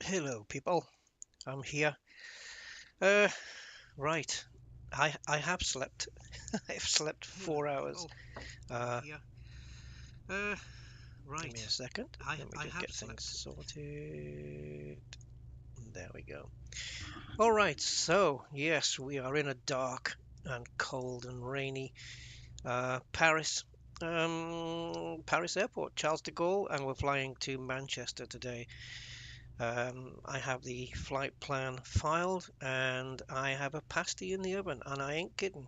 Hello, people. I'm here. Right. I have slept. I've slept Hello, 4 hours. people. Uh, Here. Give me a Right. second. Let me I just have get things slept. sorted. There we go. All right. So yes, we are in a dark and cold and rainy Paris. Paris Airport, Charles de Gaulle, and we're flying to Manchester today. I have the flight plan filed and I have a pasty in the oven, and I ain't kidding.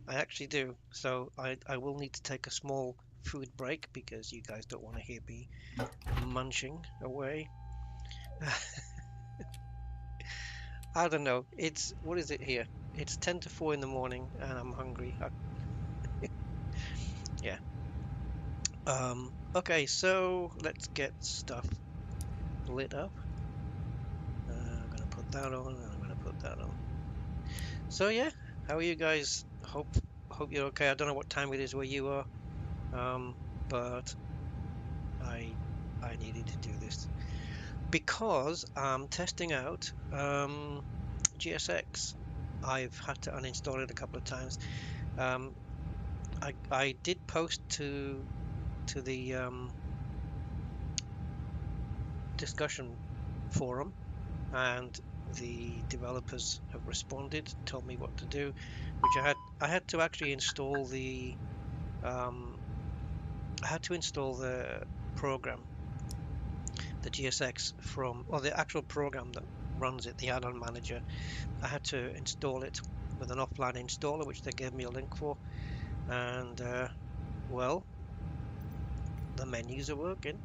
I actually do. So I will need to take a small food break because you guys don't want to hear me munching away. I don't know. It's what is it here? It's 10 to 4 in the morning and I'm hungry. Yeah. Okay, so let's get stuff lit up. I'm gonna put that on and I'm gonna put that on. So yeah, how are you guys? Hope you're okay. I don't know what time it is where you are. But I I needed to do this because I'm testing out GSX. I've had to uninstall it a couple of times. Um, I did post to the discussion forum, and the developers have responded, told me what to do, which I had to actually install the um, I had to install the program, the GSX from, or the actual program that runs it, the add-on manager. I had to install it with an offline installer, which they gave me a link for. And well, the menus are working.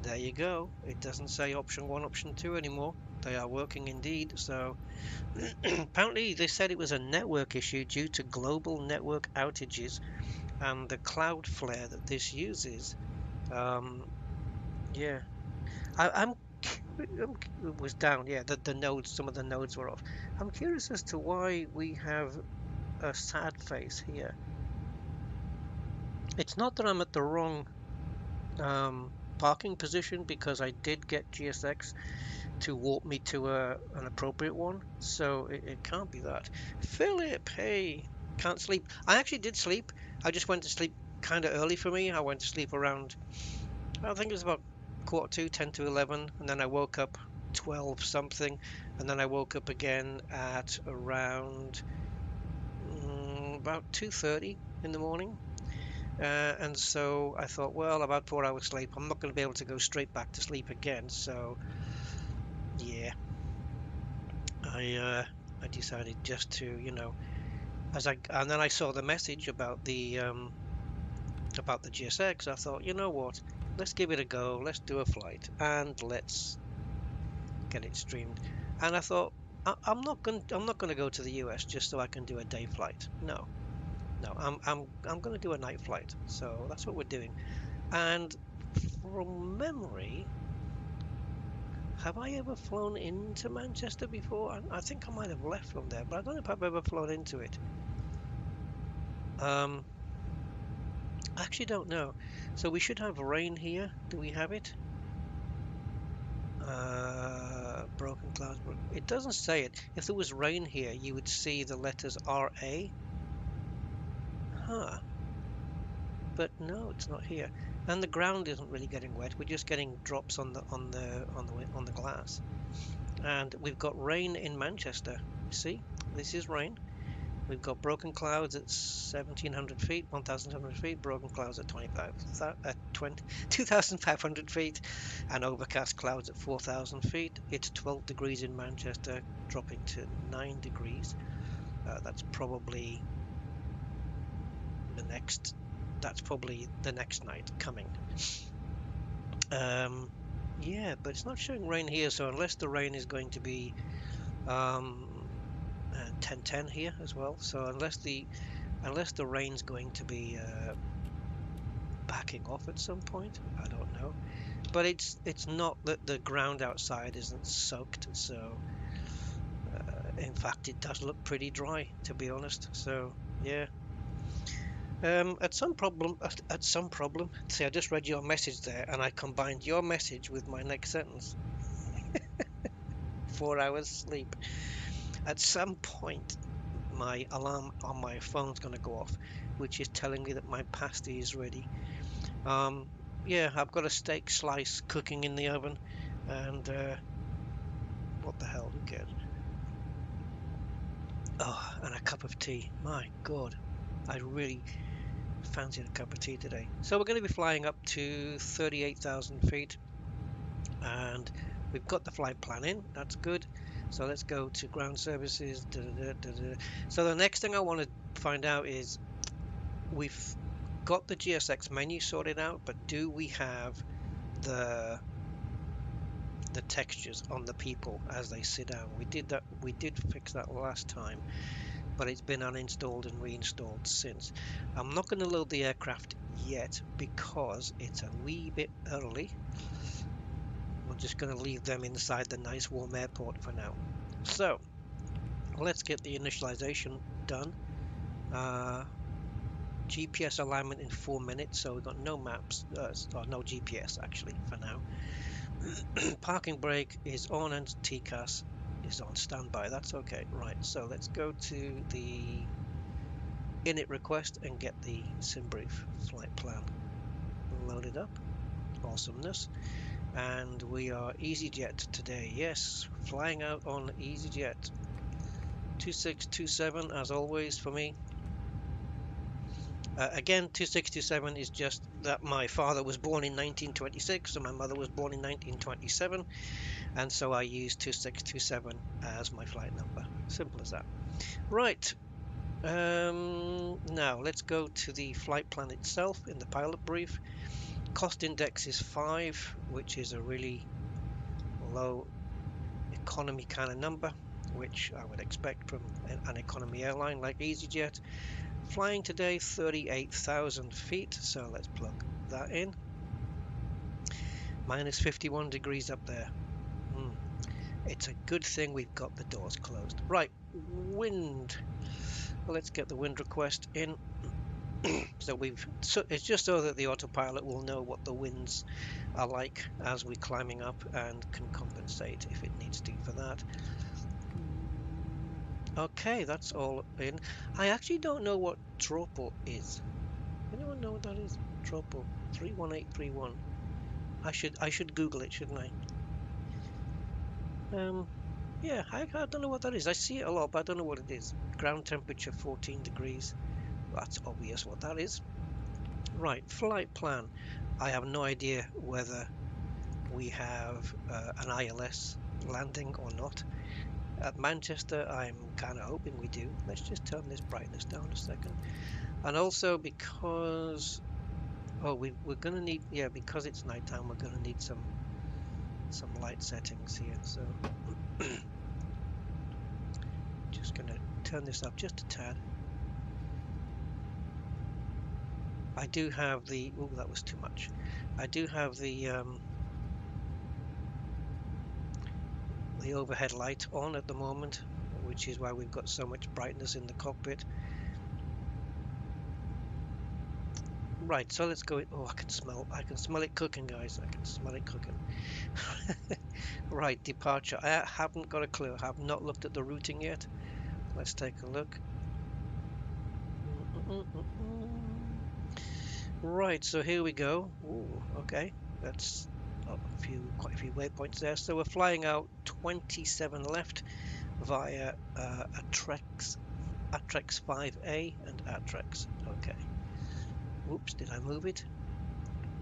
There you go. It doesn't say option 1, option 2 anymore. They are working indeed. So apparently they said it was a network issue due to global network outages and the Cloudflare that this uses. Um, yeah, I'm it was down. Yeah, the nodes, some of the nodes were off. I'm curious as to why we have a sad face here. It's not that I'm at the wrong parking position because I did get GSX to warp me to an appropriate one, so it can't be that. Philip, hey, can't sleep. I actually did sleep. I just went to sleep kind of early for me. I went to sleep around, I think it was about quarter to 10 to 11, and then I woke up 12 something, and then I woke up again at around about 2:30 in the morning. And so I thought, well, about 4 hours sleep, I'm not going to be able to go straight back to sleep again. So yeah, I decided just to, and then I saw the message about the GSX. I thought, you know what, let's give it a go. Let's do a flight and let's get it streamed. And I thought, I'm not going to go to the US just so I can do a day flight. No, no, I'm going to do a night flight. So that's what we're doing. And from memory, have I ever flown into Manchester before? I think I might have left from there, but I don't know if I've ever flown into it. Um, I actually don't know. So we should have rain here. Do we have it? Broken clouds. It doesn't say it. If there was rain here, you would see the letters RA. Huh. But no, it's not here. And the ground isn't really getting wet. We're just getting drops on the glass. And we've got rain in Manchester. See, this is rain. We've got broken clouds at 1,700 feet, 1,700 feet, broken clouds at 2,500 feet, and overcast clouds at 4,000 feet. It's 12 degrees in Manchester, dropping to 9 degrees. That's probably the next. That's probably the next night coming. Um, yeah, but it's not showing rain here, so unless the rain is going to be and 1010 here as well. So unless the rain's going to be backing off at some point, I don't know. But it's not that the ground outside isn't soaked. So in fact, it does look pretty dry, to be honest. So yeah. At some problem. See, I just read your message there, and I combined your message with my next sentence. 4 hours sleep. At some point, my alarm on my phone's going to go off, which is telling me that my pasty is ready. Yeah, I've got a steak slice cooking in the oven, and what the hell, who cares? Oh, and a cup of tea. My God, I really fancied a cup of tea today. So we're going to be flying up to 38,000 feet, and we've got the flight plan in. That's good. So let's go to ground services. So the next thing I want to find out is, we've got the GSX menu sorted out, but do we have the textures on the people as they sit down? We did fix that last time, but it's been uninstalled and reinstalled since. I'm not going to load the aircraft yet because it's a wee bit early. We're just going to leave them inside the nice warm airport for now. So let's get the initialization done. GPS alignment in 4 minutes, so we've got no maps, or no GPS actually for now. Parking brake is on and TCAS is on standby. That's okay. Right, so let's go to the init request and get the SimBrief flight plan loaded up. Awesomeness. And we are Easyjet today. Yes, flying out on Easyjet 2627 as always for me. Again, 2627 is just that my father was born in 1926 and my mother was born in 1927, and so I use 2627 as my flight number. Simple as that. Right. Now let's go to the flight plan itself in the pilot brief. Cost index is 5, which is a really low economy kind of number, which I would expect from an economy airline like Easyjet. Flying today 38,000 feet, so let's plug that in. Minus 51 degrees up there. It's a good thing we've got the doors closed. Right, wind. Well, let's get the wind request in. So it's just so that the autopilot will know what the winds are like as we're climbing up and can compensate if it needs to for that. Okay, that's all in. I actually don't know what Tropo is. Anyone know what that is? Tropo 31831. I should Google it, shouldn't I? Yeah, I don't know what that is. I see it a lot, but I don't know what it is. Ground temperature 14 degrees. That's obvious what that is. Right, flight plan. I have no idea whether we have an ILS landing or not. At Manchester, I'm kind of hoping we do. Let's just turn this brightness down a second. And also because, we're going to need, yeah, because it's nighttime, we're going to need some light settings here. So just going to turn this up just a tad. I do have the, oh, that was too much. I do have the overhead light on at the moment, which is why we've got so much brightness in the cockpit. Right, so let's go. Oh, I can smell it cooking, guys. I can smell it cooking. Right, departure. I haven't got a clue. I have not looked at the routing yet. Let's take a look. Right, so here we go. Ooh, okay, that's quite a few waypoints there. So we're flying out 27 left via Atrex 5A and Atrex. Okay. Whoops, did I move it?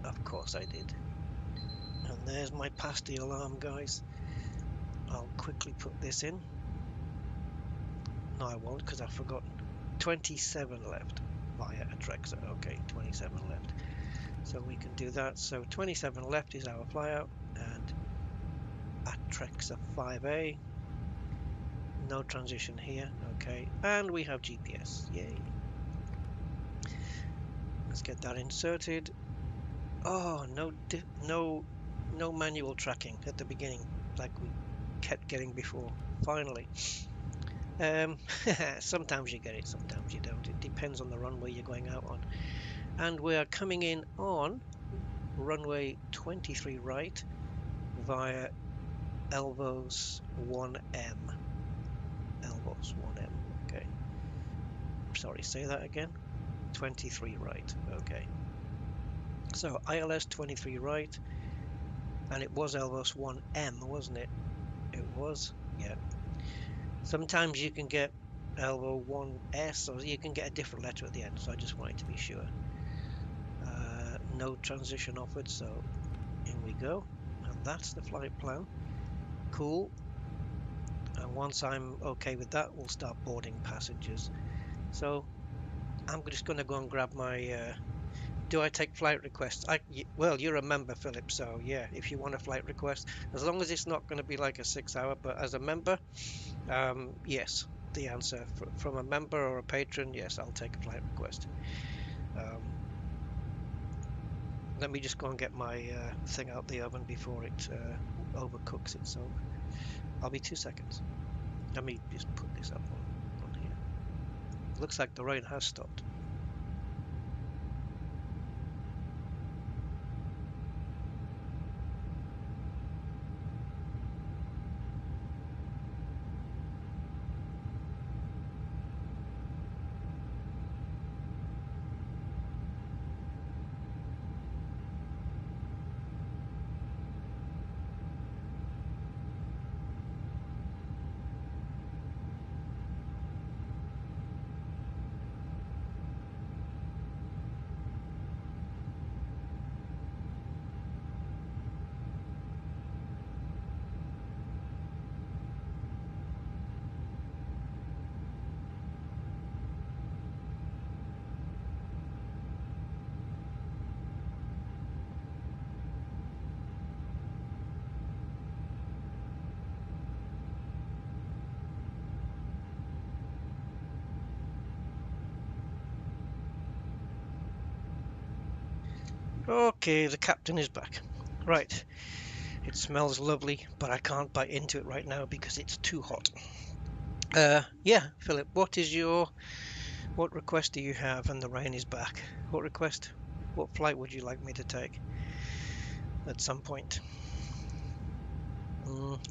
Of course I did. And there's my pasty alarm, guys. I'll quickly put this in. No, I won't, because I've forgotten. 27 left via Atrex. Okay, 27 left. So we can do that. So 27 left is our flyout, and Atrex 5A. No transition here. Okay, and we have GPS. Yay. Let's get that inserted. Oh, no manual tracking at the beginning, like we kept getting before. Finally. Sometimes you get it, sometimes you don't. It depends on the runway you're going out on. And we are coming in on runway 23 right via elbows 1M. Elbows 1M. Okay. Sorry, say that again. 23 right. Okay. So ILS 23 right, and it was elbows 1M, wasn't it? It was. Yeah. Sometimes you can get elbow 1S, or you can get a different letter at the end. So I just wanted to be sure. No transition offered. So in we go, and that's the flight plan. Cool. And once I'm okay with that, we'll start boarding passengers. So I'm just going to go and grab my do I take flight requests? Well, you're a member, Philip, so yeah, if you want a flight request, as long as it's not going to be like a 6 hour, but as a member, yes, the answer from a member or a patron, yes, I'll take a flight request. Let me just go and get my thing out the oven before it overcooks itself. I'll be 2 seconds. Let me just put this up on here. Looks like the rain has stopped. Okay, the captain is back. Right, it smells lovely, but I can't bite into it right now because it's too hot. Yeah, Philip, what request do you have? And the rain is back. What request? What flight would you like me to take at some point?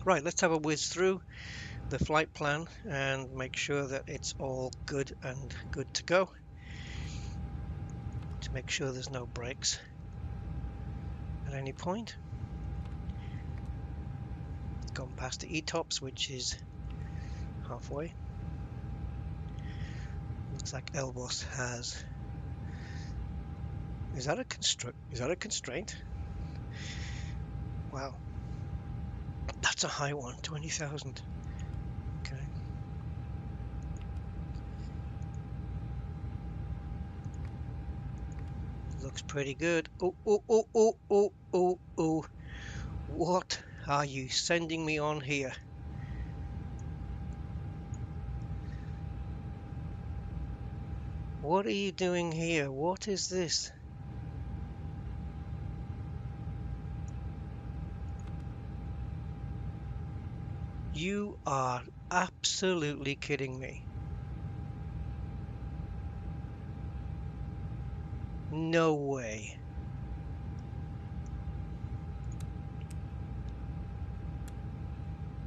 Right, let's have a whiz through the flight plan and make sure that it's all good and good to go. To make sure there's no breaks at any point. Gone past the ETOPS, which is halfway. Looks like Elbos has. Is that a constraint? Wow, that's a high one. 20,000. Okay. Looks pretty good. Oh, oh, oh, oh, oh, oh, oh. What are you sending me on here? What are you doing here? What is this? You are absolutely kidding me. No way.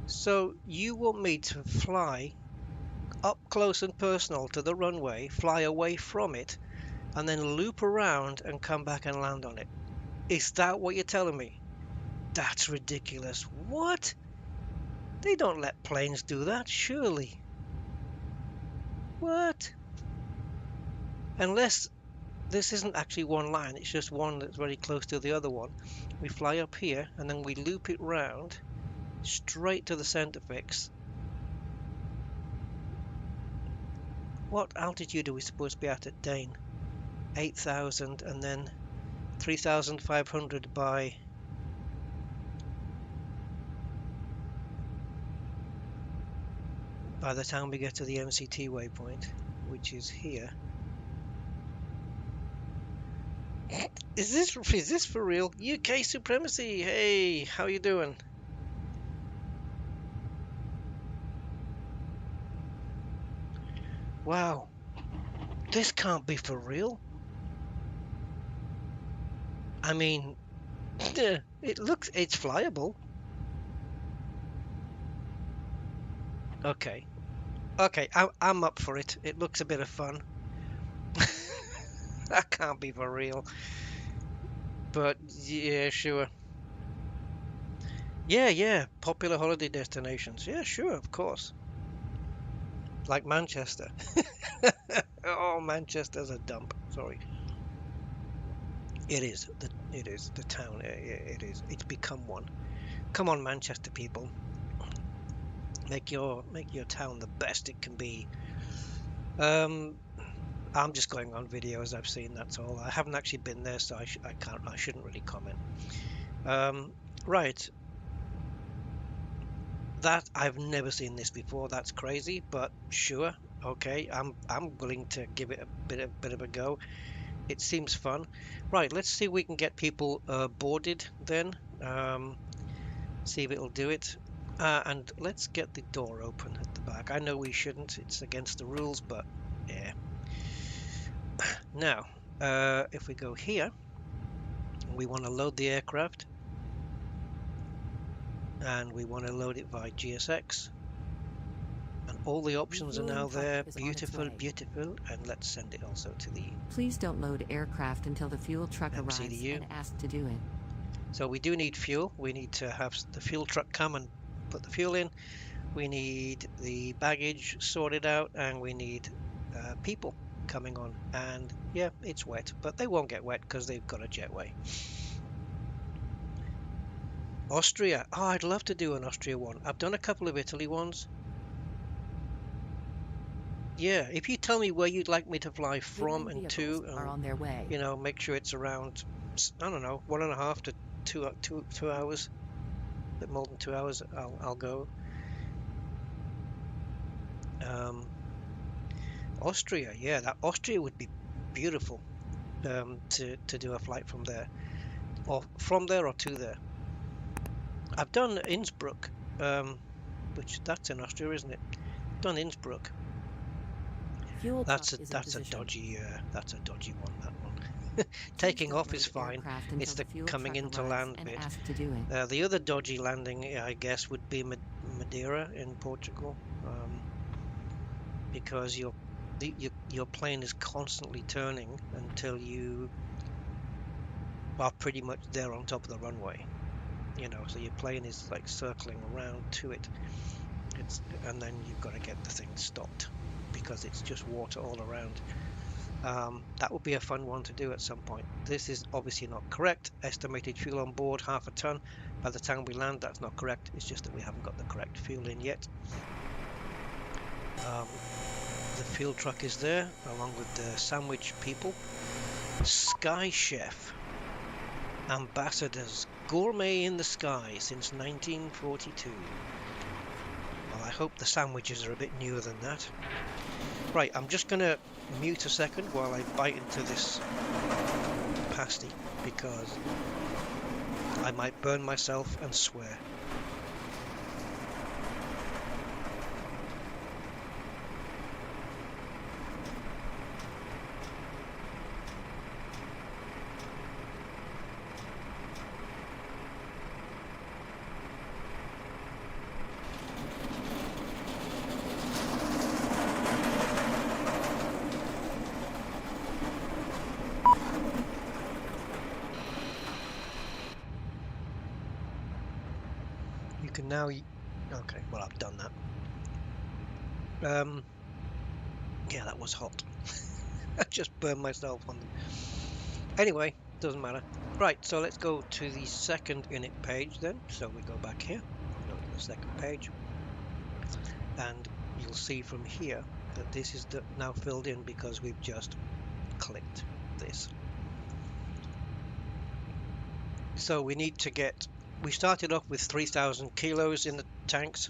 So you want me to fly up close and personal to the runway, fly away from it, and then loop around and come back and land on it? Is that what you're telling me? That's ridiculous. What? They don't let planes do that, surely. What? Unless this isn't actually one line, it's just one that's very close to the other one. We fly up here and then we loop it round straight to the center fix. What altitude are we supposed to be at Dane? 8,000 and then 3,500 by the time we get to the MCT waypoint, which is here. Is this for real? UK supremacy. Hey, how you doing? Wow. This can't be for real. I mean, it's flyable. Okay. Okay, I'm up for it. It looks a bit of fun. That can't be for real. But yeah, sure. Yeah. Popular holiday destinations. Yeah, sure, of course. Like Manchester. Oh, Manchester's a dump. Sorry. It is. It is the town. It is. It's become one. Come on, Manchester people. Make your town the best it can be. Um, I'm just going on videos I've seen. That's all. I haven't actually been there, so I can't. I shouldn't really comment. Right. That I've never seen this before. That's crazy, but sure. Okay, I'm willing to give it a bit of a go. It seems fun. Right, let's see if we can get people boarded then. See if it'll do it. And let's get the door open at the back. I know we shouldn't. It's against the rules, but yeah. Now, if we go here, we want to load the aircraft, and we want to load it via GSX. And all the options are now there. Beautiful. And let's send it also to the Please don't load aircraft until the fuel truck arrives and ask to do it. So we do need fuel. We need to have the fuel truck come and put the fuel in. We need the baggage sorted out, and we need people coming on. And yeah, it's wet, but they won't get wet because they've got a jetway. Austria. Oh, I'd love to do an Austria one. I've done a couple of Italy ones. Yeah, if you tell me where you'd like me to fly from and to, are on their way. You know, make sure it's around, I don't know, 1.5 to 2 hours. A bit more than 2 hours. I'll go. Austria, yeah, that Austria would be beautiful to do a flight from there, or from there or to there. I've done Innsbruck, which that's in Austria, isn't it? Done Innsbruck. That's a dodgy one. That one. Taking off is fine. It's the coming into land bit. The other dodgy landing, I guess, would be Madeira in Portugal, because your plane is constantly turning until you are pretty much there on top of the runway. You know, so your plane is like circling around to it. And then you've got to get the thing stopped because it's just water all around. That would be a fun one to do at some point. This is obviously not correct. Estimated fuel on board, 1/2 ton. By the time we land, that's not correct. It's just that we haven't got the correct fuel in yet. The fuel truck is there, along with the sandwich people. Sky Chef. Ambassadors. Gourmet in the sky since 1942. Well, I hope the sandwiches are a bit newer than that. Right, I'm just going to mute a second while I bite into this pasty, because I might burn myself and swear. Now, okay, well, I've done that. Yeah, that was hot. I just burned myself on them. Anyway, doesn't matter. Right, so let's go to the second init page then. So we go back here, go to the second page, and you'll see from here that this is now filled in because we've just clicked this. So we need to get. We started off with 3,000 kilos in the tanks.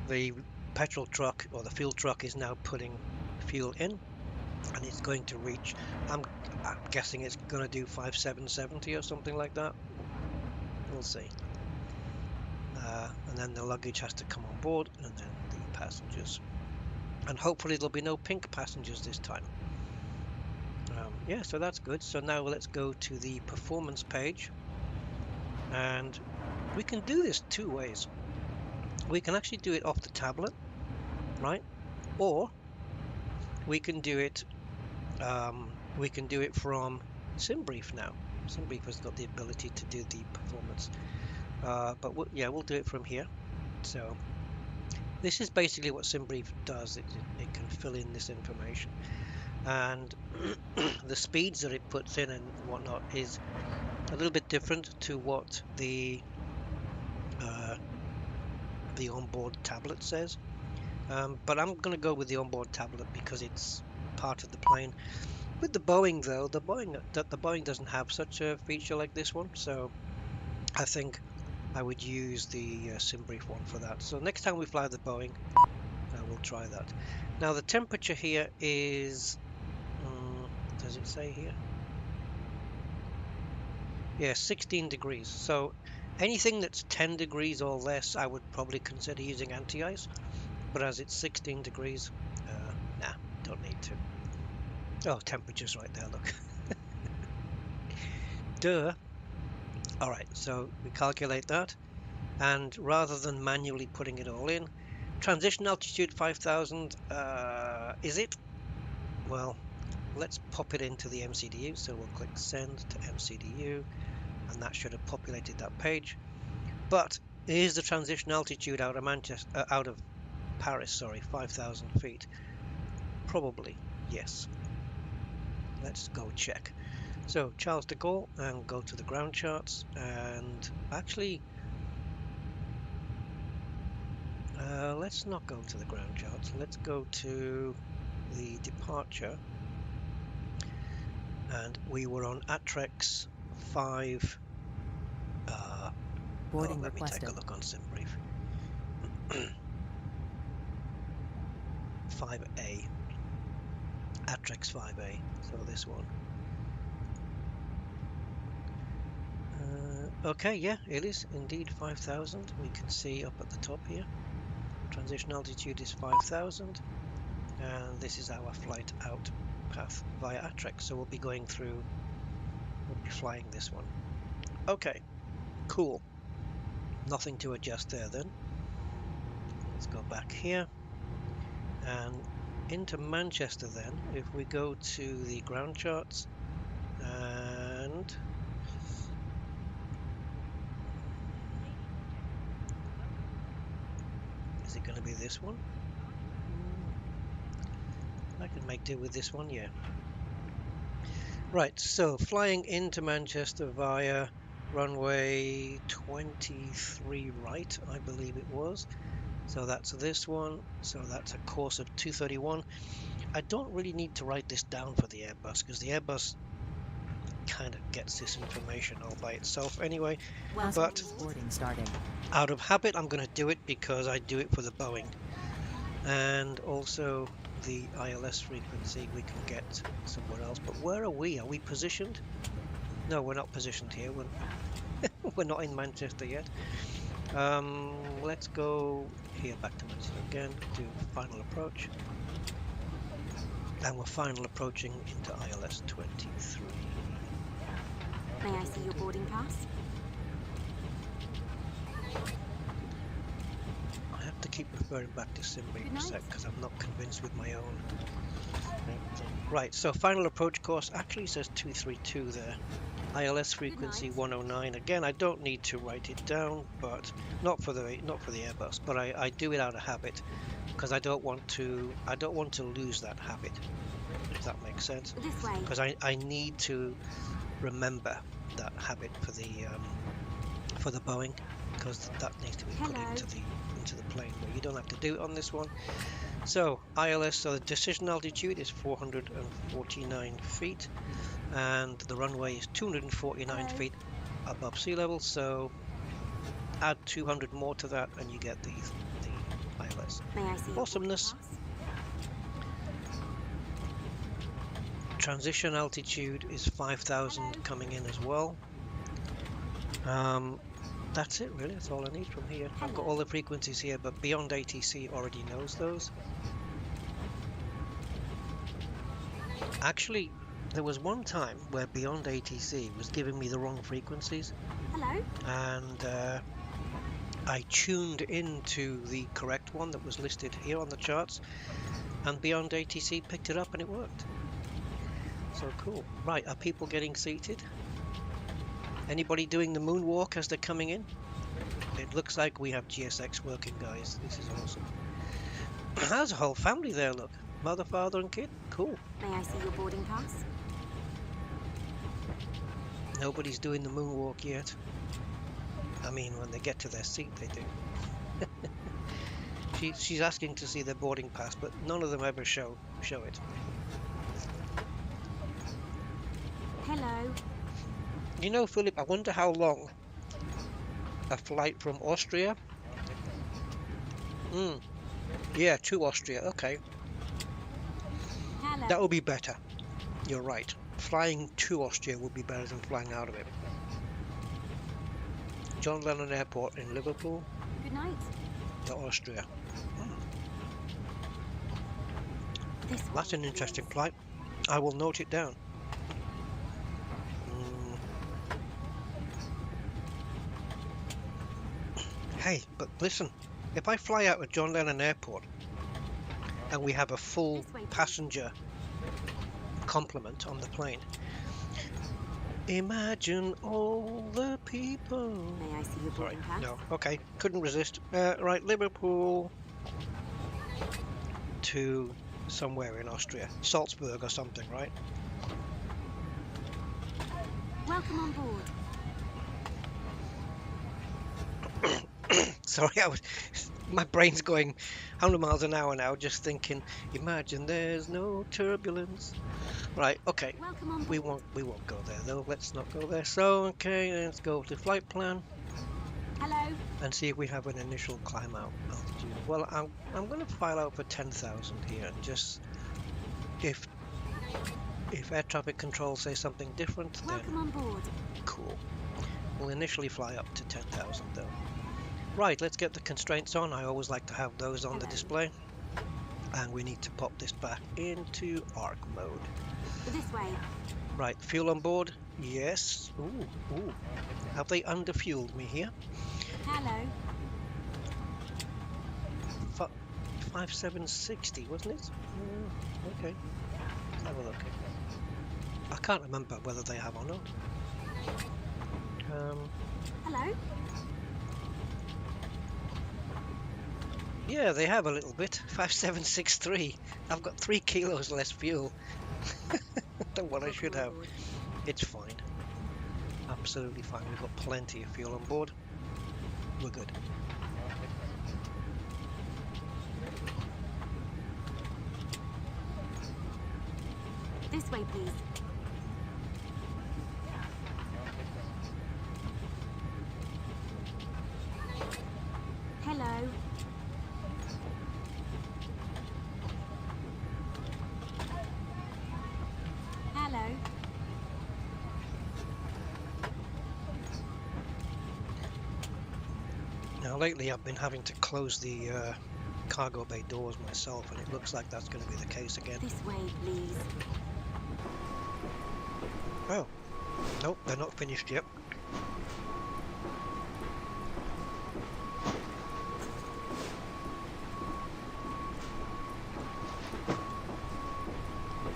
The petrol truck, or the fuel truck, is now putting fuel in, and it's going to reach, I'm guessing it's going to do 5,770 or something like that. We'll see. And then the luggage has to come on board, and then the passengers. And hopefully there'll be no pink passengers this time. Yeah, so that's good. So now let's go to the performance page. And we can do this two ways. we can actually do it off the tablet, right? Or we can do it from SimBrief now. SimBrief has got the ability to do the performance, but we'll do it from here. So this is basically what SimBrief does. It can fill in this information, and the speeds that it puts in and whatnot is a little bit different to what the onboard tablet says. But I'm going to go with the onboard tablet because it's part of the plane. With the Boeing though, the Boeing doesn't have such a feature like this one, so I think I would use the SimBrief one for that. So next time we fly the Boeing, we'll try that. Now the temperature here is, does it say here? Yeah, 16 degrees. So anything that's 10 degrees or less, I would probably consider using anti-ice. But as it's 16 degrees, nah, don't need to. Oh, temperature's right there, look. Duh. Alright, so we calculate that. And rather than manually putting it all in, transition altitude 5,000, is it? Well, let's pop it into the MCDU. So we'll click send to MCDU, and that should have populated that page. But is the transition altitude out of Paris, sorry, 5,000 feet? Probably, yes. Let's go check. So Charles de Gaulle, and go to the ground charts, and actually let's not go to the ground charts. Let's go to the departure, and we were on Atrex 5. Boarding let me requested. take a look on SimBrief. 5A. Atrex 5A. So this one. Okay, yeah, it is indeed 5,000. We can see up at the top here. Transition altitude is 5,000, and this is our flight out path via Atrex. So we'll be flying this one. Okay, cool. Nothing to adjust there then. Let's go back here and into Manchester then. If we go to the ground charts, and is it going to be this one? I can make do with this one, yeah. Right, so flying into Manchester via runway 23 right, I believe it was. So that's this one. So that's a course of 231. I don't really need to write this down for the Airbus because the Airbus kind of gets this information all by itself anyway. But out of habit, I'm going to do it because I do it for the Boeing. And also the ILS frequency we can get somewhere else. But where are we? Are we positioned? No, we're not positioned here. We're not in Manchester yet. Let's go here, back to Manchester again, do final approach. And we're final approaching into ILS 23. May I see your boarding pass? I have to keep referring back to SimBrief a sec because I'm not convinced with my own. Right, so final approach course actually says 232 there. ILS frequency 109. Again, I don't need to write it down, but not for the Airbus, but I do it out of habit because I don't want to lose that habit, if that makes sense. Because I need to remember that habit for the Boeing, because that needs to be put into the plane, but you don't have to do it on this one. So ILS, so the decision altitude is 449 feet, and the runway is 249 feet above sea level. So add 200 more to that, and you get the ILS. Awesomeness. Transition altitude is 5,000 coming in as well. That's it really, that's all I need from here. I've got all the frequencies here, but Beyond ATC already knows those. Actually, there was one time where Beyond ATC was giving me the wrong frequencies. Hello. And I tuned into the correct one that was listed here on the charts, and Beyond ATC picked it up and it worked. So cool. Right, are people getting seated? Anybody doing the moonwalk as they're coming in? It looks like we have GSX working, guys. This is awesome. There's a whole family there, look. Mother, father, and kid. Cool. May I see your boarding pass? Nobody's doing the moonwalk yet. I mean, when they get to their seat, they do. She's asking to see their boarding pass, but none of them ever show it. Hello. You know, Philip, I wonder how long a flight from Austria. Yeah, to Austria. Okay. Hello. That would be better. You're right. Flying to Austria would be better than flying out of it. John Lennon Airport in Liverpool Good night. to Austria. This That's way, an interesting please. flight. I will note it down. Hey, but listen, if I fly out of John Lennon Airport and we have a full This way, please. passenger complement on the plane, imagine all the people. May I see your Sorry, boarding pass? no, okay, couldn't resist. Right, Liverpool to somewhere in Austria, Salzburg or something, right? Welcome on board. Sorry, my brain's going 100 miles an hour now, just thinking, imagine there's no turbulence. Right, okay, Welcome on board. we won't go there though. Let's not go there. So, okay, let's go to flight plan Hello. and see if we have an initial climb out altitude. Well, I'm going to file out for 10,000 here, and just if air traffic control say something different, then Welcome on board. cool. We'll initially fly up to 10,000 though. Right, let's get the constraints on. I always like to have those on the display. And we need to pop this back into ARC mode. This way. Right, fuel on board. Yes. Ooh. Have they underfueled me here? Hello. 5760, wasn't it? Okay. Let's have a look. I can't remember whether they have or not. Hello. Yeah, they have a little bit. 5763. I've got 3 kilos less fuel than what I should have. It's fine. Absolutely fine. We've got plenty of fuel on board. We're good. This way, please. Hello. Hello. Now lately I've been having to close the cargo bay doors myself, and it looks like that's going to be the case again. This way, please. Oh, nope, they're not finished yet.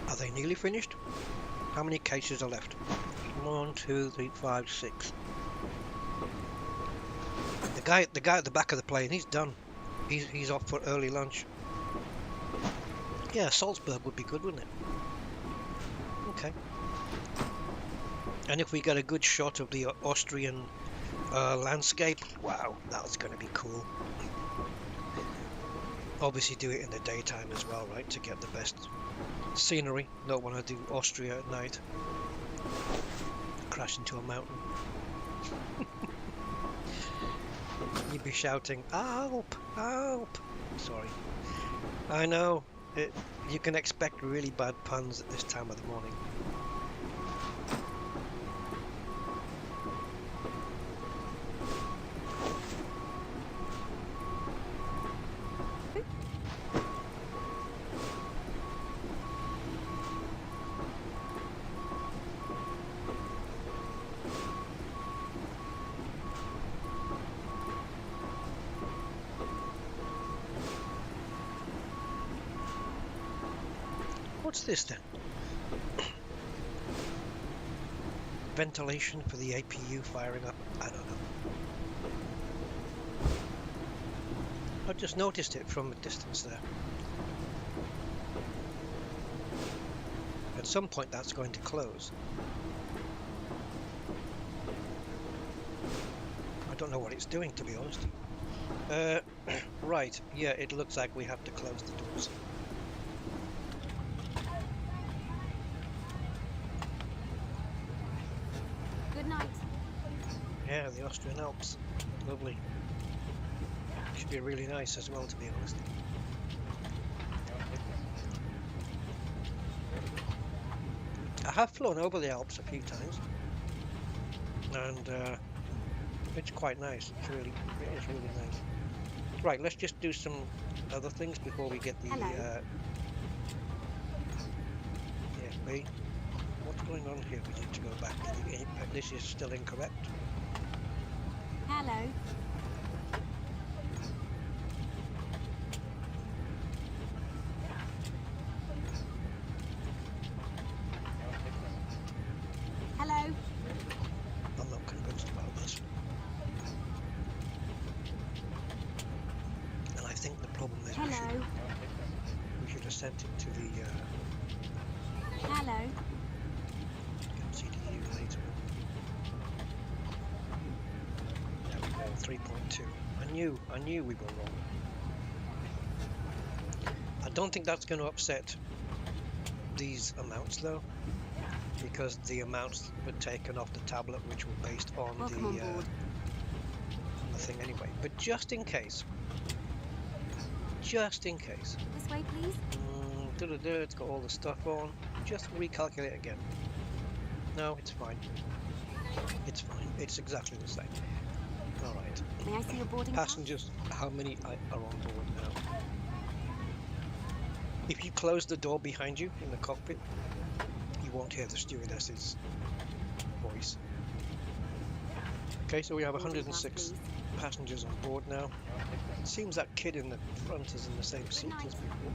Are they nearly finished? How many cases are left? 1, 2, 3, 5, 6. The guy at the back of the plane, he's done. He's off for early lunch. Yeah, Salzburg would be good, wouldn't it? Okay. And if we get a good shot of the Austrian landscape, wow, that's going to be cool. Obviously do it in the daytime as well, right, to get the best scenery. Don't want to do Austria at night. Crash into a mountain. You'd be shouting, "Help! Help!" Sorry. I know. You can expect really bad puns at this time of the morning. What's this then? Ventilation for the APU firing up? I don't know. I just noticed it from a distance there. At some point that's going to close. I don't know what it's doing, to be honest. Right, yeah, it looks like we have to close the doors. Good night. Yeah, the Austrian Alps. Lovely. Should be really nice as well, to be honest. I have flown over the Alps a few times, and it's quite nice. It is really nice. Right, let's just do some other things before we get the EFB. What's going on here? We need to go back to the input. This is still incorrect. Hello. Hello. I'm not convinced about this. And I think the problem is Hello. we should have sent it to the Hello. CDU later. There we go, 3.2. I knew we were wrong. I don't think that's going to upset these amounts though, because the amounts were taken off the tablet, which were based on Welcome on board. on the thing anyway. But just in case. This way, please. It's got all the stuff on. Just recalculate again. No, it's fine. It's fine. It's exactly the same. All right. May I see your boarding pass? Passengers, how many are on board now? If you close the door behind you in the cockpit, you won't hear the stewardess's voice. Okay, so we have 106 passengers on board now. It seems that kid in the front is in the same seat as before.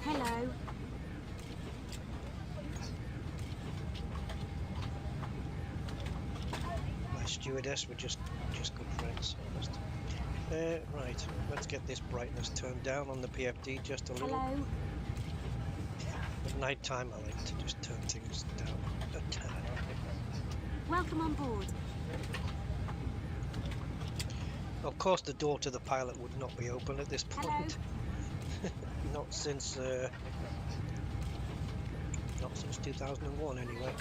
Hello. My stewardess were just good friends, almost. Right, let's get this brightness turned down on the PFD just a little. Hello. At night time, I like to just turn things down a tad. Welcome on board. Of course, the door to the pilot would not be open at this point. Not since 2001, anyway.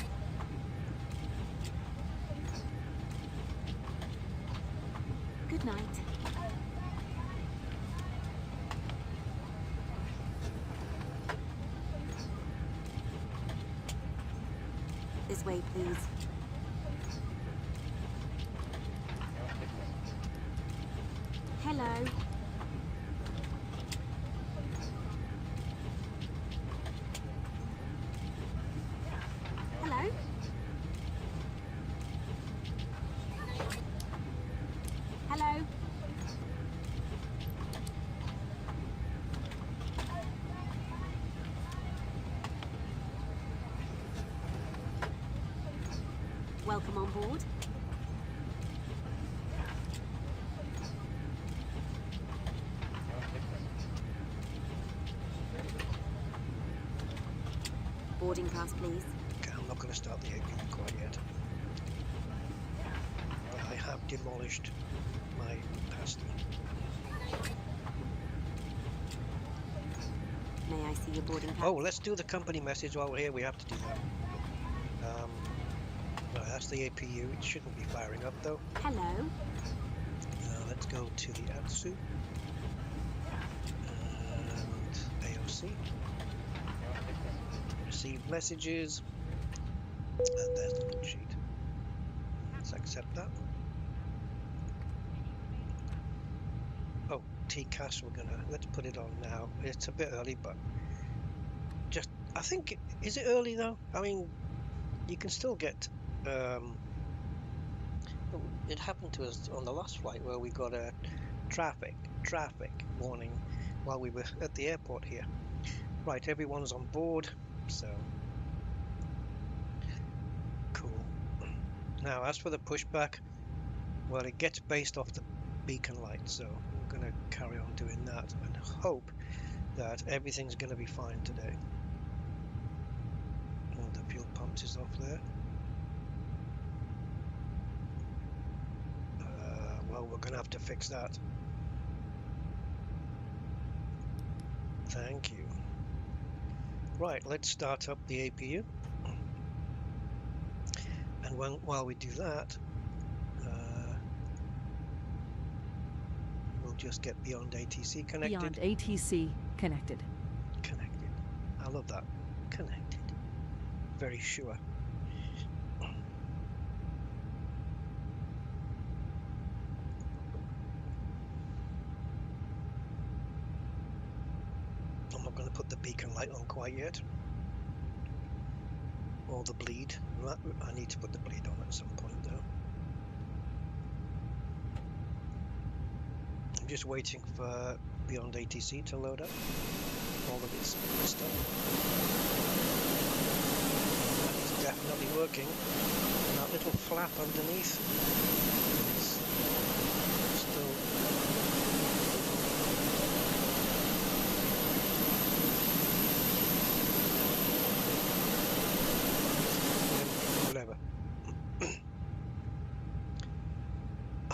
Good night. This way, please. Hello. Hello. Hello. Welcome on board. Boarding pass, please. Okay, I'm not going to start the APU quite yet. But I have demolished my pasty. May I see your boarding pass? Oh, let's do the company message while we're here. We have to do that. No, that's the APU. It shouldn't be firing up though. Hello. Let's go to the ATSU and AOC. Receive messages, and there's the look sheet. Let's accept that. Oh, TCAS, let's put it on now. It's a bit early, but I think, is it early though? I mean, you can still get it happened to us on the last flight where we got a traffic warning while we were at the airport here. Right, everyone's on board, so cool. Now, as for the pushback, well, it gets based off the beacon light, so we're going to carry on doing that and hope that everything's going to be fine today. Oh, the fuel pumps is off there. Well, we're going to have to fix that. Thank you. Right, let's start up the APU. And while we do that, we'll just get Beyond ATC connected. Beyond ATC connected. Connected. I love that. Connected. Very sure. I'm not going to put the beacon light on quite yet. Or the bleed. I need to put the bleed on at some point though. I'm just waiting for Beyond ATC to load up all of its stuff. That is definitely working. And that little flap underneath is still whatever.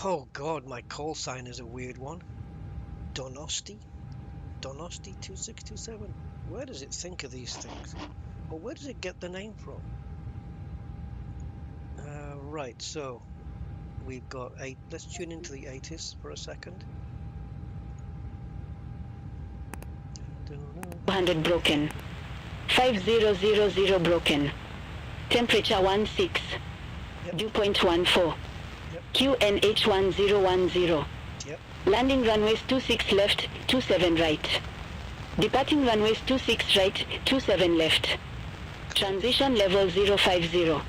Oh god, my call sign is a weird one. Donosti 2627. Where does it think of these things? Or where does it get the name from? Right, so we've got let's tune into the 80s for a second. 200 broken. 5000 broken. Temperature 16. Yep. Dew point 14. Yep. QNH 1010. Yep. Landing runways 26 left, 27 right. Departing runways 26 right, 27 left. Transition level 050.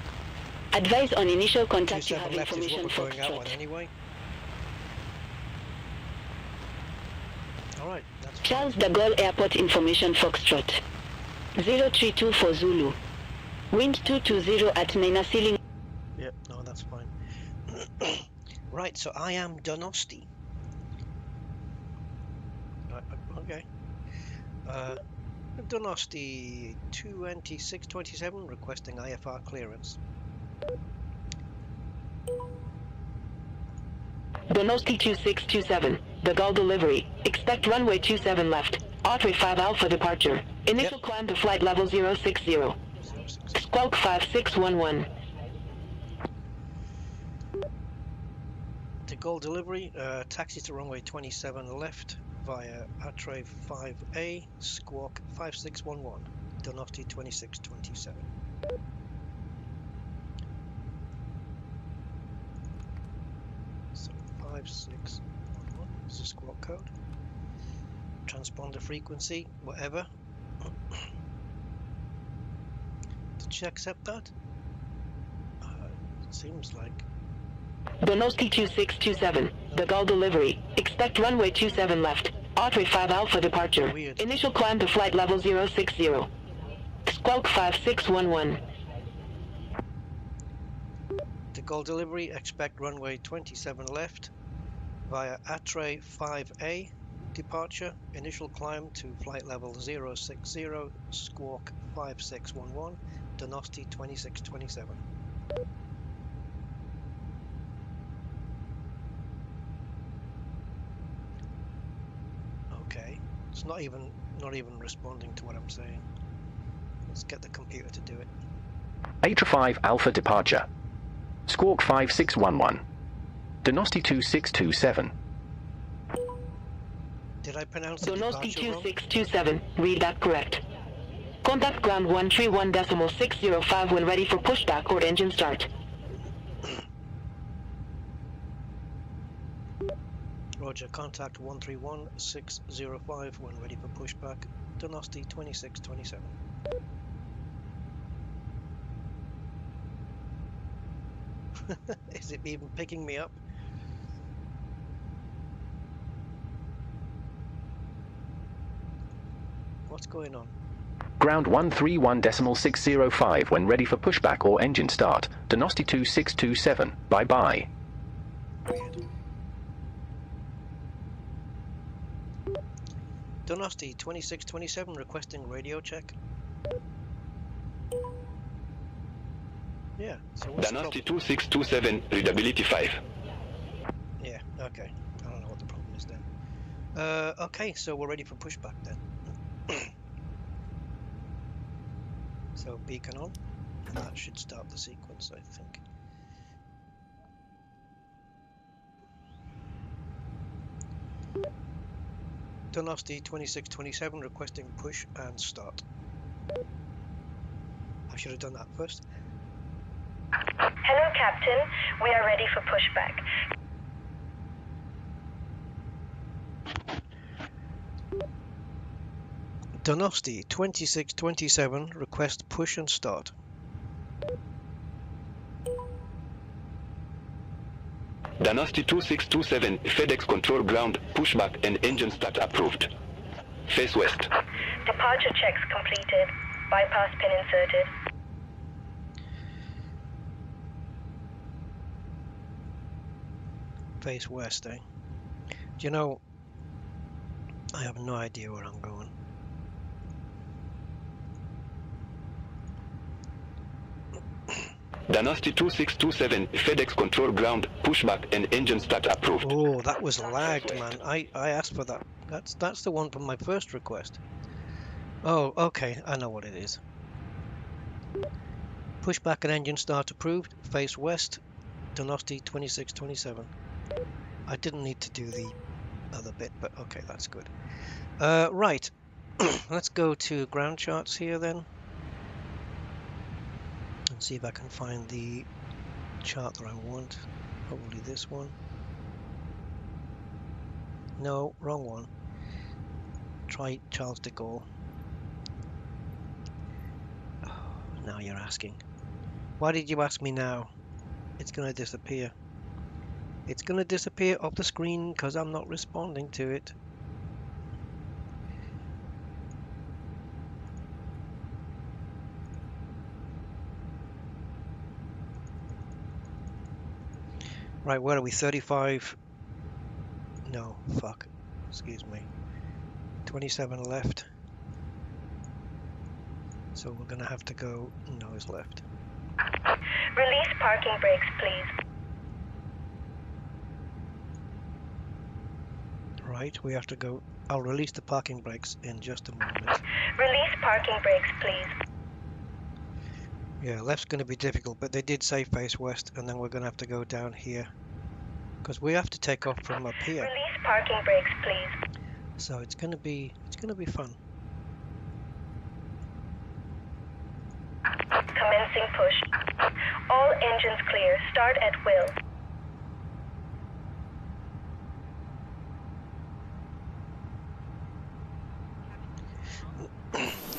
Advise on initial contact. You have 27 left is information what we're going out on Foxtrot. anyway. Alright, that's Charles de Gaulle Airport information Foxtrot. 032 for Zulu. Wind 220 at Nina ceiling. Yep, no, that's fine. Right, so I am Donosti. Okay. Donosti 2627 requesting IFR clearance. Donosti 2627, the Gaulle delivery. Expect runway 27 left. Artery 5 Alpha departure. Initial climb to flight level 060. Squawk 5611. To Gaulle delivery, taxi to runway 27 left via Atre 5A, squawk 5611, Donosti 2627. So 5611 is the squawk code. Transponder frequency, whatever. Did she accept that? It seems like. Donosti 2627, the Gaulle delivery. Expect runway 27 left. Artery 5 Alpha departure. Weird. Initial climb to flight level 060. Squawk 5611. To Gaulle delivery, expect runway 27 left via Atre 5A departure. Initial climb to flight level 060, squawk 5611, Donosti 2627. Okay, it's not even responding to what I'm saying. Let's get the computer to do it. Atre 5 Alpha departure. Squawk 5611. Donosti 2627. Did I pronounce the Donosti departure wrong? 2627, read that correct. Contact ground 131.605 when ready for pushback or engine start. Roger, contact 131.605 when ready for pushback. Donosti 2627. Is it even picking me up? What's going on? Ground 131.605 when ready for pushback or engine start. Donosti 2627. Bye-bye. Weird. Donosti 2627 requesting radio check. Yeah, so what's the problem? Donosti 2627, readability 5. Yeah, okay. I don't know what the problem is then. Okay, so we're ready for pushback then. So beacon on, and that should start the sequence, I think. Donosti 2627 requesting push and start. I should have done that first. Hello, Captain. We are ready for pushback. Donosti 2627 request push and start. Donosti 2627, FedEx control ground, pushback and engine start approved. Face west. Departure checks completed. Bypass pin inserted. Face west, eh? Do you know, I have no idea where I'm going. Donosti 2627, FedEx control ground, pushback and engine start approved. Oh, that was lagged, man. I asked for that. That's the one from my first request. Oh, okay, I know what it is. Pushback and engine start approved. Face west, Donosti 2627. I didn't need to do the other bit, but okay, that's good. Right, let's go to ground charts here then. And see if I can find the chart that I want. Probably this one. No, wrong one. Try Charles de Gaulle. Oh, now you're asking. Why did you ask me now? It's going to disappear. It's going to disappear off the screen because I'm not responding to it. Right, where are we? 35? No, fuck. Excuse me. 27 left. So we're going to have to go nose left. Release parking brakes, please. Right, we have to go. I'll release the parking brakes in just a moment. Release parking brakes, please. Yeah, left's going to be difficult, but they did say face west, and then we're going to have to go down here. Because we have to take off from up here. Release parking brakes, please. So it's going to be fun. Commencing push. All engines clear. Start at will.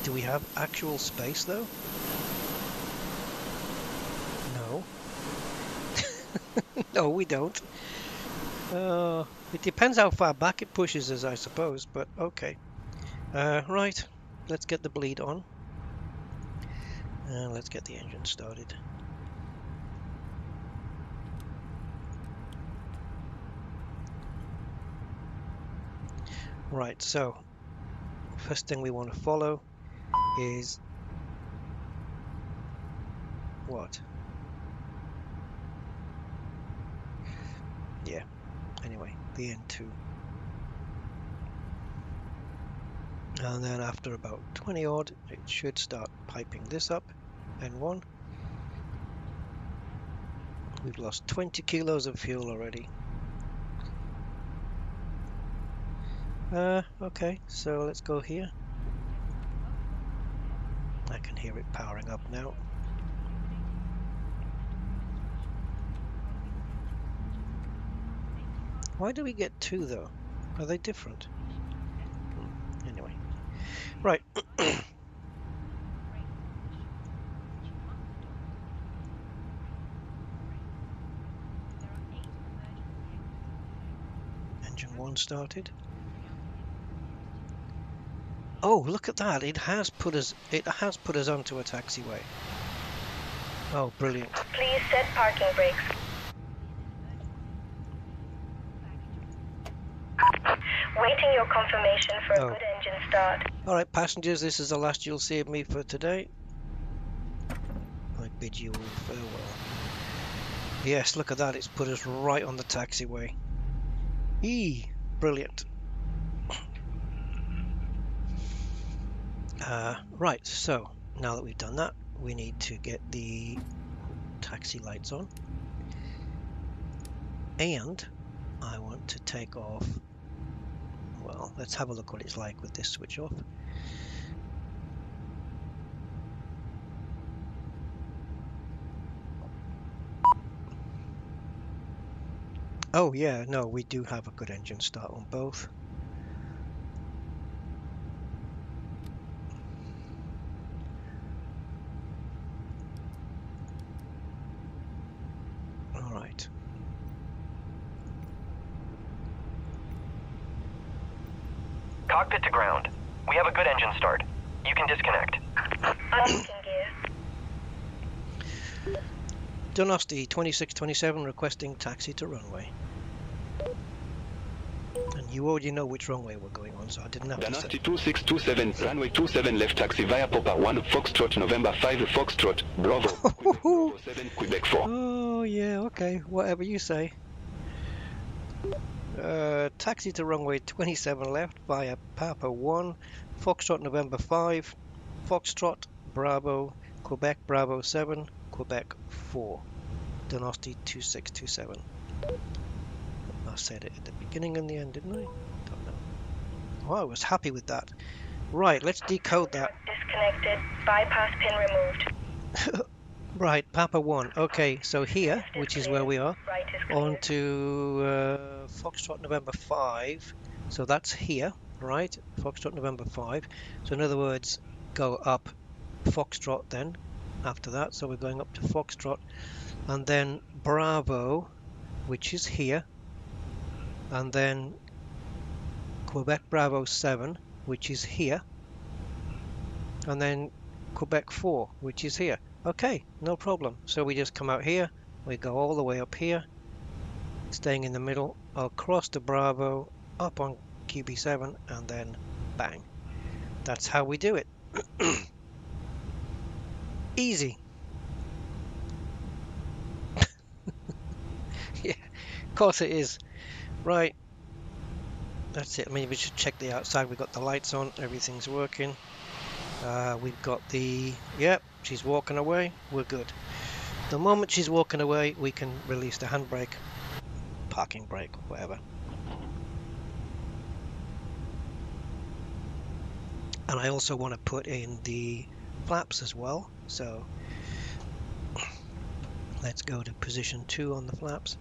Do we have actual space though? No. No, we don't. It depends how far back it pushes us, I suppose, but okay. Right, let's get the bleed on. And let's get the engine started. Right, so first thing we want to follow is what? Yeah, anyway, the N2. And then after about 20 odd, it should start piping this up. N1. We've lost 20 kilos of fuel already. Okay, so let's go here. I can hear it powering up now. Why do we get two though? Are they different? Anyway, right. Engine 1 started. Oh, look at that! It has put us onto a taxiway. Oh, brilliant! Please set parking brakes. Waiting your confirmation for a good engine start. All right, passengers, this is the last you'll see of me for today. I bid you all farewell. Yes, look at that! It's put us right on the taxiway. Brilliant. Right, so now that we've done that, we need to get the taxi lights on, and I want to take off, well, let's have a look what it's like with this switch off. Oh yeah, no, we do have a good engine start on both. Cockpit to ground. We have a good engine start. You can disconnect. Unhooking gear. Donosti 2627 requesting taxi to runway. And you already know which runway we're going on, so I didn't have to say. Donosti 2627, runway 27 left taxi via Papa 1, Foxtrot, November 5, Foxtrot, Bravo, Quebec, Bravo 7, Quebec 4. Oh yeah, okay, whatever you say. Taxi to runway 27 left via Papa 1, Foxtrot November 5, Foxtrot Bravo, Quebec Bravo 7, Quebec 4. Donosti 2627. I said it at the beginning and the end, didn't I? Don't know. Oh, I was happy with that. Right, let's decode that. Disconnected. Bypass pin removed. Right, Papa 1. Okay, so here, which is where we are, on to Foxtrot November 5. So that's here, right? Foxtrot November 5. So in other words, go up Foxtrot then after that. So we're going up to Foxtrot. And then Bravo, which is here. And then Quebec Bravo 7, which is here. And then Quebec 4, which is here. Okay, no problem. So we just come out here, we go all the way up here, staying in the middle, across to Bravo, up on QB7, and then bang. That's how we do it. Easy. Yeah, of course it is. Right. That's it. I mean, we should check the outside. We've got the lights on, everything's working. We've got the, yep, she's walking away, we're good. The moment she's walking away, we can release the handbrake, parking brake, whatever. And I also want to put in the flaps as well, so let's go to position 2 on the flaps.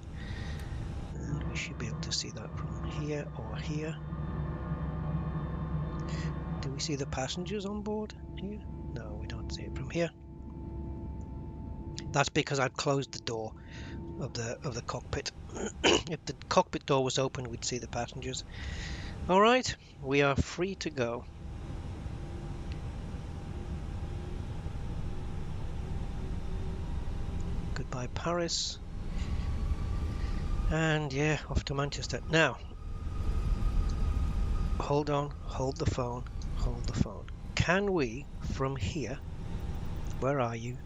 And we should be able to see that from here or here. Do we see the passengers on board here? No, we don't see it from here. That's because I've closed the door of the cockpit. If the cockpit door was open, we'd see the passengers. All right, we are free to go. Goodbye, Paris. And yeah, off to Manchester. Now, hold on, hold the phone. Hold the phone. Can we, from here, where are you?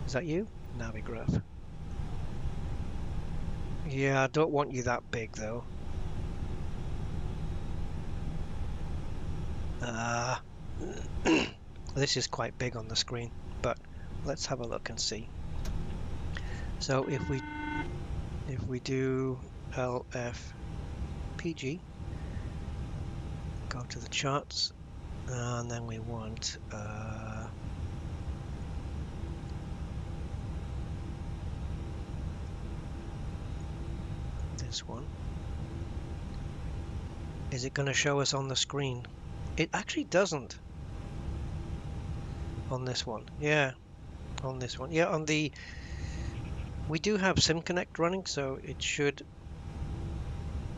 Is that you? Navigraph. Yeah, I don't want you that big though. This is quite big on the screen, but let's have a look and see. So if we do LFPG, go to the charts, and then we want this one. Is it going to show us on the screen? It actually doesn't on this one. Yeah, on this one. Yeah, on the, we do have SimConnect running, so it should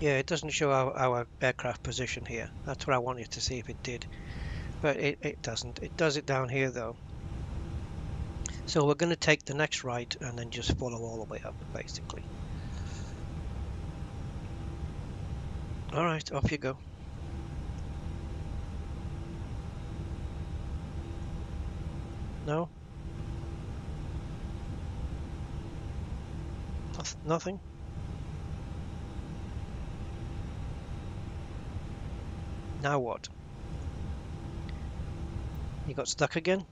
Yeah, it doesn't show our aircraft position here. That's what I wanted to see if it did. But it doesn't. It does it down here though. So we're going to take the next right and then just follow all the way up, basically. All right, off you go. No? Nothing? Now what? You got stuck again?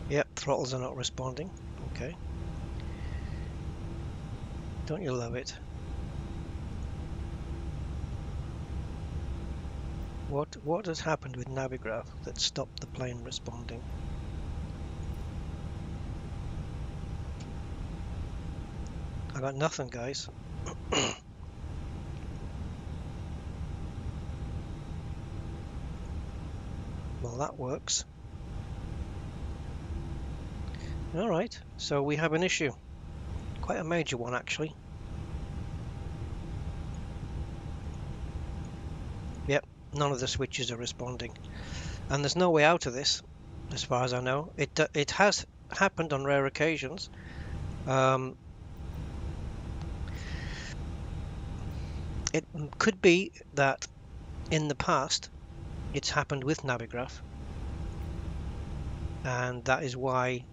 Yep, throttles are not responding. Okay. Don't you love it? What has happened with Navigraph that stopped the plane responding? I got nothing, guys. Well, that works. All right, so we have an issue. Quite a major one, actually. Yep, none of the switches are responding. And there's no way out of this, as far as I know. It has happened on rare occasions. It could be that in the past it's happened with Navigraph, and that is why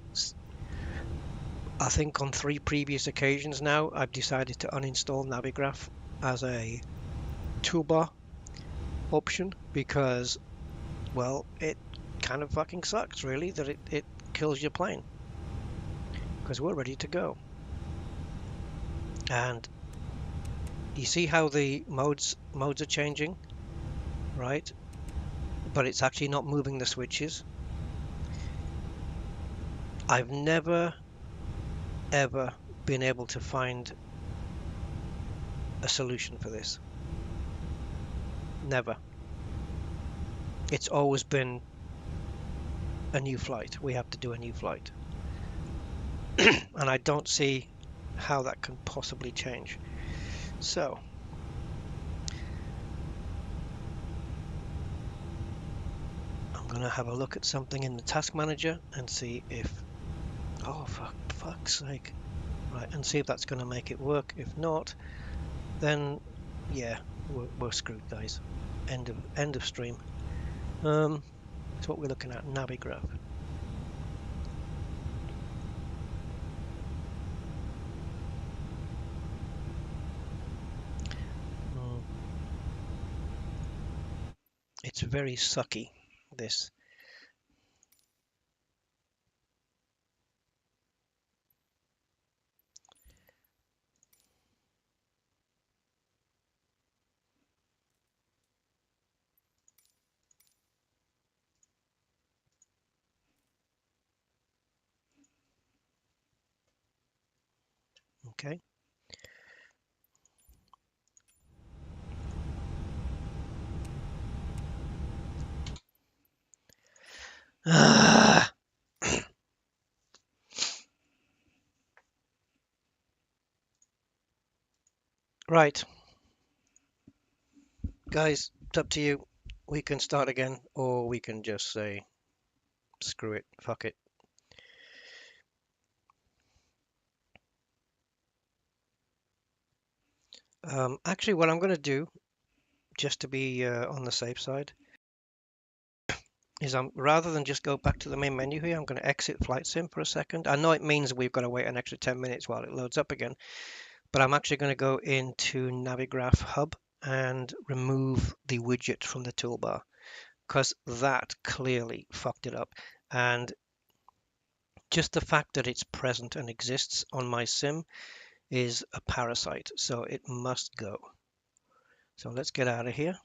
I think on 3 previous occasions now I've decided to uninstall Navigraph as a toolbar option, because, well, it kind of fucking sucks really that it kills your plane, because we're ready to go. And you see how the modes are changing, right? But it's actually not moving the switches. I've never ever been able to find a solution for this. Never. It's always been a new flight. We have to do a new flight. And I don't see how that can possibly change. So I'm going to have a look at something in the task manager and see if, oh, for fuck's sake. Right, and see if that's going to make it work. If not, then yeah, we're screwed, guys. End of stream. That's what we're looking at. Navigraph. It's very sucky, this. Okay. Right. Guys, it's up to you. We can start again, or we can just say, screw it, fuck it. Actually, what I'm going to do, just to be on the safe side, is rather than just go back to the main menu here, I'm going to exit Flight Sim for a second. I know it means we've got to wait an extra 10 minutes while it loads up again, but I'm actually going to go into Navigraph Hub and remove the widget from the toolbar, because that clearly fucked it up. And just the fact that it's present and exists on my sim is a parasite, so it must go. So let's get out of here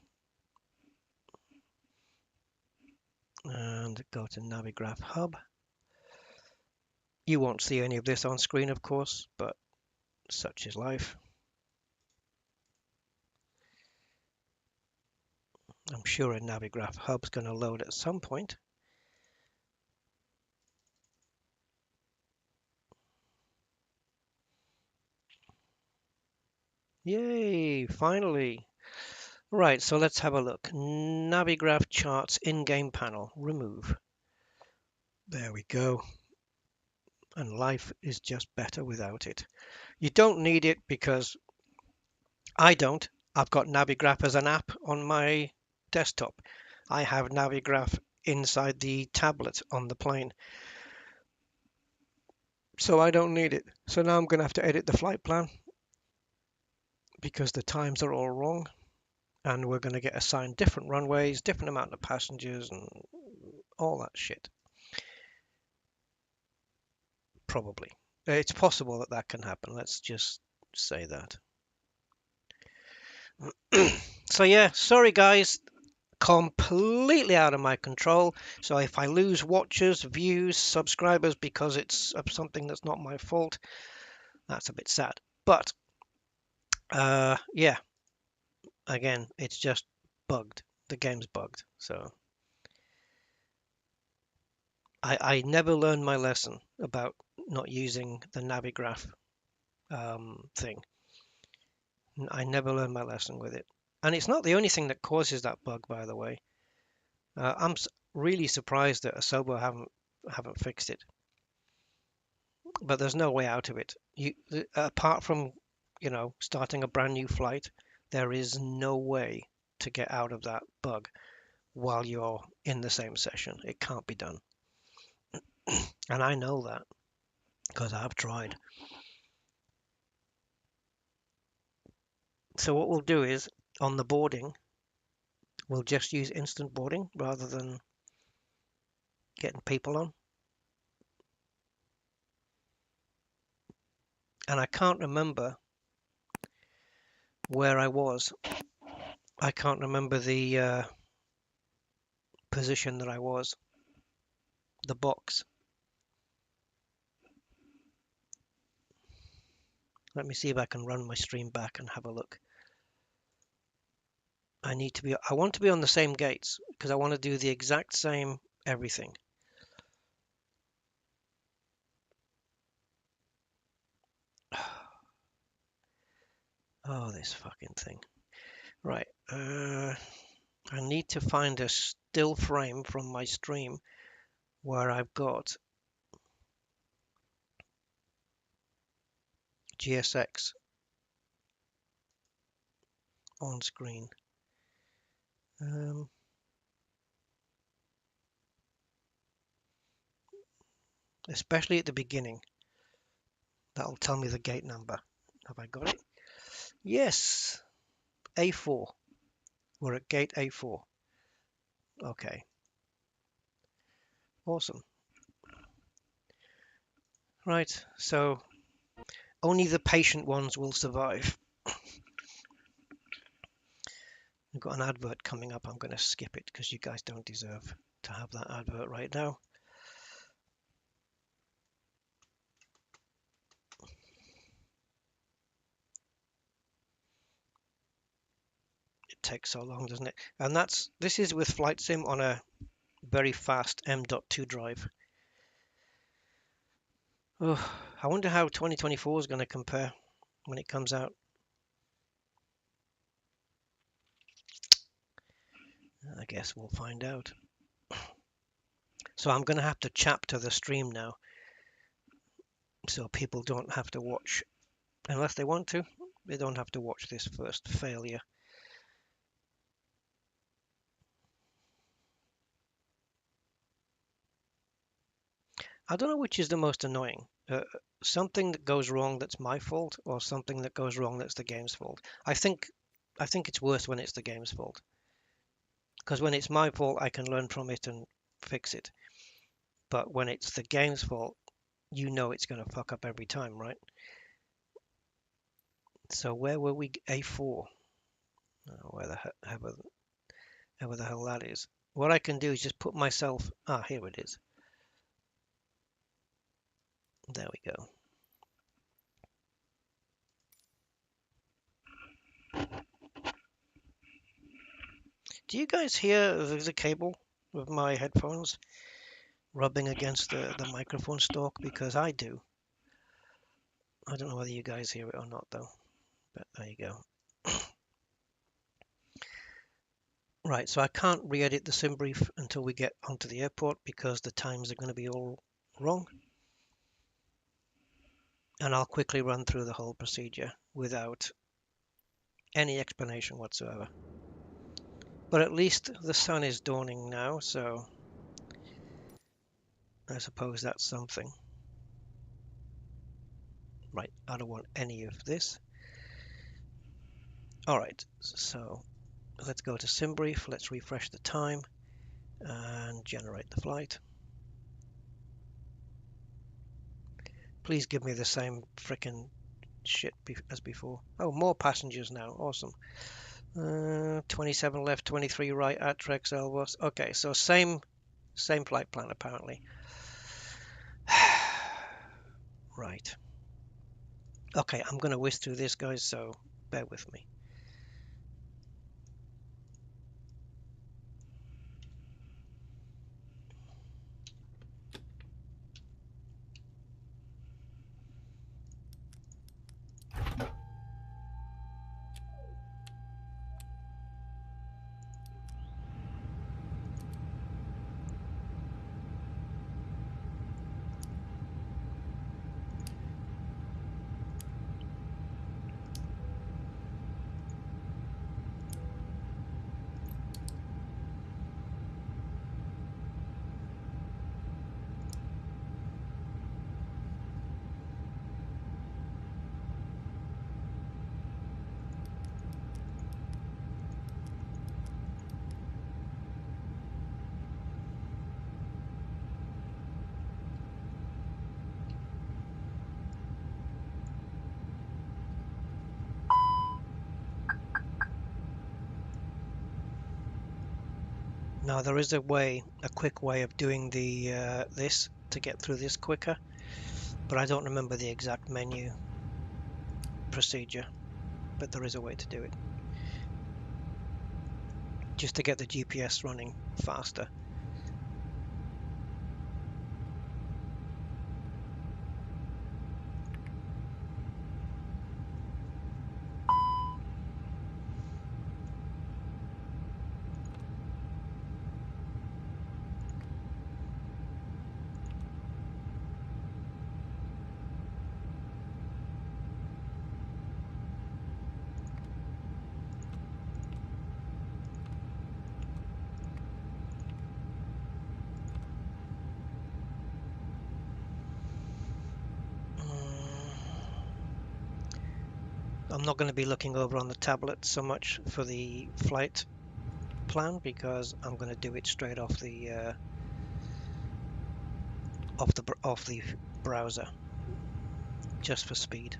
and go to Navigraph Hub. You won't see any of this on screen, of course, but such is life. I'm sure a Navigraph Hub's going to load at some point. Yay, finally. Right, so let's have a look. Navigraph charts in-game panel, remove. There we go. And life is just better without it. You don't need it because I don't. I've got Navigraph as an app on my desktop. I have Navigraph inside the tablet on the plane. So I don't need it. So now I'm going to have to edit the flight plan because the times are all wrong. And we're going to get assigned different runways, different amount of passengers and all that shit. Probably. It's possible that that can happen. Let's just say that. So yeah, sorry guys, completely out of my control. So if I lose watchers, views, subscribers because it's something that's not my fault, that's a bit sad. But yeah, again, it's just bugged. The game's bugged. So I never learned my lesson about not using the Navigraph thing. I never learned my lesson with it. And it's not the only thing that causes that bug, by the way. I'm really surprised that Asobo haven't fixed it. But there's no way out of it. Apart from, starting a brand new flight, there is no way to get out of that bug while you're in the same session. It can't be done. And I know that because I've tried. So what we'll do is on the boarding, we'll just use instant boarding rather than getting people on. And I can't remember where I was. I can't remember the position that I was. The box. Let me see if I can run my stream back and have a look. I want to be on the same gates because I want to do the exact same everything. Oh, this fucking thing. Right. I need to find a still frame from my stream where I've got GSX on screen. Especially at the beginning. That'll tell me the gate number. Have I got it? Yes. A4. We're at gate A4. Okay. Awesome. Right, so only the patient ones will survive. I've got an advert coming up. I'm going to skip it because you guys don't deserve to have that advert right now. It takes so long, doesn't it? And this is with Flight Sim on a very fast M.2 drive. Oh, I wonder how 2024 is going to compare when it comes out. I guess we'll find out. So I'm going to have to chapter the stream now so people don't have to watch, unless they want to, they don't have to watch this first failure. I don't know which is the most annoying. Something that goes wrong that's my fault, or something that goes wrong that's the game's fault. I think it's worse when it's the game's fault. Because when it's my fault, I can learn from it and fix it. But when it's the game's fault, you know it's going to fuck up every time, right? So where were we? A4. Oh, where the hell that is. What I can do is just put myself... Ah, here it is. There we go. Do you guys hear the cable with my headphones rubbing against the microphone stalk? Because I do. I don't know whether you guys hear it or not, though. But there you go. Right, so I can't re-edit the sim brief until we get onto the airport because the times are going to be all wrong. And I'll quickly run through the whole procedure without any explanation whatsoever. But at least the sun is dawning now, so I suppose that's something. Right, I don't want any of this. All right, so let's go to sim brief. Let's refresh the time and generate the flight. Please give me the same frickin' shit as before. Oh, more passengers now. Awesome. 27 left, 23 right at Trex Elvos. Okay, so same flight plan apparently. Right. Okay, I'm going to whiz through this, guys, so bear with me. Now there is a quick way of doing this to get through this quicker, but I don't remember the exact menu procedure, but there is a way to do it. Just to get the GPS running faster. I'm not going to be looking over on the tablet so much for the flight plan because I'm going to do it straight off the browser, just for speed.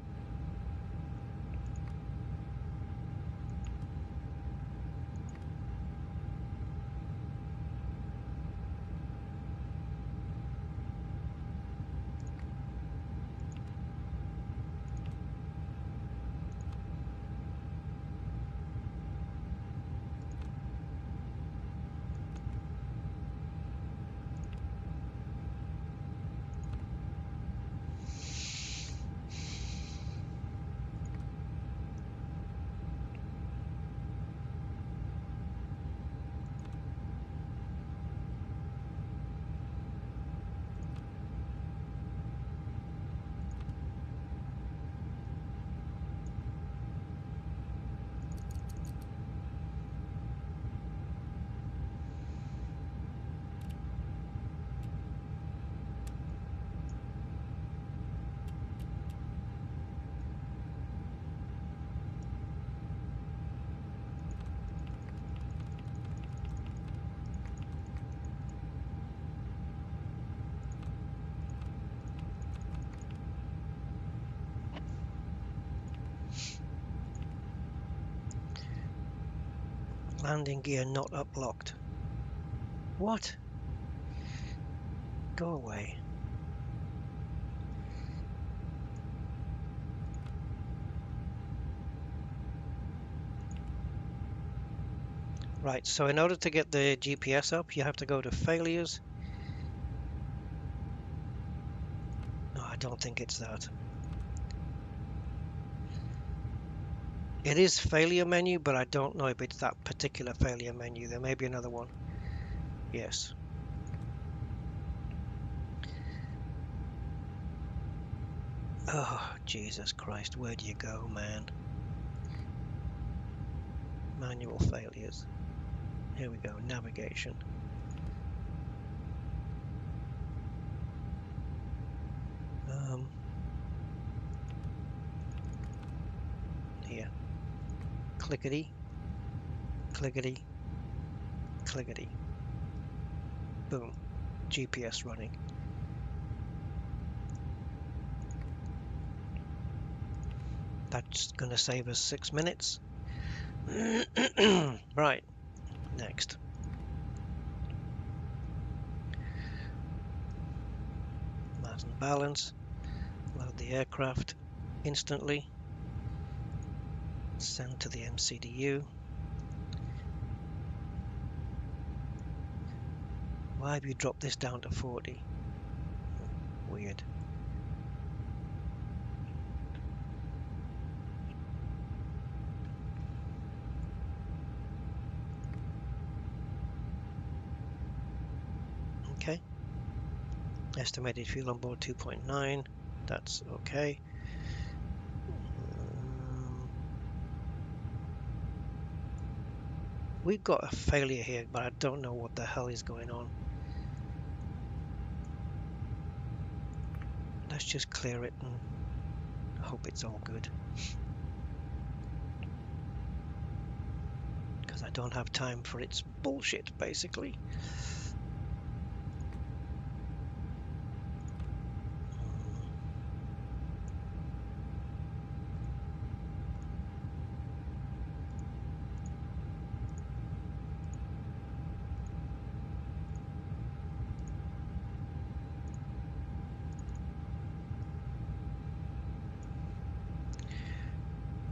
Landing gear not uplocked. What? Go away. Right, so in order to get the GPS up, you have to go to failures. No, I don't think it's that. It is failure menu, but I don't know if it's that particular failure menu. There may be another one. Yes. Oh, Jesus Christ, where do you go, man? Manual failures. Here we go, navigation. Here. Clickety, clickety, clickety. Boom. GPS running. That's going to save us 6 minutes. Right. Next. Mass and balance. Load the aircraft instantly. Send to the MCDU. Why have you dropped this down to 40? Weird. Okay. Estimated fuel on board 2.9. That's okay. We've got a failure here, but I don't know what the hell is going on. Let's just clear it and hope it's all good. Because I don't have time for its bullshit, basically.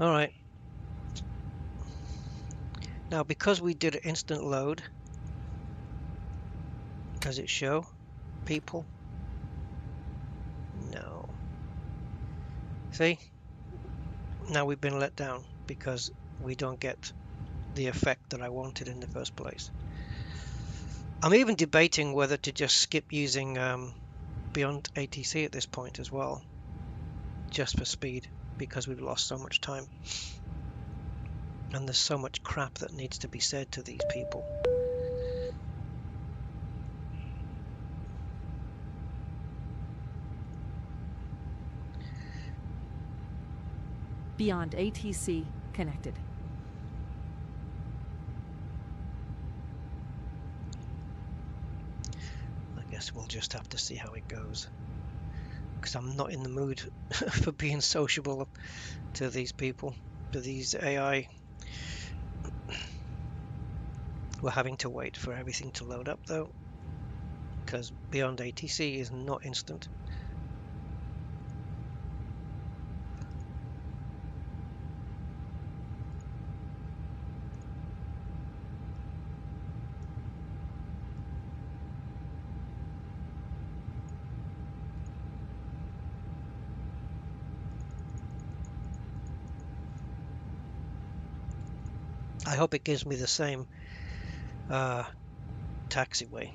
All right. Now, because we did an instant load, does it show people? No. See? Now we've been let down because we don't get the effect that I wanted in the first place. I'm even debating whether to just skip using Beyond ATC at this point as well, just for speed, because we've lost so much time. And there's so much crap that needs to be said to these people. Beyond ATC connected. I guess we'll just have to see how it goes. Because I'm not in the mood for being sociable to these people, to these AI. We're having to wait for everything to load up though, because Beyond ATC is not instant. I hope it gives me the same taxiway.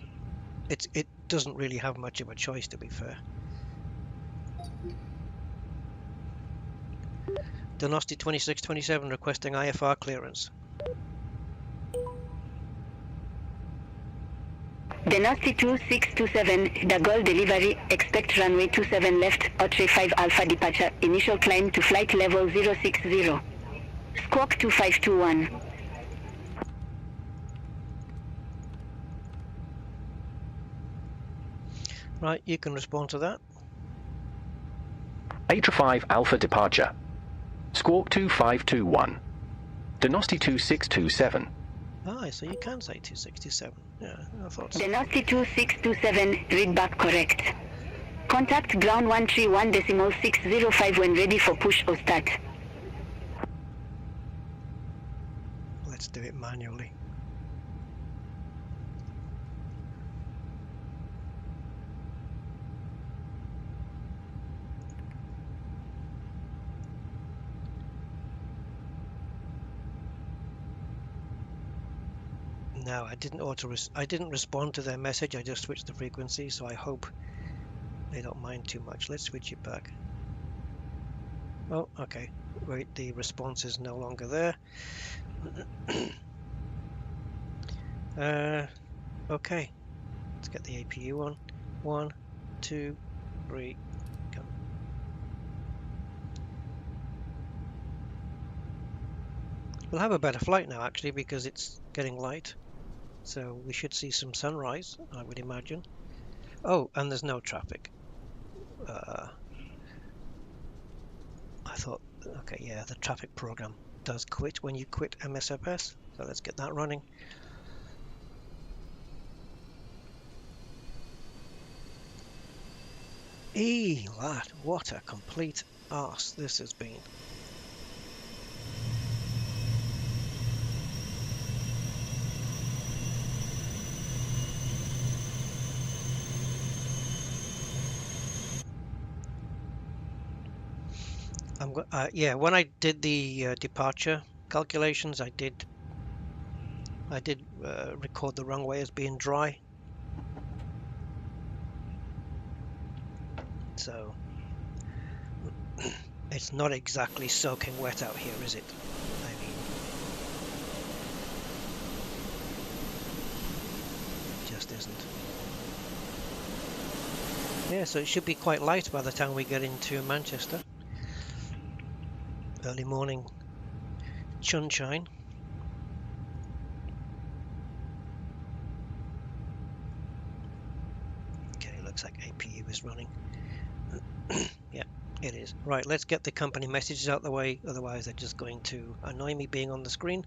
It doesn't really have much of a choice, to be fair. Donosti 2627 requesting IFR clearance. Donosti 2627, the goal delivery, expect runway 27 left, or 35 Alpha departure, initial climb to flight level 060. Squawk 2521. Right, you can respond to that. A35 Alpha departure. Squawk 2521. Donosti 2627. Ah, so you can say 267. Yeah, I thought so. Donosti 2627, read back correct. Contact ground 131.605 when ready for push or start. Let's do it manually. Now I didn't respond to their message. I just switched the frequency, so I hope they don't mind too much. Let's switch it back. Oh, okay. Wait, the response is no longer there. Okay. Let's get the APU on. 1, 2, 3, go. We'll have a better flight now, actually, because it's getting light. So we should see some sunrise, I would imagine. Oh, and there's no traffic. I thought, okay, yeah, the traffic program does quit when you quit MSFS. So let's get that running. Lad, what a complete arse this has been. Yeah, when I did the departure calculations, I did record the runway as being dry. So it's not exactly soaking wet out here, is it? I mean, it just isn't. Yeah, so it should be quite light by the time we get into Manchester. Early morning sunshine. Okay, looks like APU is running. Yeah, it is. Right, let's get the company messages out the way, otherwise they're just going to annoy me being on the screen.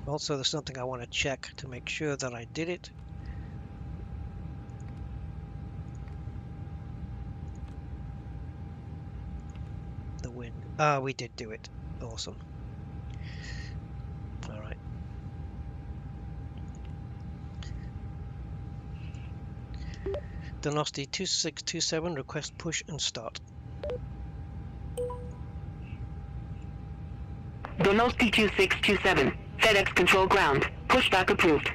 Also, there's something I want to check to make sure that I did it. The wind. Ah, we did do it. Awesome. All right. Donosti 2627, request push and start. Donosti 2627, FedEx control ground, pushback approved.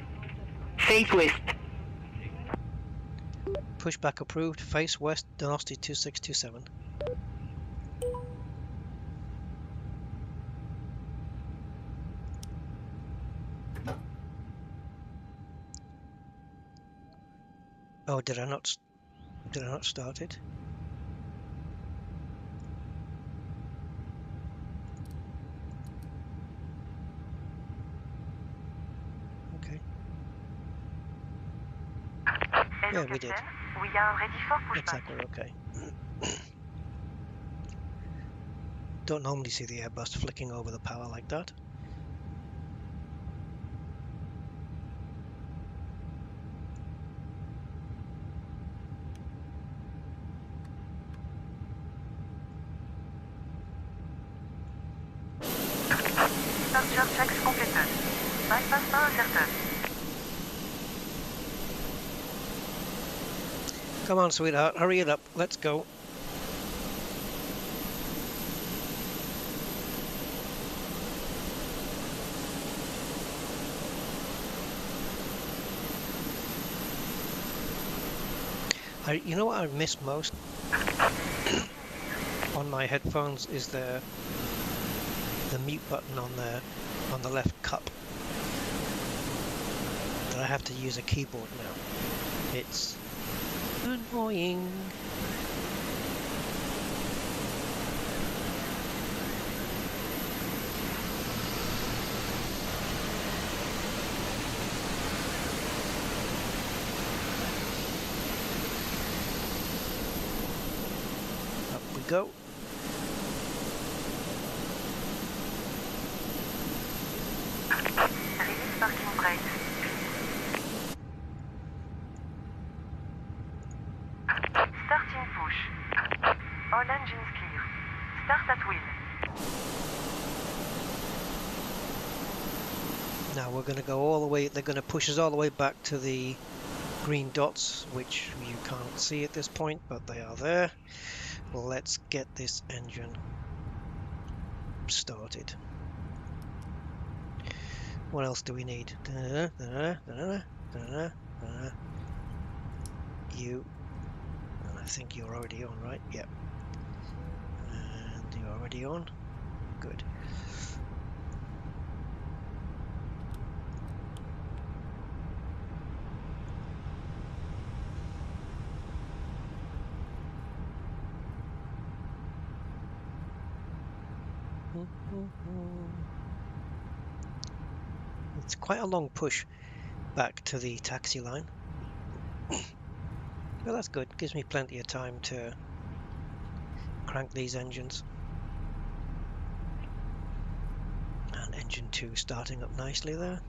Face west. Pushback approved, face west, Donosti 2627. Oh, did I not start it? Okay. Yeah, we did. We are ready for pushback. Exactly, okay. Don't normally see the Airbus flicking over the power like that. Departure checks completed. Bypass pas inserted. Come on, sweetheart, hurry it up. Let's go. You know what I miss most on my headphones is the mute button on the left cup. That I have to use a keyboard now. It's annoying. Up we go. Release parking brake. Starting push. All engines clear. Start at wheel. Now we're going to go all the way. They're going to push us all the way back to the green dots, which you can't see at this point, but they are there. Let's get this engine started. What else do we need? You, and I think you're already on, right? Yep. And you're already on. Good. It's quite a long push back to the taxi line. Well, that's good. Gives me plenty of time to crank these engines. And engine 2 starting up nicely there.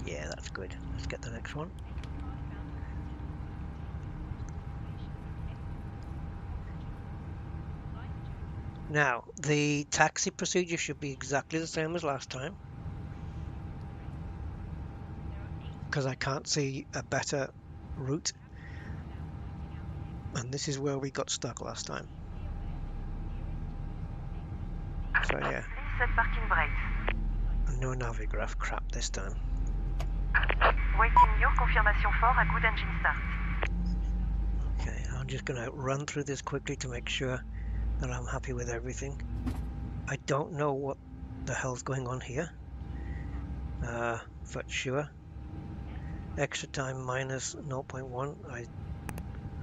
Yeah, that's good. Let's get the next one. Now, the taxi procedure should be exactly the same as last time, because I can't see a better route, and this is where we got stuck last time. So yeah, no Navigraph crap this time. Waiting your confirmation for a good engine start. Okay, I'm just going to run through this quickly to make sure that I'm happy with everything. I don't know what the hell's going on here, but sure. Extra time minus 0.1. I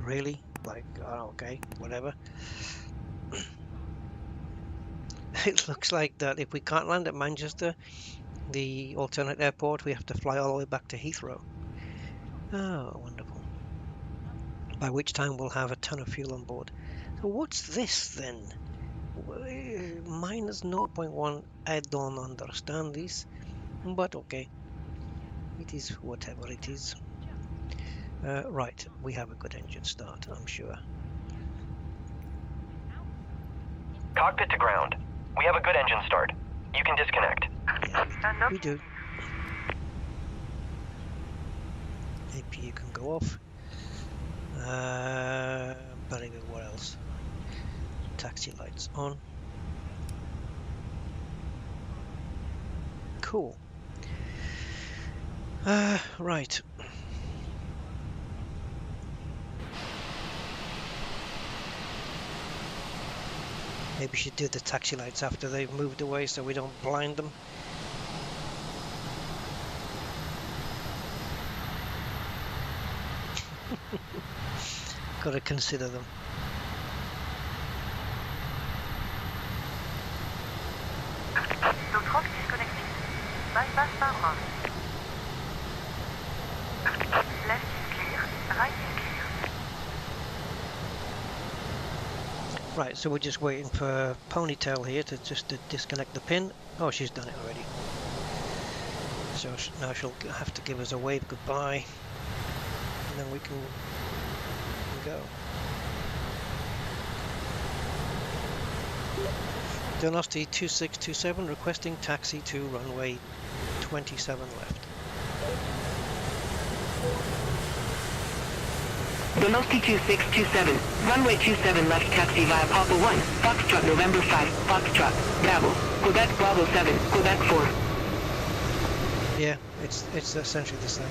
really like, oh, okay, whatever. It looks like that if we can't land at Manchester, the alternate airport, we have to fly all the way back to Heathrow. Oh, wonderful. By which time we'll have a ton of fuel on board. So what's this then? Minus 0.1, I don't understand this, but okay. It is whatever it is. Right, we have a good engine start, I'm sure. Cockpit to ground. We have a good engine start. You can disconnect. Yeah, we do. APU can go off. But anyway, what else? Taxi lights on. Cool. Right. Maybe we should do the taxi lights after they've moved away so we don't blind them. Got to consider them. Notre disconnected. Bypass par 1. Left is clear. Right is clear. Right, so we're just waiting for Ponytail here to disconnect the pin. Oh, she's done it already. So now she'll have to give us a wave goodbye, and then we can go. Donosti 2627 requesting taxi to runway 27 left. Donosti 2627, runway 27 left, taxi via Papa 1, Foxtrot November 5, Foxtrot, Bravo, Quebec Bravo 7, Quebec 4. Yeah, it's essentially the same.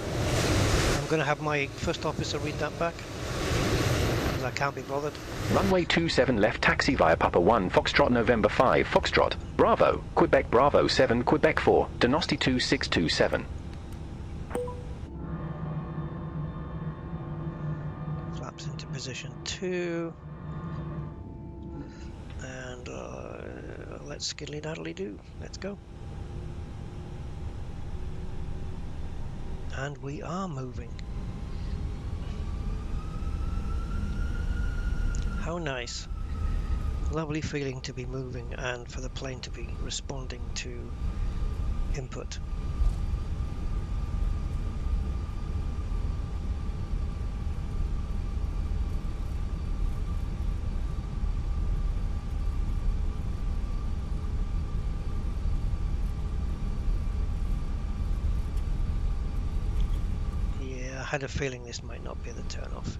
I'm going to have my first officer read that back, because I can't be bothered. Runway 27 left, taxi via Papa 1, Foxtrot November 5, Foxtrot, Bravo, Quebec Bravo 7, Quebec 4, Donosti 2627. Flaps into position 2. And let's skiddly-daddly do. Let's go. And we are moving. How nice. Lovely feeling to be moving and for the plane to be responding to input. had a feeling this might not be the turn off.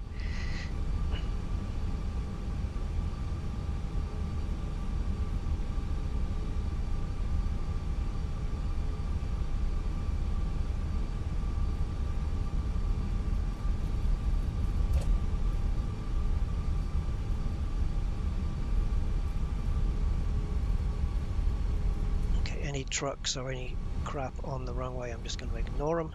Okay, any trucks or any crap on the runway, I'm just going to ignore them.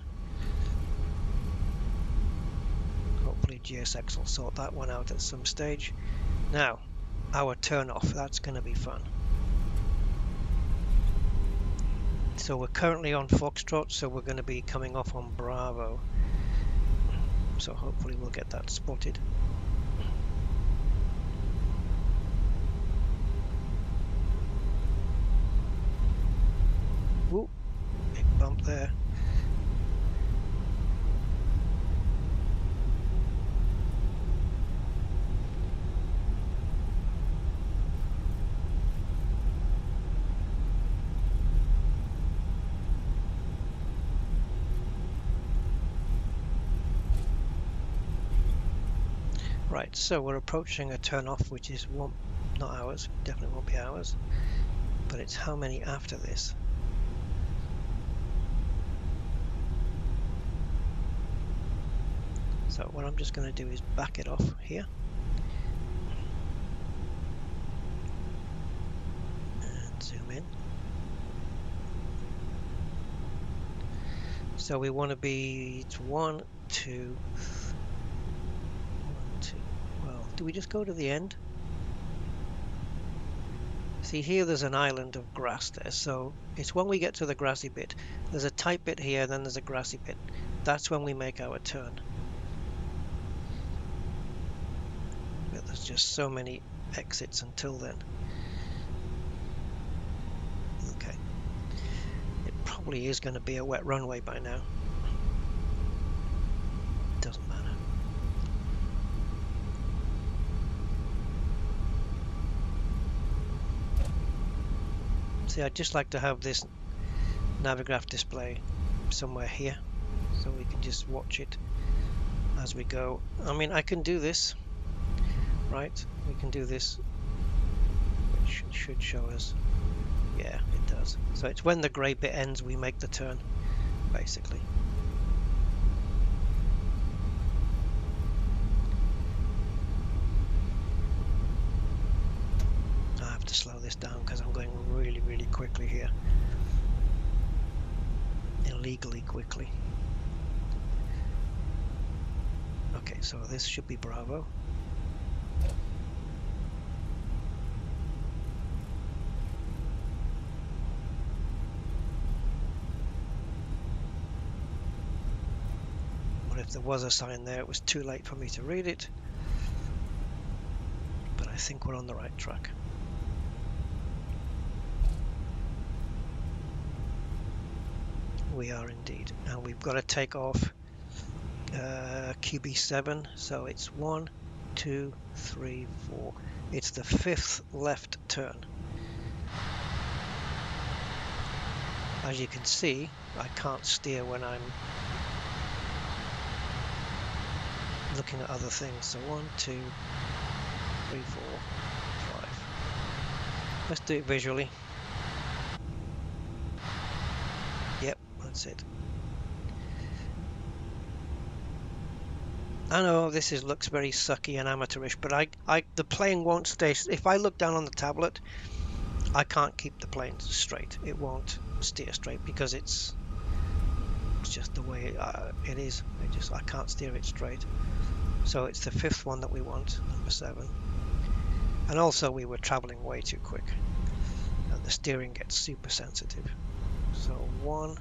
Hopefully GSX will sort that one out at some stage. Now, our turn off, that's going to be fun. So we're currently on Foxtrot, so we're going to be coming off on Bravo. So hopefully we'll get that spotted. Ooh, big bump there. Right, so we're approaching a turn off, which is not ours, definitely won't be ours, but it's how many after this. So what I'm just going to do is back it off here. And zoom in. So we want to be, it's 1, 2, 1, 2. Well, do we just go to the end? See here, there's an island of grass there, so it's when we get to the grassy bit. There's a tight bit here, then there's a grassy bit. That's when we make our turn. But there's just so many exits until then. Okay. It probably is going to be a wet runway by now. Doesn't matter. See, I'd just like to have this Navigraph display somewhere here so we can just watch it as we go. I mean, I can do this, right? We can do this, which should show us. Yeah, it does. So it's when the grey bit ends we make the turn, basically. I have to slow this down because I'm going really quickly here. Illegally quickly. Okay, so this should be Bravo. What if there was a sign there? It was too late for me to read it. But I think we're on the right track. We are indeed, and we've got to take off QB7, so it's 1, 2, 3, 4. It's the 5th left turn. As you can see, I can't steer when I'm looking at other things. So 1, 2, 3, 4, 5. Let's do it visually. Yep, that's it. I know this looks very sucky and amateurish, but the plane won't stay. If I look down on the tablet, I can't keep the plane straight. It won't steer straight because it's just the way it is. I can't steer it straight. So it's the 5th one that we want, number 7. And also we were traveling way too quick, and the steering gets super sensitive. So 1.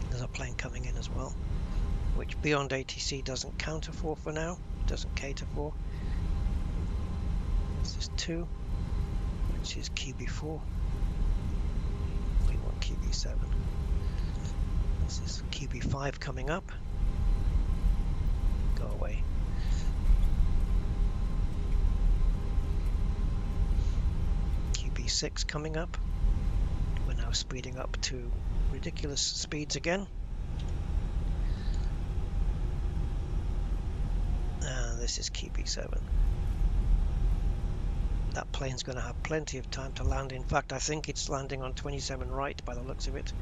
There's a plane coming in as well, which Beyond ATC doesn't counter for now, doesn't cater for. This is 2, which is QB4. We want QB7. This is QB5 coming up. Go away. QB6 coming up. We're now speeding up to ridiculous speeds again. this is key B7. That plane's going to have plenty of time to land. In fact, I think it's landing on 27 right by the looks of it.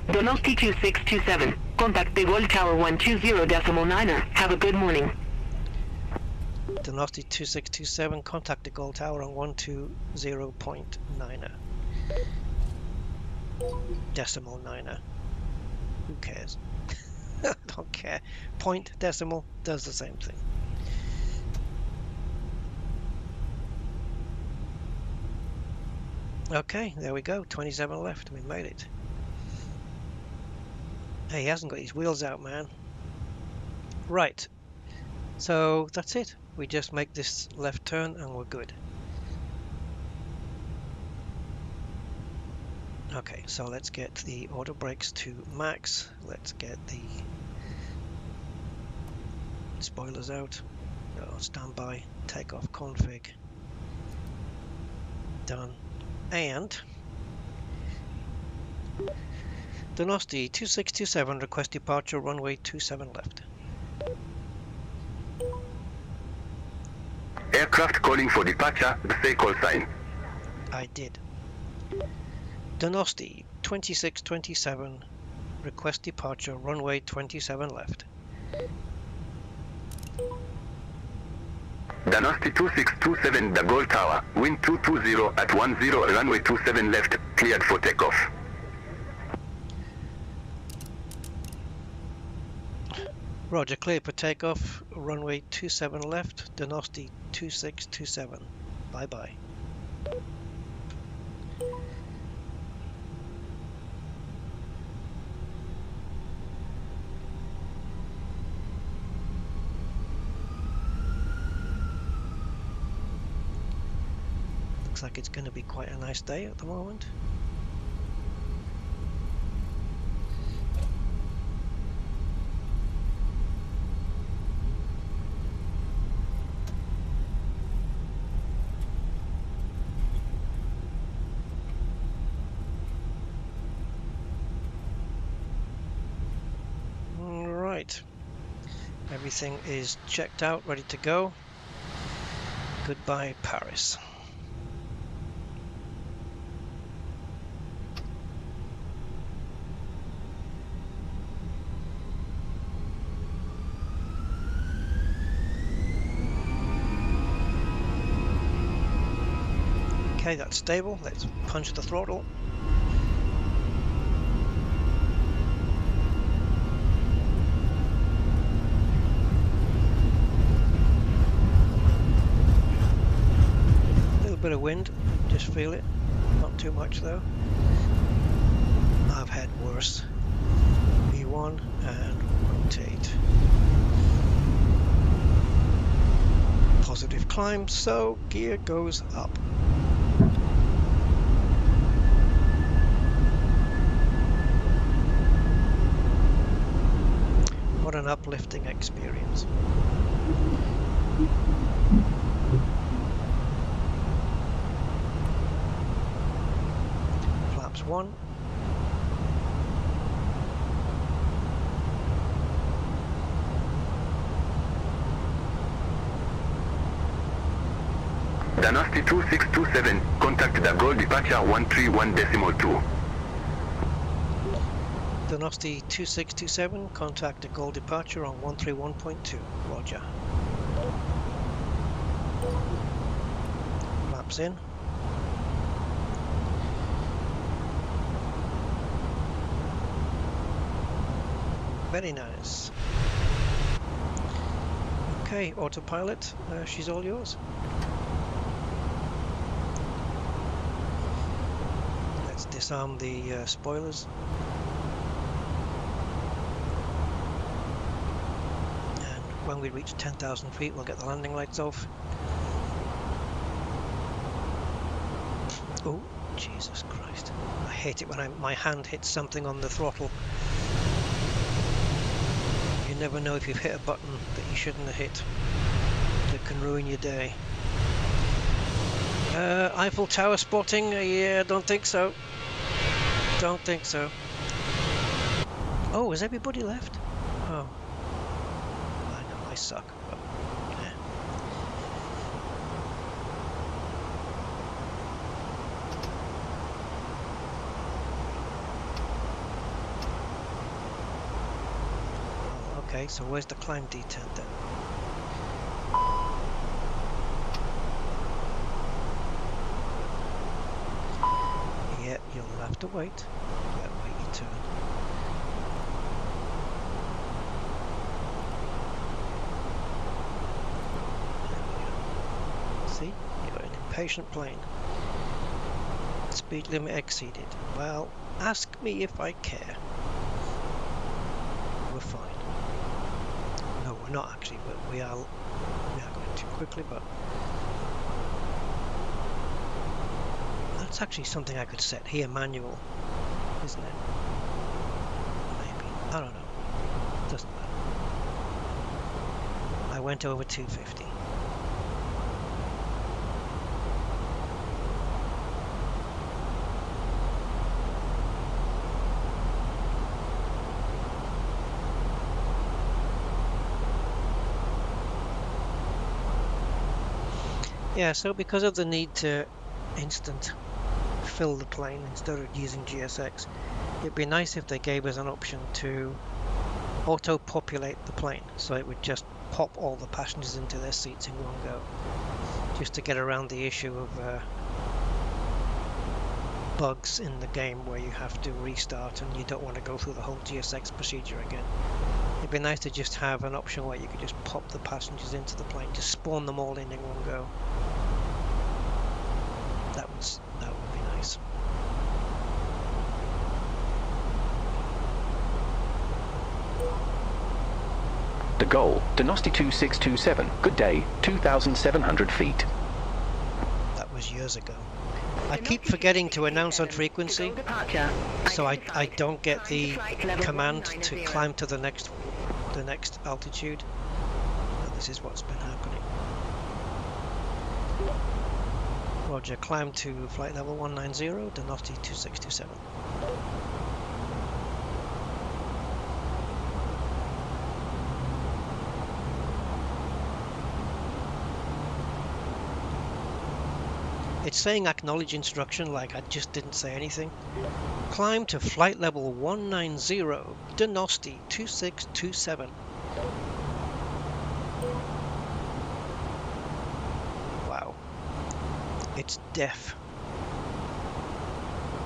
Donosti 2627. Contact the Gold Tower 120.9er. Have a good morning. Donosti 2627, contact the Gold Tower on 120.9er. Decimal 9er. Who cares? I don't care. Point, decimal, does the same thing. Okay, there we go. 27 left. We made it. Hey, he hasn't got his wheels out, man. Right. So that's it. We just make this left turn and we're good. Okay, so let's get the auto brakes to max. Let's get the spoilers out. Standby, takeoff config. Done. And Donosti 2627, request departure, runway 27 left. Aircraft calling for departure, say call sign. I did. Donosti 2627, request departure, runway 27 left. Donosti 2627, the Gold Tower, wind 220 at 10, runway 27 left, cleared for takeoff. Roger, clear for takeoff, runway 27 left, Donosti 2627. Bye bye. Looks like it's going to be quite a nice day at the moment. Right, everything is checked out, ready to go. Goodbye, Paris. Okay, that's stable. Let's punch the throttle. Bit of wind, just feel it, not too much though. I've had worse. V1 and rotate. Positive climb, so gear goes up. What an uplifting experience. One. Donosti 2627, contact the Gold departure 131.2. Donosti 2627, contact the Gold departure on 131.2. Roger. Maps in. Very nice. Okay, autopilot, she's all yours. Let's disarm the spoilers. And when we reach 10,000 feet, we'll get the landing lights off. Oh, Jesus Christ. I hate it when my hand hits something on the throttle. You never know if you've hit a button that you shouldn't have hit. That can ruin your day. Eiffel Tower spotting? Yeah, don't think so. Don't think so. Oh, has everybody left? Oh. I know, I suck. But, yeah. Oh, okay, so where's the climb detent then? Yeah, you'll have to wait. Yeah, wait your turn. See, you're an impatient plane. Speed limit exceeded. Well, ask me if I care. We're fine. No, we're not actually, but we are going too quickly, but that's actually something I could set here, manual, isn't it? Maybe. I don't know. Doesn't matter. I went over 250. Yeah, so because of the need to instant fill the plane instead of using GSX, it'd be nice if they gave us an option to auto-populate the plane, so it would just pop all the passengers into their seats in one go, just to get around the issue of bugs in the game where you have to restart and you don't want to go through the whole GSX procedure again. It'd be nice to just have an option where you could just pop the passengers into the plane, just spawn them all in one go. That would be nice. The goal, Dynasty 2627. Good day, 2,700 feet. That was years ago. I keep forgetting to announce on frequency, so I don't get the command to climb to the next altitude. And this is what's been happening. Roger, climb to flight level 190, Dynasty 2627. It's saying acknowledge instruction like I just didn't say anything. Climb to flight level 190, Dynasty 2627. Wow. It's deaf.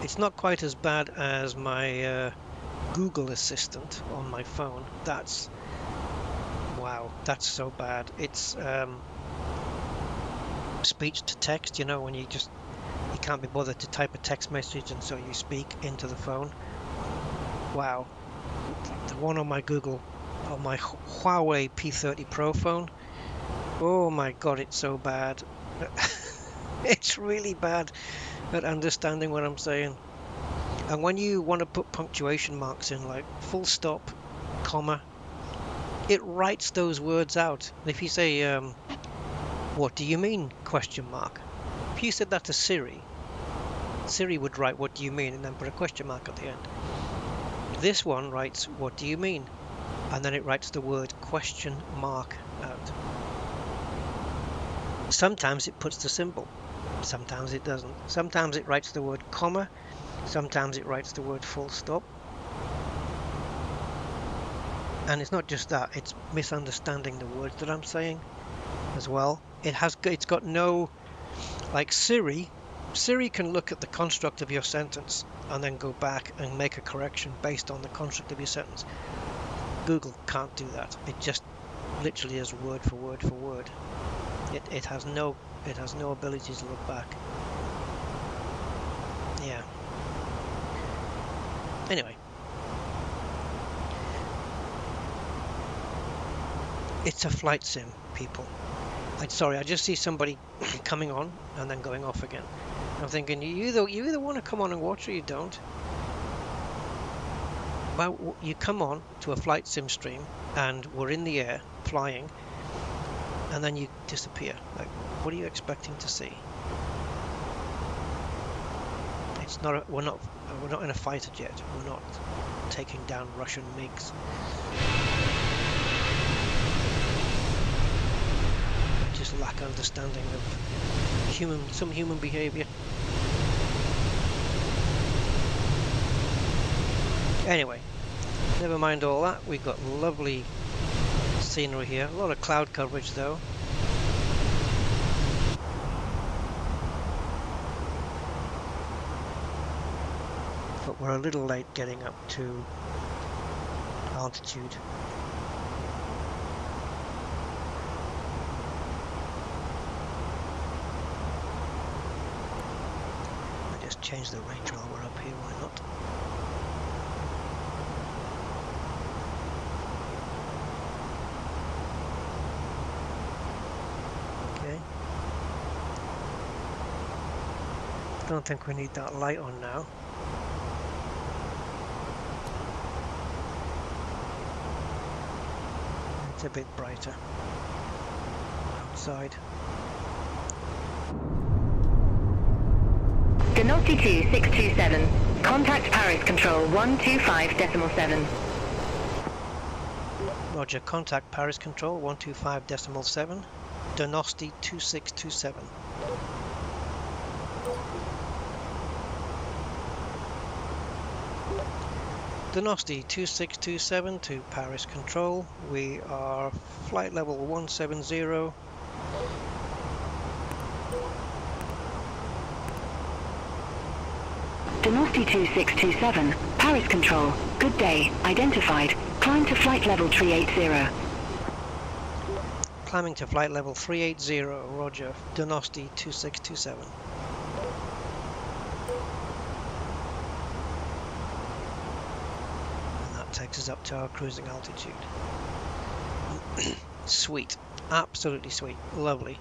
It's not quite as bad as my Google Assistant on my phone. Wow, that's so bad. It's speech to text, you know, when you can't be bothered to type a text message and so you speak into the phone. Wow. The one on my Huawei P30 Pro phone, oh my god, it's so bad. It's really bad at understanding what I'm saying. And when you want to put punctuation marks in, like full stop, comma, it writes those words out. If you say what do you mean? Question mark. If you said that to Siri would write what do you mean and then put a question mark at the end. This one writes what do you mean and then it writes the word question mark out. Sometimes it puts the symbol, sometimes it doesn't. Sometimes it writes the word comma, sometimes it writes the word full stop. And it's not just that, it's misunderstanding the words that I'm saying as well. It's got no, like Siri can look at the construct of your sentence and then go back and make a correction based on the construct of your sentence. Google can't do that. It just literally is word for word for word. It has no ability to look back. Yeah. Anyway. It's a flight sim, people. Sorry, I just see somebody coming on and then going off again. I'm thinking you either want to come on and watch or you don't. Well, you come on to a flight sim stream and we're in the air flying, and then you disappear. Like, what are you expecting to see? we're not in a fighter jet. We're not taking down Russian MiGs. I just lack understanding of some human behavior. Anyway, never mind all that. We've got lovely scenery here. A lot of cloud coverage though. But we're a little late getting up to altitude. I just change the range while we're up here, why not? Okay. Don't think we need that light on now. A bit brighter outside. Denosty 2627. Contact Paris Control 125.7. Roger, contact Paris Control 125.7. Denosty 2627. Denosty 2627 to Paris Control. We are flight level 170. Denosty 2627, Paris Control. Good day. Identified. Climb to flight level 380. Climbing to flight level 380. Roger. Denosty 2627. Takes us up to our cruising altitude. Sweet, absolutely sweet, lovely.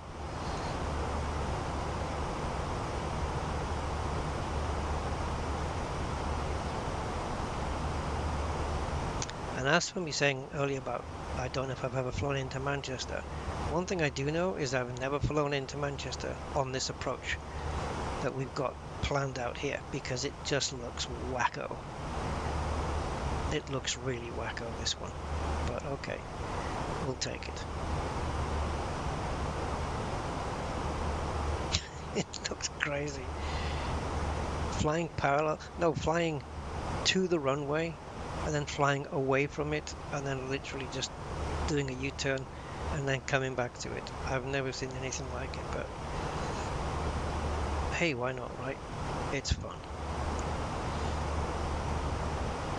And as for me saying earlier about I don't know if I've ever flown into Manchester, one thing I do know is I've never flown into Manchester on this approach that we've got planned out here, because it just looks wacko. It looks really wacko, this one, but okay, we'll take it. It looks crazy. Flying parallel, no, flying to the runway and then flying away from it and then literally just doing a U-turn and then coming back to it. I've never seen anything like it, but hey, why not, right? It's fun.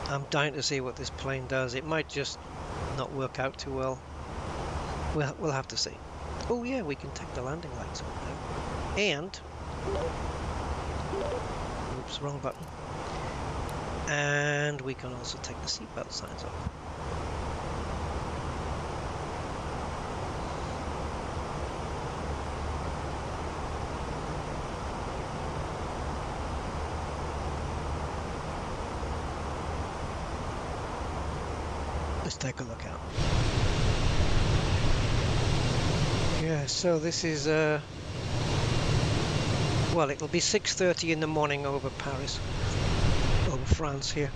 I'm dying to see what this plane does. It might just not work out too well. We'll have to see. Oh yeah, we can take the landing lights on now. And oops, wrong button. And we can also take the seatbelt signs off. Let's take a look out. Yeah, so this is well, it'll be 6:30 in the morning over Paris, over France here.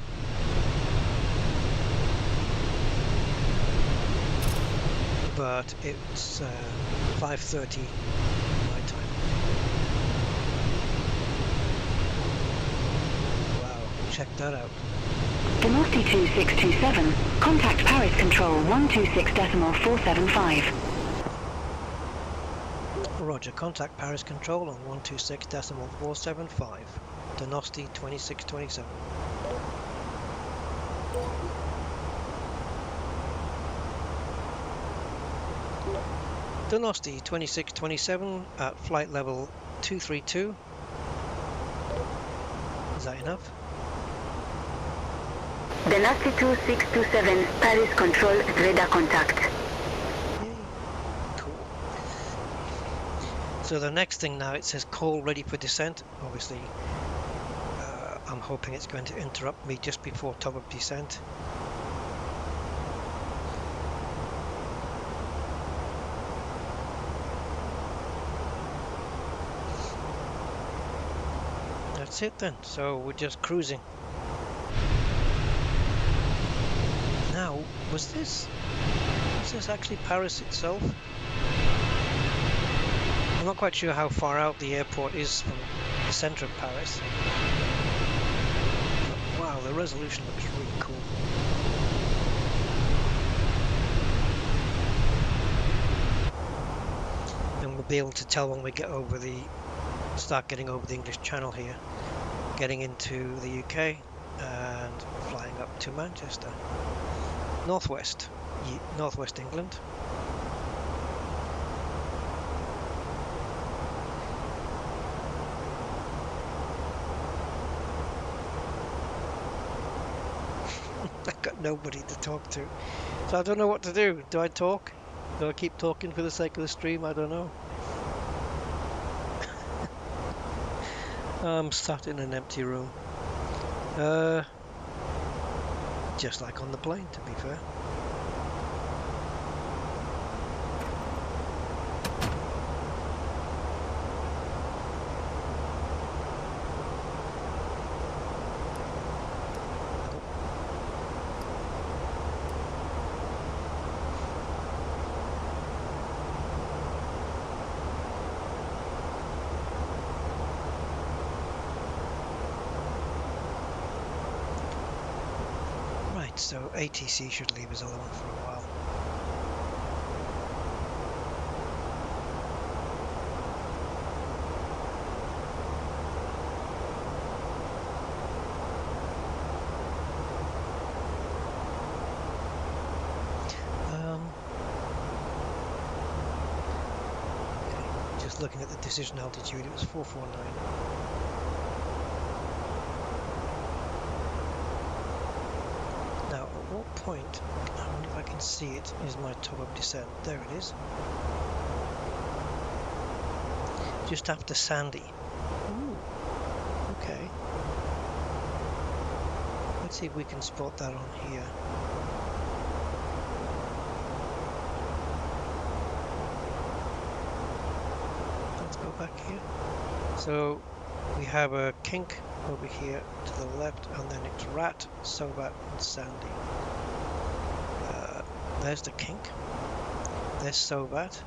But it's 5:30 my time. Wow, check that out. Denosty 2627, contact Paris Control 126.475. Roger, contact Paris Control on 126.475. Denosty 2627. Denosty 2627 at flight level 232. Is that enough? Denosty 2627, Paris Control, radar contact. Yay. Cool. So the next thing now, it says call ready for descent. Obviously, I'm hoping it's going to interrupt me just before top of descent. Let's that's it then. So we're just cruising. Now, was this actually Paris itself? I'm not quite sure how far out the airport is from the centre of Paris. But wow, the resolution looks really cool. And we'll be able to tell when we get over start getting over the English Channel here, getting into the UK and flying up to Manchester. Northwest England. I've got nobody to talk to, so I don't know what to do. Do I talk? Do I keep talking for the sake of the stream? I don't know. I'm sat in an empty room. Just like on the plane, to be fair. So ATC should leave us alone for a while. Okay. Just looking at the decision altitude, it was 449. Point, I wonder if I can see it, is my top of descent. There it is. Just after Sandy. Ooh, okay. Let's see if we can spot that on here. Let's go back here. So we have a kink over here to the left, and then it's Rat, Sobat, and Sandy. There's the kink. There's Sobat.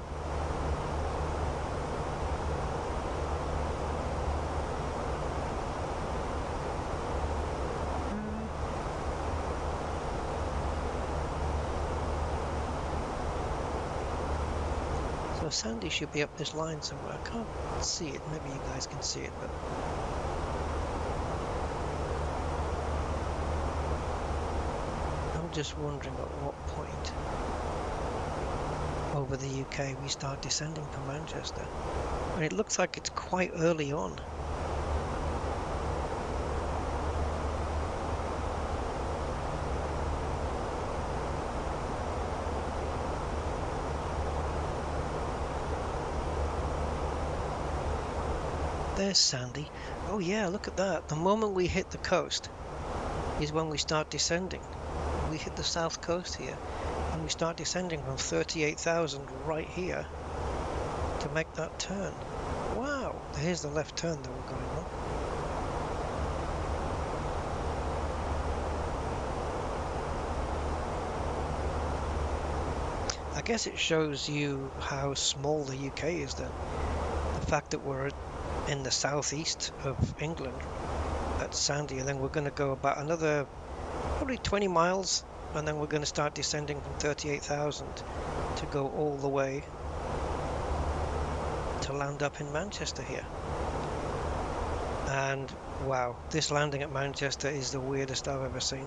So Sandy should be up this line somewhere. I can't see it. Maybe you guys can see it, but I'm just wondering at what point over the UK we start descending from Manchester. And it looks like it's quite early on. There's Sandy. Oh yeah, look at that. The moment we hit the coast is when we start descending. We hit the south coast here and we start descending from 38,000 right here to make that turn. Wow, here's the left turn that we're going on. I guess it shows you how small the UK is then. The fact that we're in the southeast of England at Sandy, and then we're going to go about another probably 20 miles, and then we're going to start descending from 38,000 to go all the way to land up in Manchester here. And wow, this landing at Manchester is the weirdest I've ever seen.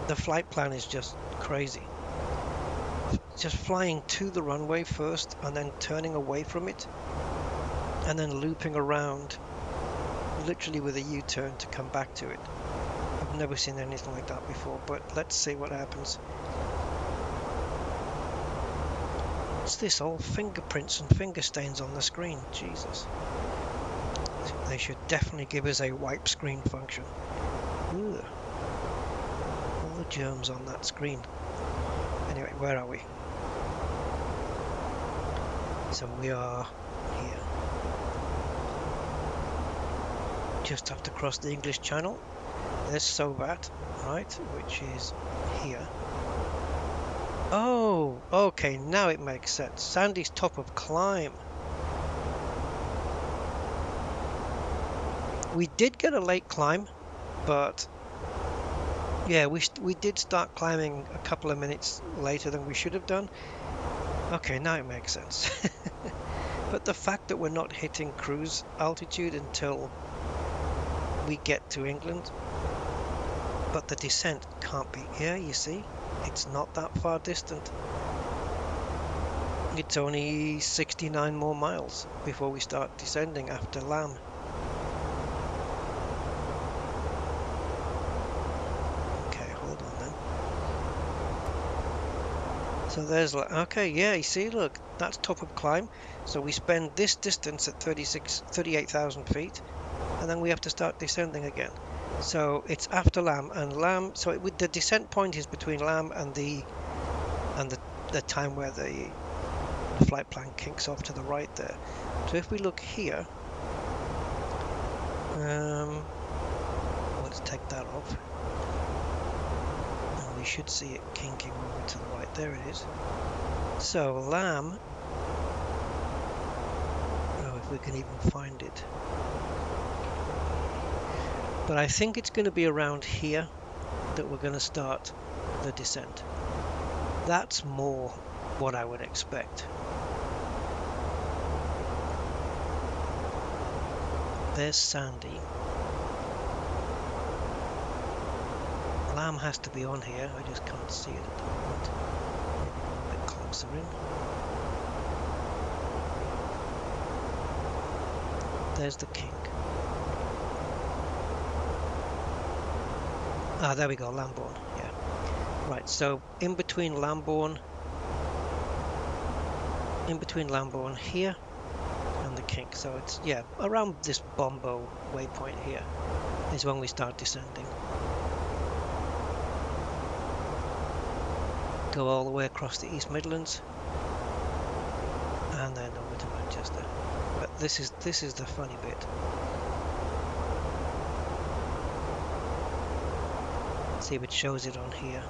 The flight plan is just crazy. Just flying to the runway first and then turning away from it and then looping around literally with a U-turn to come back to it. I've never seen anything like that before, but let's see what happens. What's this? All fingerprints and finger stains on the screen. Jesus. They should definitely give us a wipe screen function. Ugh. All the germs on that screen. Anyway, where are we? So we are here. just have to cross the English Channel. There's Sovat, right, which is here. Oh, okay, now it makes sense. Sandy's top of climb. We did get a late climb, but yeah, we did start climbing a couple of minutes later than we should have done. Okay, now it makes sense. But the fact that we're not hitting cruise altitude until we get to England, but the descent can't be here, you see? It's not that far distant. It's only 69 more miles before we start descending after Lamb. Okay, hold on then. So there's, okay, yeah, you see, look, that's top of climb. So we spend this distance at 38,000 feet, and then we have to start descending again. So it's after Lamb, and Lamb, so with the descent point is between Lamb and the time where the flight plan kicks off to the right there. So if we look here, let's take that off. And we should see it kinking over to the right. There it is. So Lamb, oh, if we can even find it. But I think it's going to be around here that we're going to start the descent. That's more what I would expect. There's Sandy. Lamb has to be on here. I just can't see it at the moment. A bit closer in. There's the King. Ah, there we go, Lambourne, yeah. Right, so in between Lambourne here and the Kink. So it's, yeah, around this Bombo waypoint here is when we start descending. Go all the way across the East Midlands and then over to Manchester. But this is the funny bit. See if it shows it on here.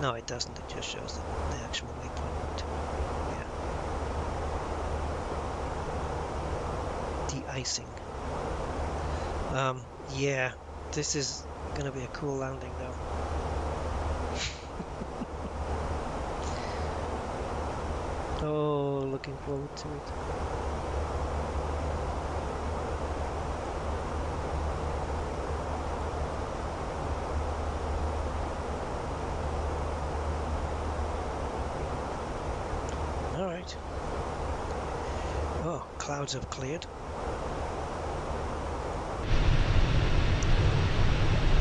No, it doesn't. It just shows the actual waypoint. Yeah. De-icing. Yeah, this is gonna be a cool landing though. Oh, looking forward to it. Alright. Oh, clouds have cleared.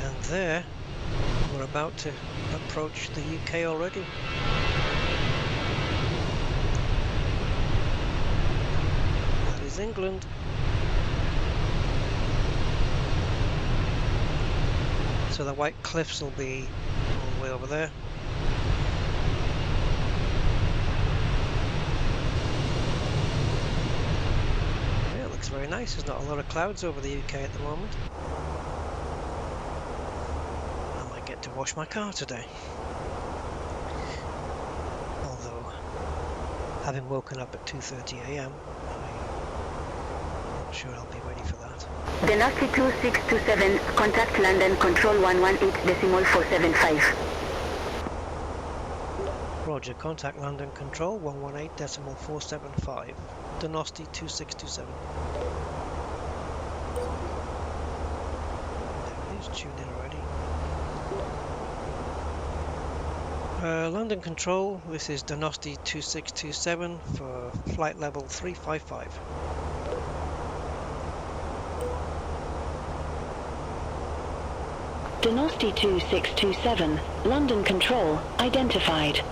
And there, we're about to approach the UK already. That is England. So the White Cliffs will be all the way over there. Very nice. There's not a lot of clouds over the UK at the moment. I might get to wash my car today. Although, having woken up at 2:30 AM, I'm not sure I'll be ready for that. Dynasty 2627, contact London Control 118.475. Roger, contact London Control 118.475. Dynasty 2627. There it is, tuned in already. London Control, this is Dynasty 2627 for flight level 355. Dynasty 2627, London Control, identified.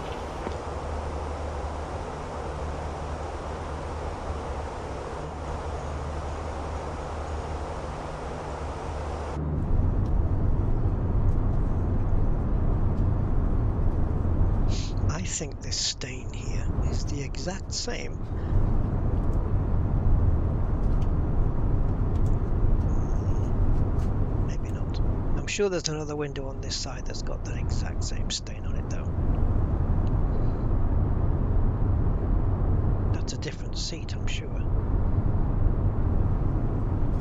I think this stain here is the exact same sure there's another window on this side that's got the exact same stain on it though. That's a different seat, I'm sure.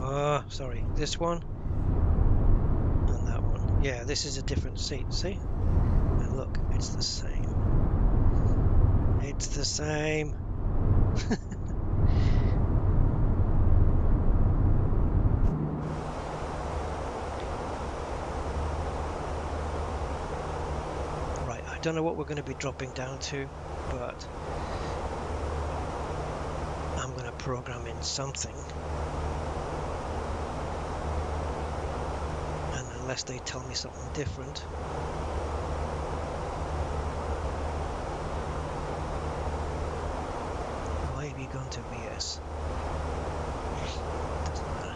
Oh, sorry, this one and that one. Yeah, this is a different seat, see? And look, it's the same. It's the same. Right, I don't know what we're going to be dropping down to, but I'm going to program in something. And unless they tell me something different, maybe going to VS. Doesn't matter.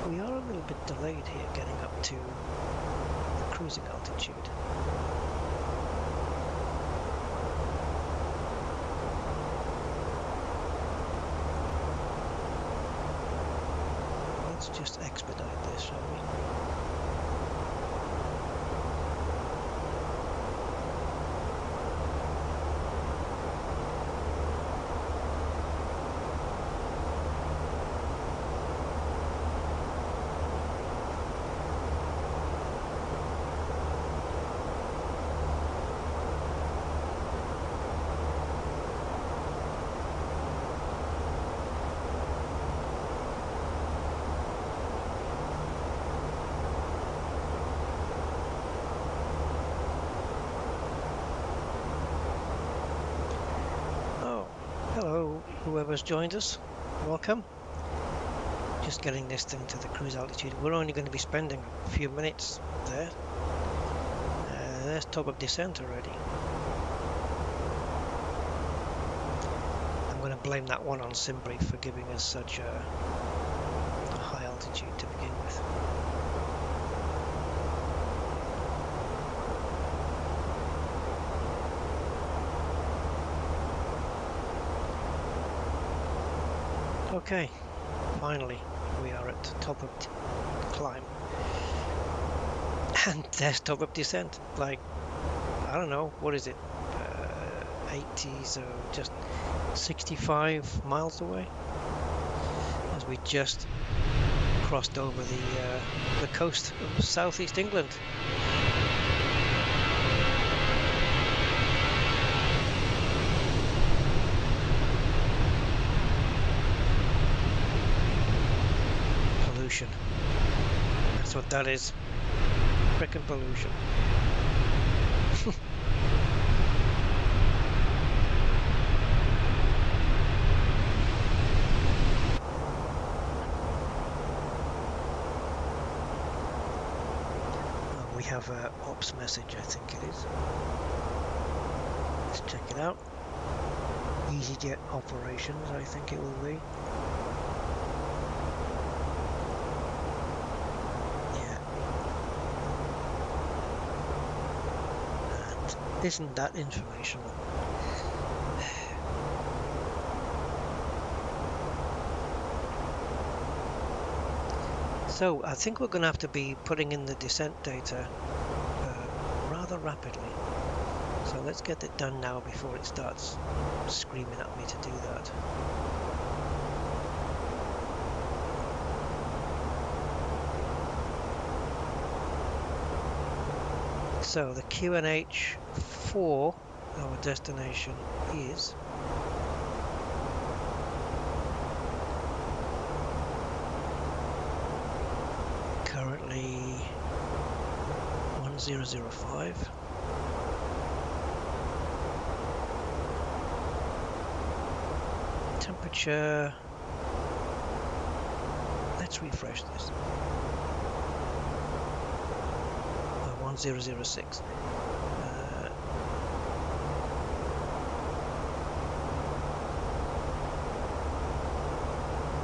We are a little bit delayed here getting up to the cruising altitude. Let's just expedite this, shall we? Whoever's joined us, welcome. Just getting this thing to the cruise altitude. We're only going to be spending a few minutes there. There's top of descent already. I'm going to blame that one on Simbrief for giving us such a high altitude to begin with. Okay, finally we are at the top of the climb, and there's top of descent. Like, I don't know, what is it, 80s or just 65 miles away, as we just crossed over the coast of southeast England. That's what that is. Frickin' pollution. We have an ops message, I think it is. Let's check it out. Easyjet operations, I think it will be. Isn't that informational? So I think we're going to have to be putting in the descent data rather rapidly. So let's get it done now before it starts screaming at me to do that. So the QNH for our destination is currently 1005. Temperature, let's refresh this. 1006.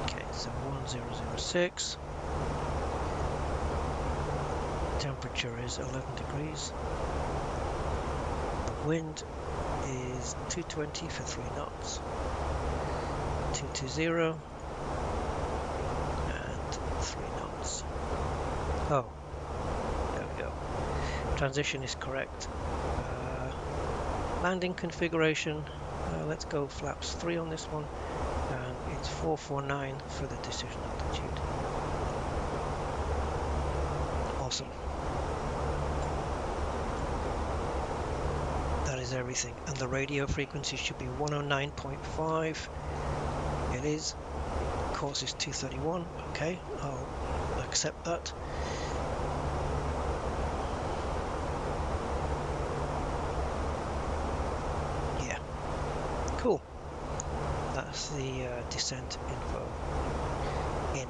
Okay, so 1006. Temperature is 11 degrees. The wind is 220 for 3 knots. 220 and 3 knots. Oh, there we go. Transition is correct. Landing configuration, let's go flaps 3 on this one, and it's 449 for the decision altitude. Awesome. That is everything, and the radio frequency should be 109.5. It is. Course is 231. Okay, I'll accept that. Yeah, cool. That's the descent info in.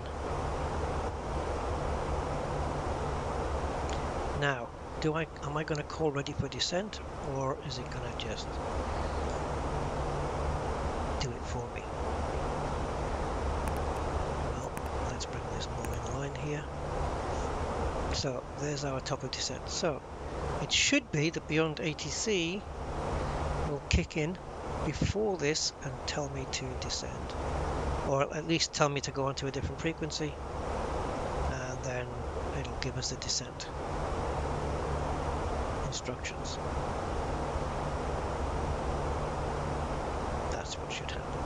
Now, am I going to call ready for descent, or is it going to just do it for me? Well, let's bring this more in line here. So there's our top of descent. So it should be that Beyond ATC will kick in before this and tell me to descend, or at least tell me to go onto a different frequency, and then it'll give us the descent instructions. That's what should happen.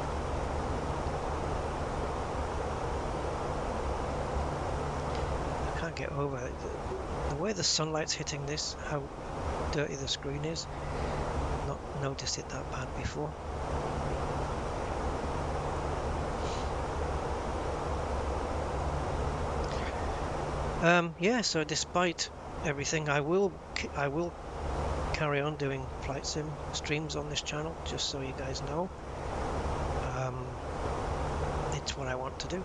I can't get over it. The way the sunlight's hitting this, how dirty the screen is. Not noticed it that bad before. Yeah, so despite everything, I will carry on doing flight sim streams on this channel, just so you guys know. It's what I want to do.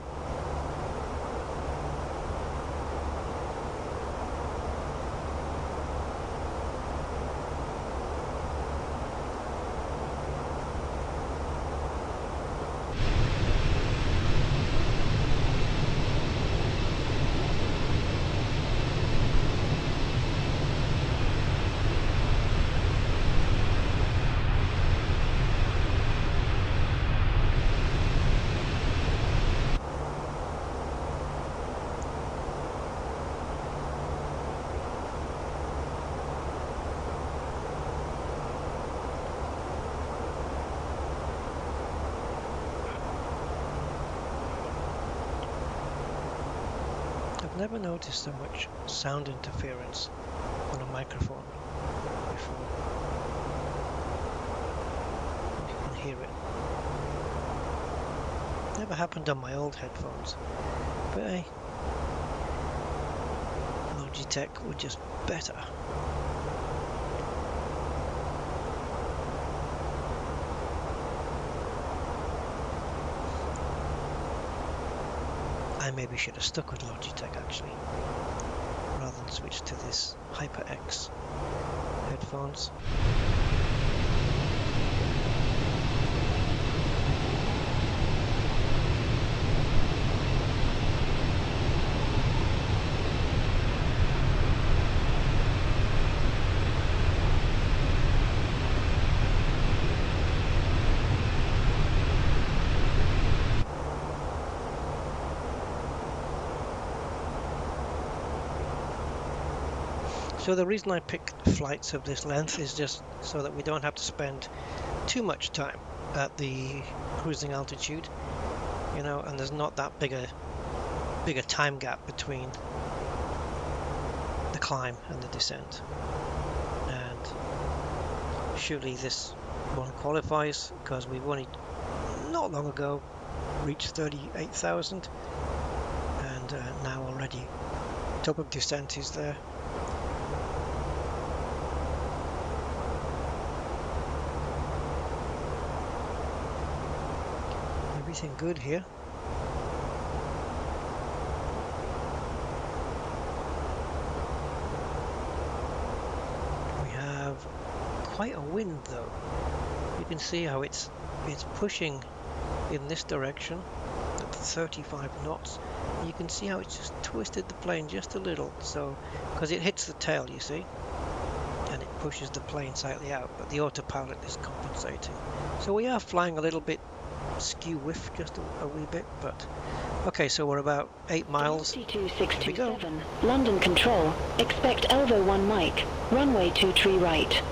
Never noticed so much sound interference on a microphone before. You can hear it. Never happened on my old headphones, but hey, Logitech were just better. I maybe should have stuck with Logitech actually, rather than switch to this HyperX headphones. So the reason I pick flights of this length is just so that we don't have to spend too much time at the cruising altitude, you know, and there's not that big a time gap between the climb and the descent. And surely this one qualifies, because we've only not long ago reached 38,000, and now already top of descent is there. Anything good here? We have quite a wind though. You can see how it's pushing in this direction at 35 knots. You can see how it's just twisted the plane just a little, so because it hits the tail, you see, and it pushes the plane slightly out, but the autopilot is compensating. So we are flying a little bit skew whiff, just a wee bit, but okay, so we're about 8 miles. Here we go. London Control, expect Elvo 1 Mike, runway 23 right.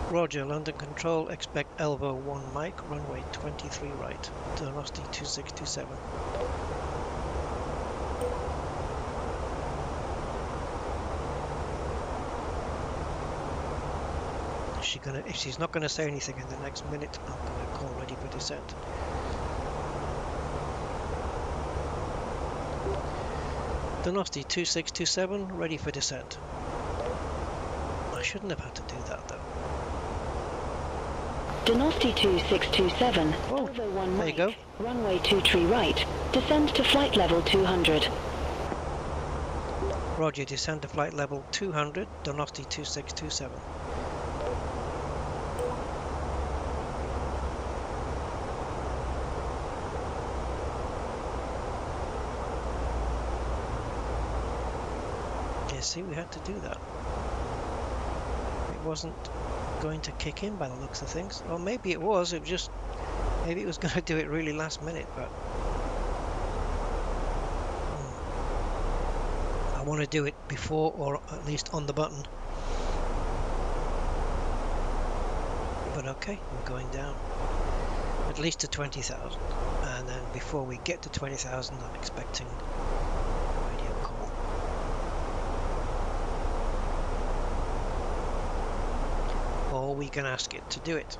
Roger, London Control, expect Elvo 1 Mike, runway 23 right, Velocity 2627. If she's not gonna say anything in the next minute, I'm gonna call ready for descent. Velocity 2627, ready for descent. I shouldn't have had to do that though. Velocity 2627, oh, Elvo 1 there Mike, you go. runway 23 right, descend to flight level 200. Roger, descend to flight level 200, Velocity 2627. See, we had to do that. It wasn't going to kick in by the looks of things. Or maybe it was, maybe it was going to do it really last minute, but I want to do it before, or at least on the button. But okay, we're going down. At least to 20,000. And then before we get to 20,000, I'm expecting radio call. Or we can ask it to do it.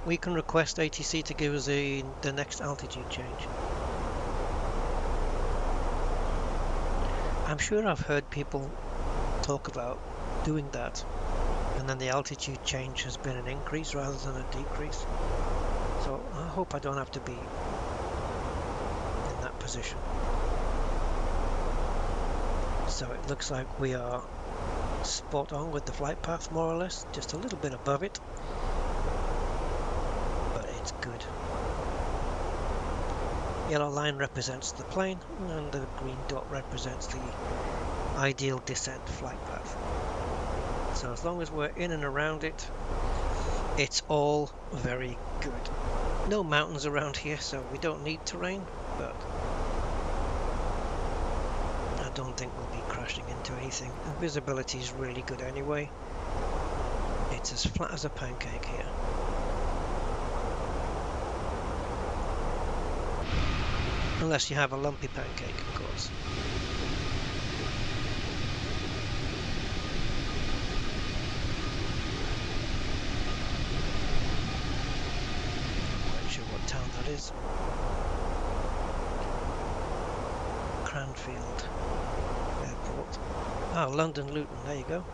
We can request ATC to give us the next altitude change. I'm sure I've heard people talk about doing that, and then the altitude change has been an increase rather than a decrease. So I hope I don't have to be in that position. So it looks like we are spot on with the flight path, more or less, just a little bit above it, but it's good. Yellow line represents the plane and the green dot represents the ideal descent flight path. So as long as we're in and around it, it's all very good. No mountains around here, so we don't need terrain, but I don't think we'll be crashing into anything. And visibility is really good anyway. It's as flat as a pancake here. Unless you have a lumpy pancake, of course. Not quite sure what town that is. Cranfield Airport. Oh, London Luton, there you go.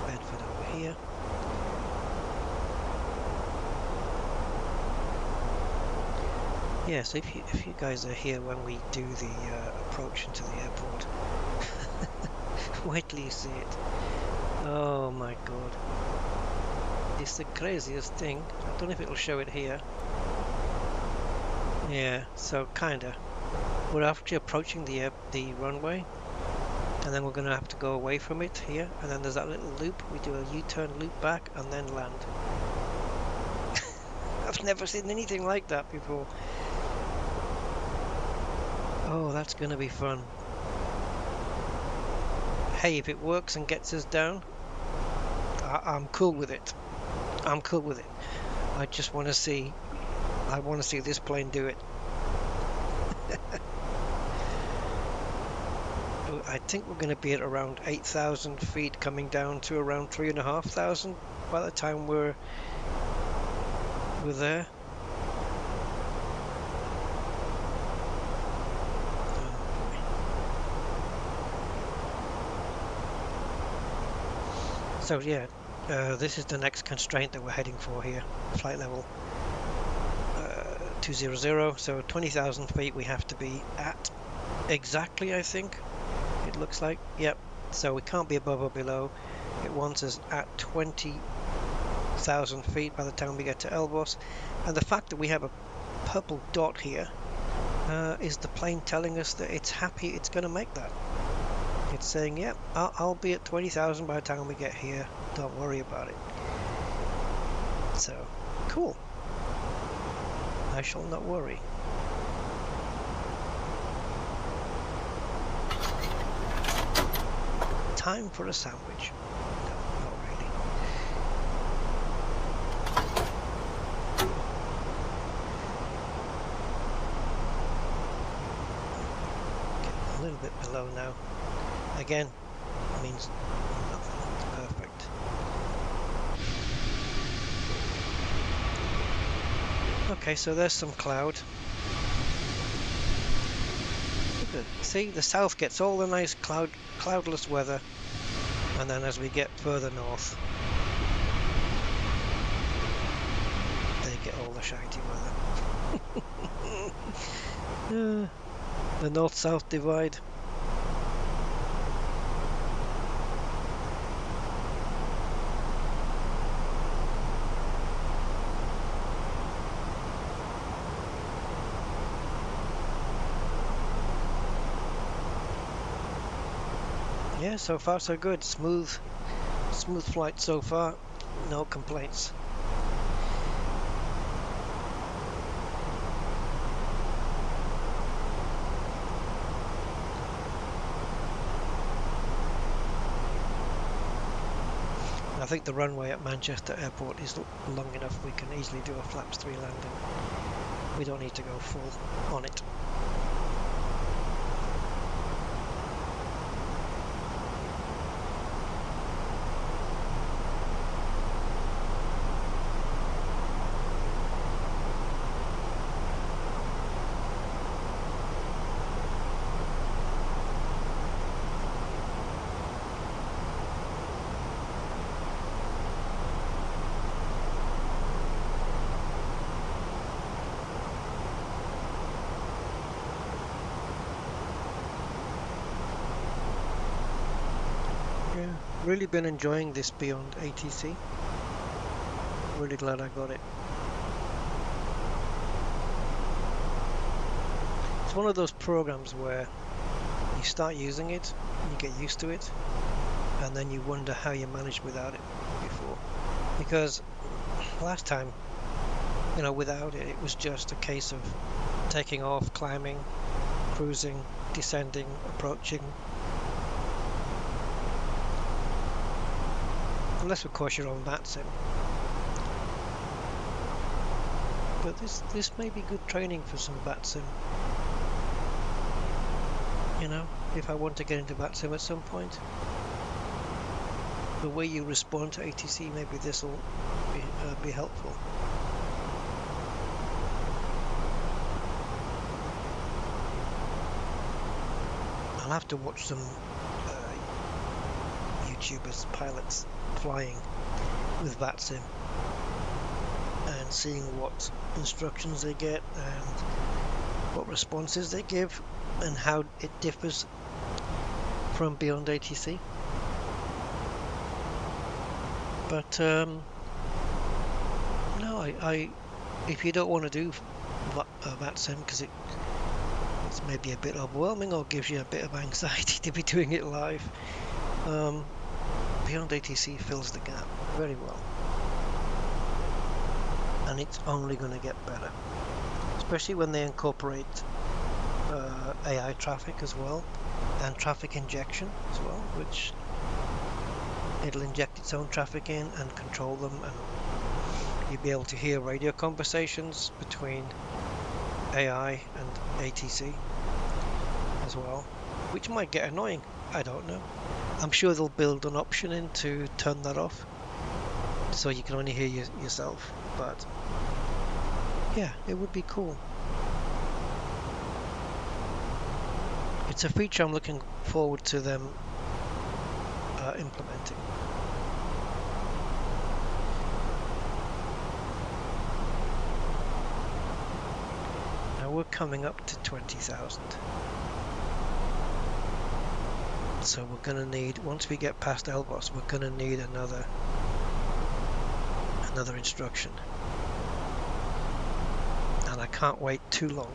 Bedford over here. Yeah, so if you guys are here when we do the approach into the airport, wait till you see it. Oh my god. It's the craziest thing. I don't know if it'll show it here. Yeah, so kinda. We're actually approaching the runway, and then we're going to have to go away from it here, and then there's that little loop. We do a U-turn loop back and then land. I've never seen anything like that before. Oh, that's going to be fun. Hey, if it works and gets us down, I'm cool with it. I'm cool with it. I just want to see, I want to see this plane do it. I think we're going to be at around 8,000 feet, coming down to around 3,500 by the time we're there. So yeah, this is the next constraint that we're heading for here, flight level 200. So 20,000 feet we have to be at exactly, I think it looks like. Yep. So we can't be above or below. It wants us at 20,000 feet by the time we get to Elbos, and the fact that we have a purple dot here is the plane telling us that it's happy it's going to make that. It's saying, yep, I'll be at 20,000 by the time we get here, don't worry about it. So cool, I shall not worry. Time for a sandwich. No, not really. Getting a little bit below now. Again, means nothing. Perfect. Okay, so there's some cloud. See, the south gets all the nice cloudless weather, and then as we get further north, they get all the shitey weather. The north-south divide. Yeah, so far so good. Smooth flight so far. No complaints. I think the runway at Manchester Airport is long enough. We can easily do a flaps 3 landing. We don't need to go full on it. Really been enjoying this Beyond ATC. Really glad I got it. It's one of those programs where you start using it, you get used to it, and then you wonder how you managed without it before. Because last time, you know, without it, it was just a case of taking off, climbing, cruising, descending, approaching. Unless of course you're on that sim. But this may be good training for some VATSIM. You know, if I want to get into VATSIM at some point. The way you respond to ATC, maybe this will be helpful. I'll have to watch some YouTubers, pilots flying with VATSIM and seeing what instructions they get and what responses they give and how it differs from Beyond ATC. But no, I if you don't want to do VATSIM because it's maybe a bit overwhelming or gives you a bit of anxiety to be doing it live, Beyond ATC fills the gap very well, and it's only going to get better, especially when they incorporate AI traffic as well, and traffic injection as well, which it'll inject its own traffic in and control them, and you'll be able to hear radio conversations between AI and ATC as well, which might get annoying. I don't know. I'm sure they'll build an option in to turn that off so you can only hear yourself, but yeah, it would be cool. It's a feature I'm looking forward to them implementing. we're coming up to 20,000. So we're going to need, once we get past Elbos, we're going to need another instruction. And I can't wait too long.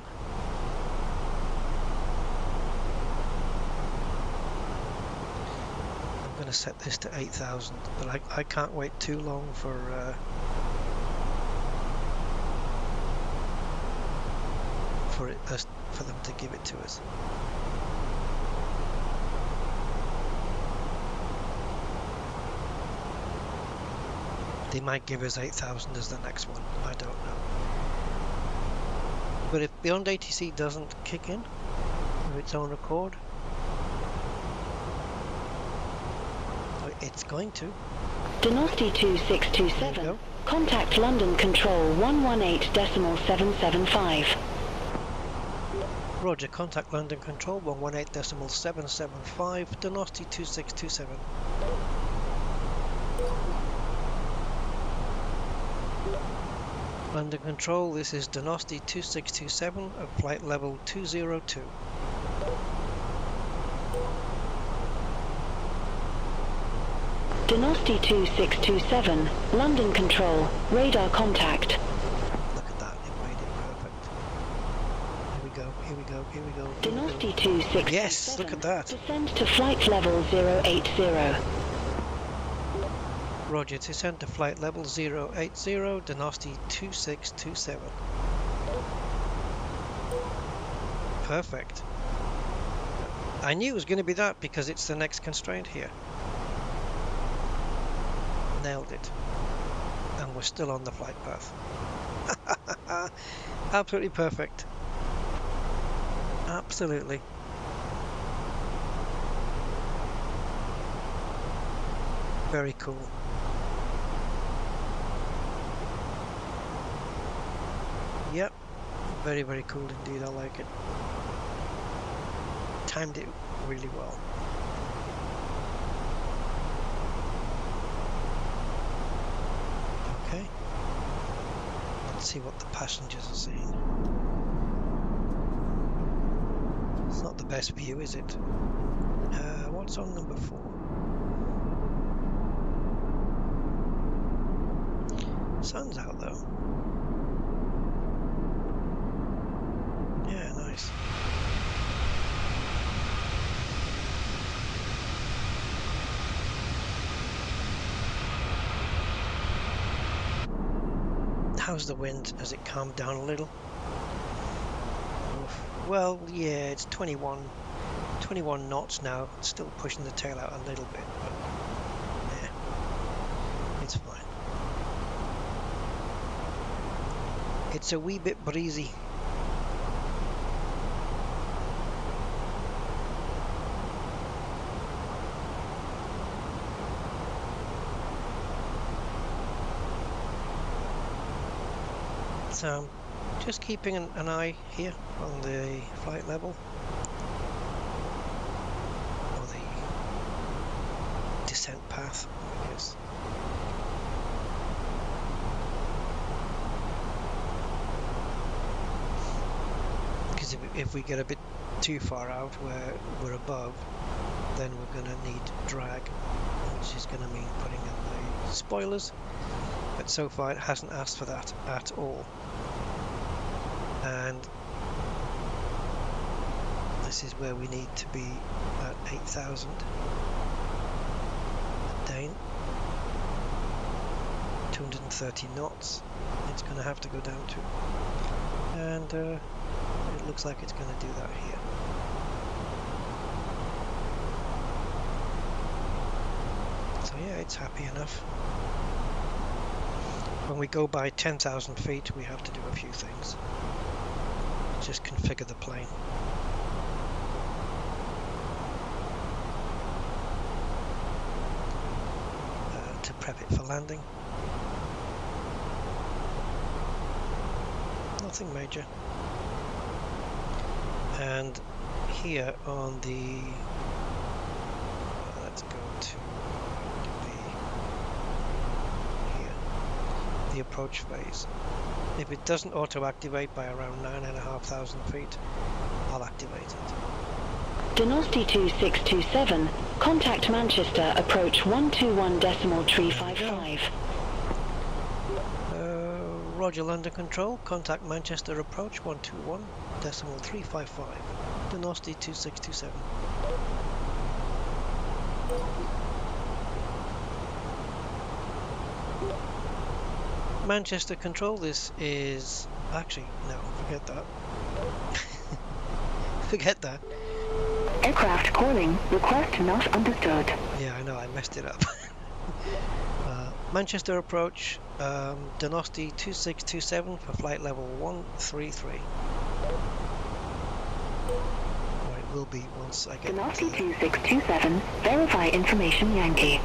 I'm going to set this to 8,000, but I can't wait too long for them to give it to us. They might give us 8,000 as the next one, I don't know. But if Beyond ATC doesn't kick in of its own accord, it's going to. Donosti 2627, contact London Control 118.775. Roger, contact London Control 118.775, Donosti 2627. London Control, this is Donosti 2627 at flight level 202. Donosti 2627, London Control, radar contact. Look at that, it made it perfect. Here we go, here we go, here we go. Donosti 2627. Yes, look at that. Descend to flight level 080. Roger, descend to flight level 080, Donosti 2627. Perfect. I knew it was going to be that because it's the next constraint here. Nailed it. And we're still on the flight path. Absolutely perfect. Absolutely. Very cool. Yep, very, very cool indeed. I like it. Timed it really well. Okay, let's see what the passengers are seeing. It's not the best view, is it? What's on number 4? Sun's out though. Yeah, nice. How's the wind? Has it calmed down a little? Oof. Well, yeah, it's 21 knots now. It's still pushing the tail out a little bit, but yeah, it's fine. It's a wee bit breezy. So, just keeping an eye here on the flight level, or the descent path, I guess. Because if we get a bit too far out where we're above, then we're going to need drag, which is going to mean putting in the spoilers. But so far it hasn't asked for that at all. And this is where we need to be at 8,000 at Dane. 230 knots it's going to have to go down to. And it looks like it's going to do that here. So yeah, it's happy enough. When we go by 10,000 feet, we have to do a few things. Just configure the plane. To prep it for landing. Nothing major. And here on the... let's go to the approach phase. If it doesn't auto-activate by around 9,500 feet, I'll activate it. Donosti 2627, contact Manchester, approach 121.355. Roger, London Control, contact Manchester, approach 121.355. Donosti 2627. Manchester Control, this is... Actually, no, forget that. Forget that. Aircraft calling. Request not understood. Yeah, I know, I messed it up. Manchester approach, Donosti 2627 for flight level 133. Or it will be once I get... Donosti 2627, verify information Yankee.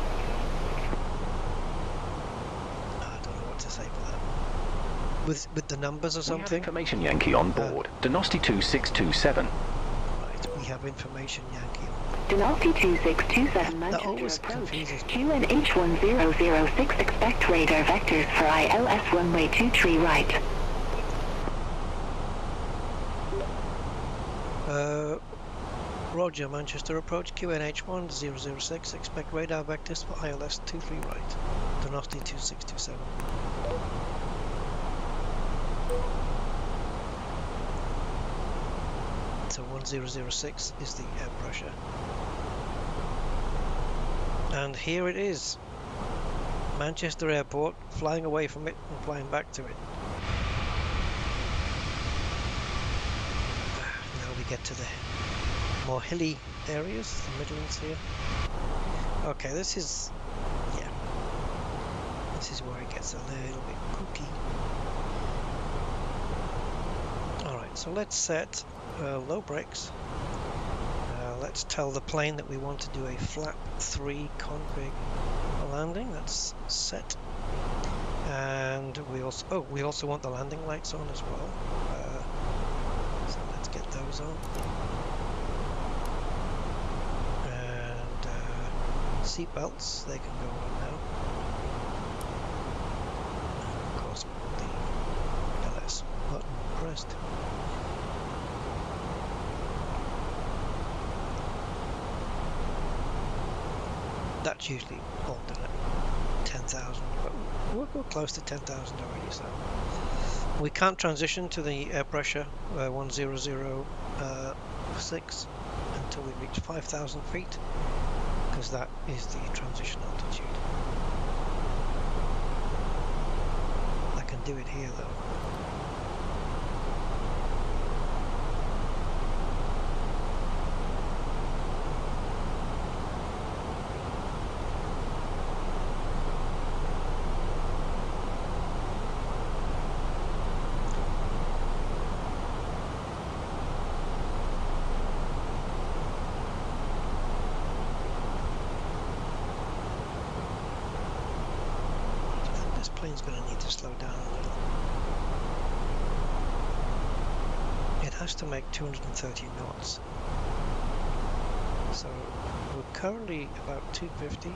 I don't know what to say for that. With the numbers or We have something? information Yankee on board. Donosti 2627. Right, we have information Yankee. Donosti 2627, That Manchester always approach. confuses me. QNH1006, expect radar vectors for ILS runway 23 right. Roger, Manchester approach, QNH1006, expect radar vectors for ILS 23 right. Donosti 2627. So 1006 is the air pressure. And here it is. Manchester Airport, flying away from it and flying back to it. Now we get to the more hilly areas, the Midlands here. Okay, this is, yeah, this is where it gets a little bit kooky. Alright, so let's set low brakes. Let's tell the plane that we want to do a flap 3 config landing. That's set. And we also want the landing lights on as well. So let's get those on. And seat belts, they can go on now. And of course, the LS button pressed. That's usually holding at 10,000, but we're close to 10,000 already, so we can't transition to the air pressure 1006 until we reach 5,000 feet, because that is the transition altitude. I can do it here though. Plane's going to need to slow down a little. It has to make 230 knots. So we're currently about 250,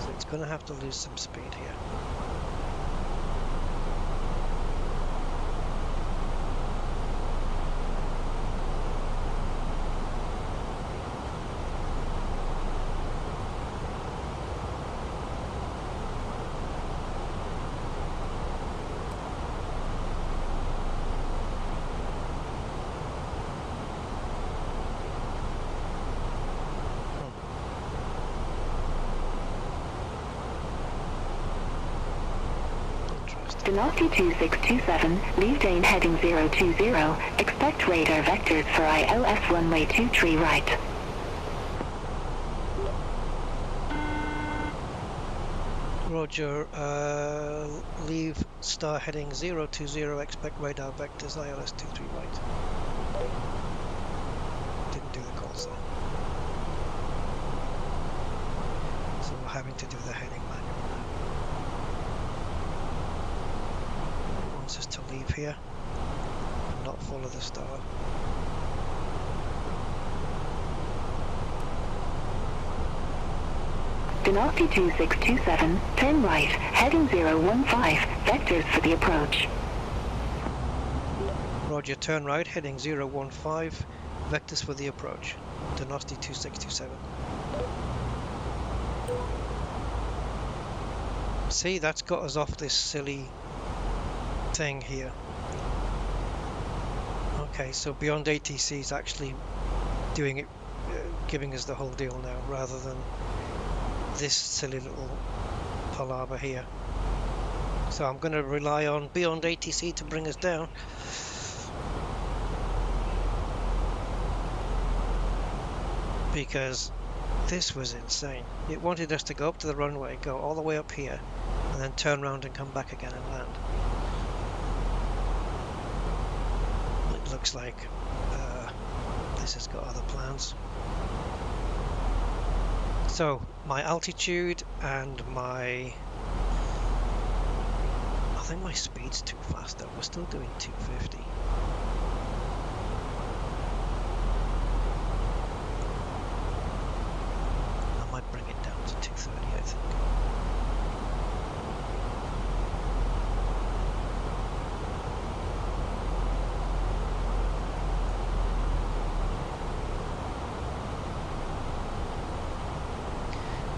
so it's going to have to lose some speed here. Donosti 2627, leave Dane heading 020, expect radar vectors for ILS runway 23 right. Roger, leave star heading 020, expect radar vectors ILS 23 right. Didn't do the call sign. So we're having to do the heading manual now. It wants us to leave here and not follow the star. Donosti 2627, turn right, heading 015, vectors for the approach. Roger, turn right, heading 015, vectors for the approach. Donosti 2627. See, that's got us off this silly thing here. Okay, so Beyond ATC is actually doing it, giving us the whole deal now, rather than this silly little palaver here. So I'm going to rely on Beyond ATC to bring us down. Because this was insane. It wanted us to go up to the runway, go all the way up here, and then turn around and come back again and land. It looks like this has got other plans. So my altitude and my... I think my speed's too fast though. We're still doing 250. I might bring it down to 230, I think.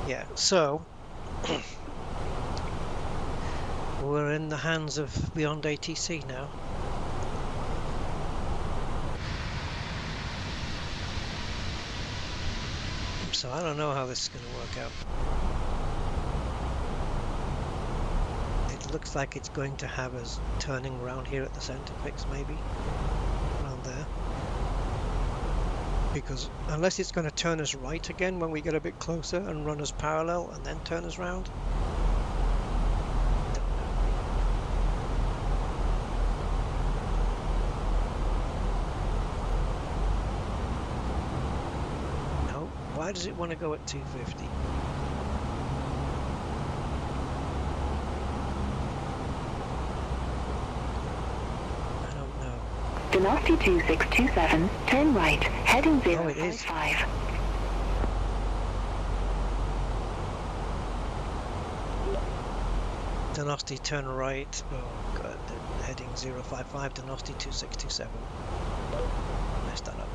Yeah, so we're in the hands of Beyond ATC now. So I don't know how this is going to work out. It looks like it's going to have us turning around here at the center fix, maybe around there. Because unless it's going to turn us right again when we get a bit closer and run us parallel and then turn us round. No, why does it want to go at 250? Donosti 2627, turn right, heading 055. Donosti turn right, oh god, heading 055, Donosti 2627. Messed that up.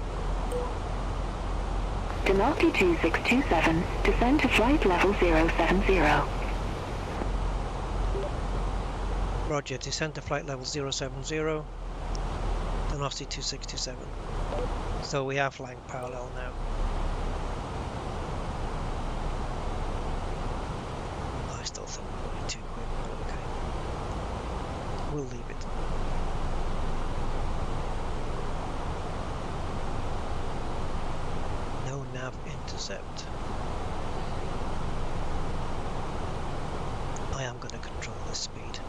Donosti 2627, descend to flight level 070. Roger, descend to flight level 070. Donosti 2627. So we are flying parallel now. I still think we're going too quick, but okay. We'll leave it. No nav intercept. I am going to control this speed.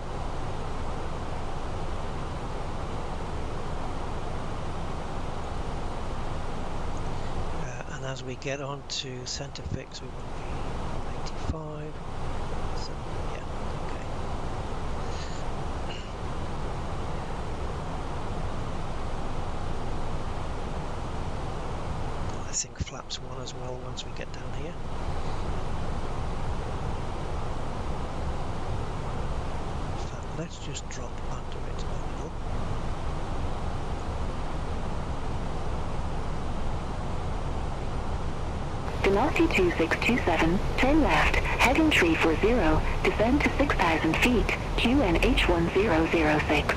And as we get on to center fix, we want to be 185. So yeah, okay. I think flaps 1 as well once we get down here. In fact, let's just drop under it a little. Donosti 2627, turn left, heading 340, descend to 6,000 feet, QNH1006.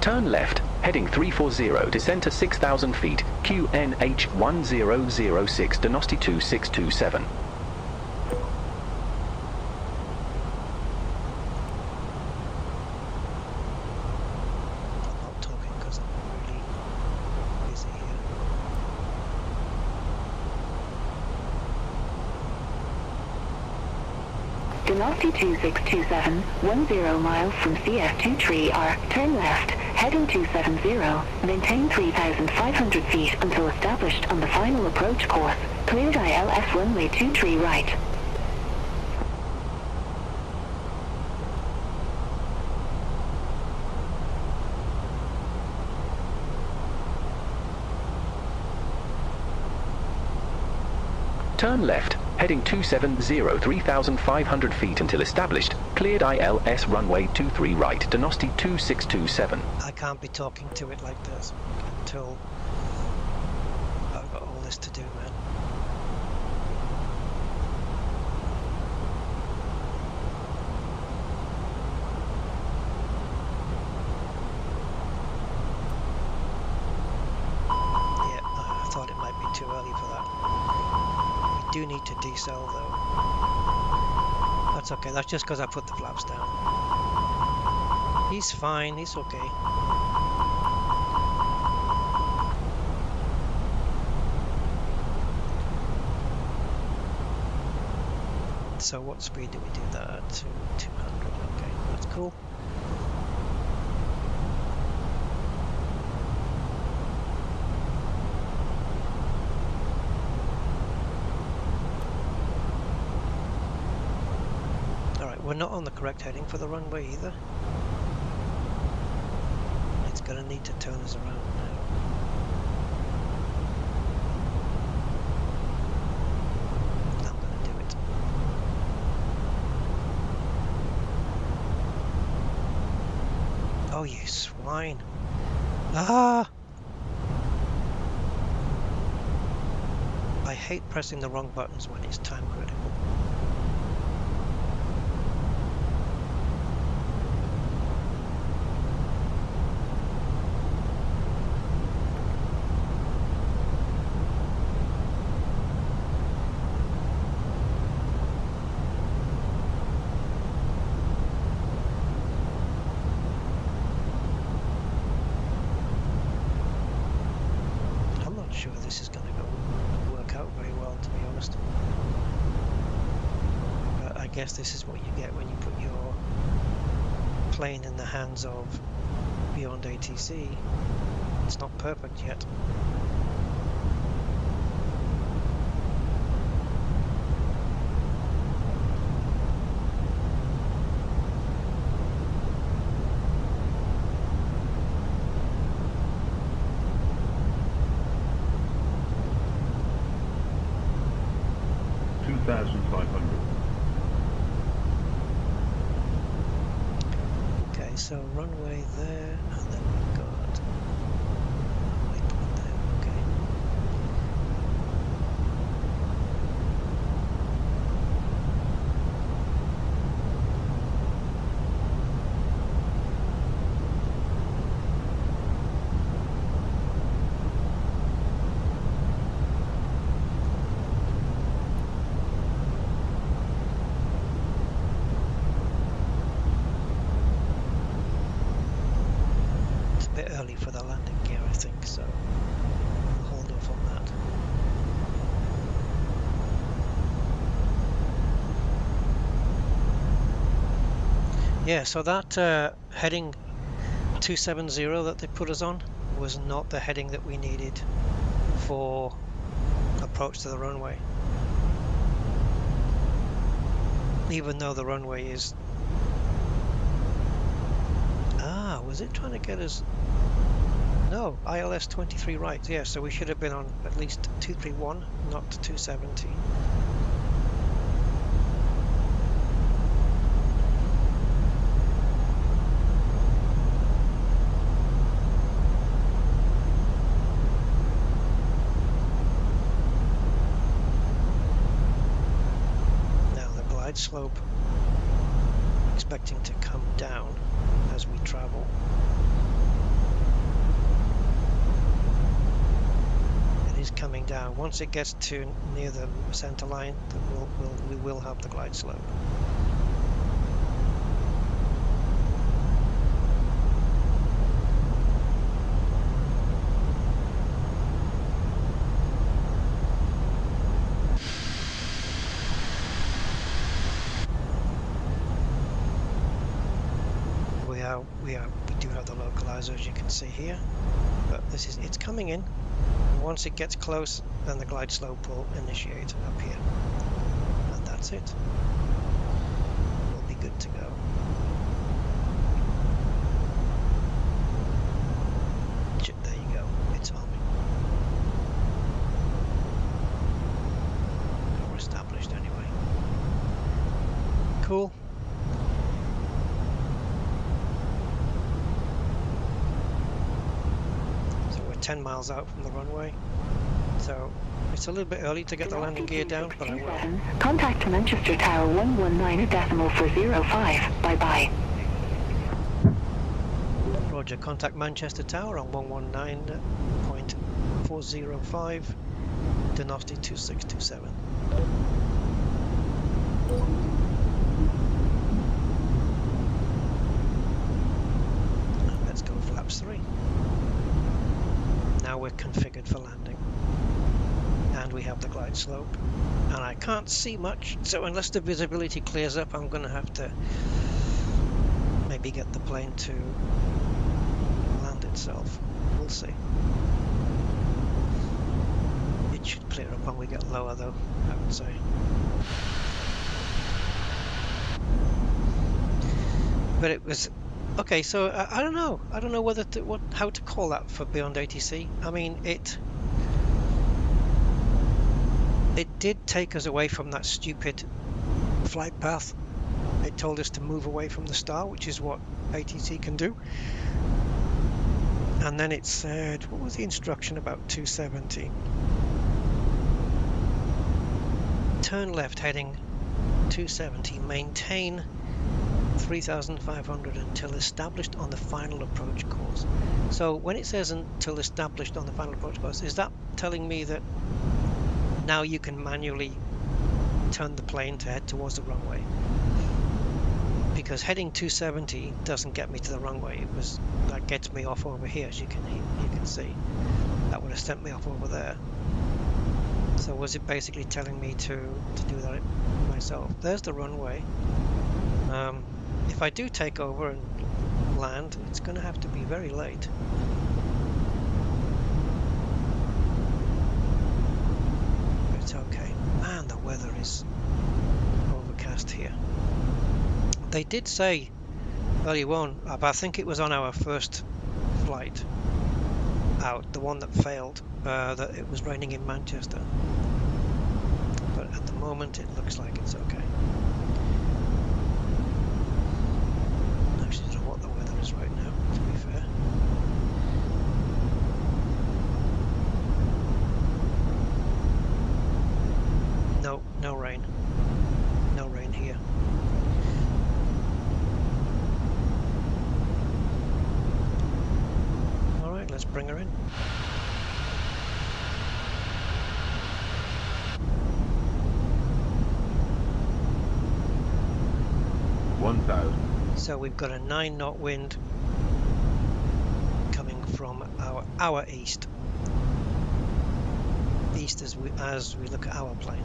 Turn left, heading 340, descend to 6,000 feet, QNH1006, Donosti 2627. Donosti 2627, 10 miles from CF23R, turn left, heading 270, maintain 3,500 feet until established on the final approach course, cleared ILS runway 23 right. Turn left, Heading 270, 3,500 feet until established. Cleared ILS runway 23 right, Donosti 2627. I can't be talking to it like this until I've got all this to do, man. Yeah, I thought it might be too early for that. We do need to decel though. That's okay, that's just because I put the flaps down. He's fine, he's okay. So what speed do we do that at? To 200, okay, that's cool. Alright, we're not on the correct heading for the runway either. It's gonna need to turn us around now. I'm gonna do it. Oh, you swine. Ah! I hate pressing the wrong buttons when it's time critical. Sure this is going to work out very well, to be honest. But I guess this is what you get when you put your plane in the hands of Beyond ATC. It's not perfect yet. Okay, so runway there, and then we've got waypoint there. Okay. Bit early for the landing gear, I think, so we'll hold off on that. Yeah, so that heading 270 that they put us on was not the heading that we needed for approach to the runway. Even though the runway is... Ah, was it trying to get us... No, ILS 23 right, yeah, so we should have been on at least 231, not 270. Now the glide slope, expecting to come down as we travel. Coming down. Once it gets to near the center line, we will have the glide slope. We do have the localizer, as you can see here, but it's coming in. Once it gets close, then the glide slope will initiate up here, and that's it. We'll be good to go. There you go, it's arming. We're established 10 miles out from the runway. So it's a little bit early to get the landing gear down, but I will. Contact Manchester Tower 119.45. Bye-bye. Roger, contact Manchester Tower on 119.405, Donosti 2627. Let's go flaps 3. Now we're configured for landing. And we have the glide slope. And I can't see much, so unless the visibility clears up, I'm going to have to maybe get the plane to land itself. We'll see. It should clear up when we get lower though, I would say. But it was okay, so I don't know whether to, how to call that for Beyond ATC. I mean, it did take us away from that stupid flight path. It told us to move away from the star, which is what ATC can do. And then it said, what was the instruction about 270? Turn left heading 270, maintain 3,500 until established on the final approach course. So when it says until established on the final approach course, is that telling me that now you can manually turn the plane to head towards the runway? Because heading 270 doesn't get me to the runway. That gets me off over here, as you can see. That would have sent me off over there. So was it basically telling me to do that myself? There's the runway. If I do take over and land, it's going to have to be very late. But it's okay. Man, the weather is overcast here. They did say earlier on, I think it was on our first flight out, the one that failed, that it was raining in Manchester. But at the moment it looks like it's okay. Actually, I don't know what the weather is right now, to be fair. No rain. No rain here. Alright, let's bring her in. So we've got a 9-knot wind coming from our east as we look at our plane.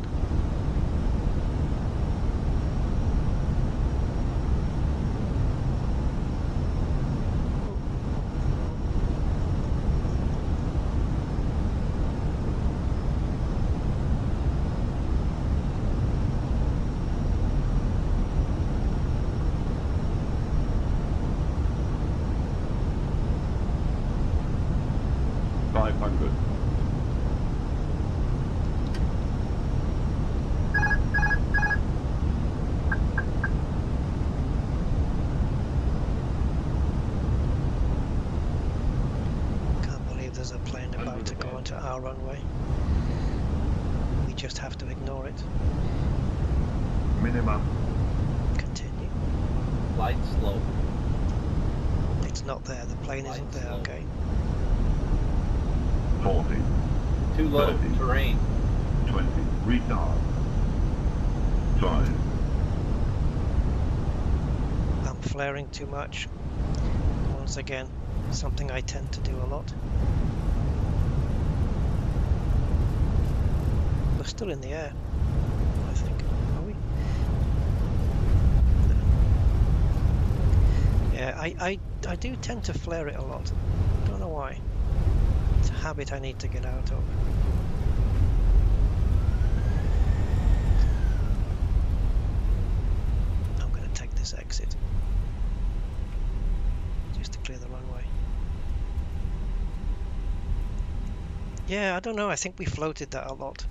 Isn't there, okay. 40. Too low, 30, terrain. 20, retard. 5. I'm flaring too much. Once again, something I tend to do a lot. We're still in the air, I think. Are we? Yeah, I do tend to flare it a lot. Don't know why. It's a habit I need to get out of. I'm going to take this exit just to clear the runway. Yeah, I don't know. I think we floated that a lot.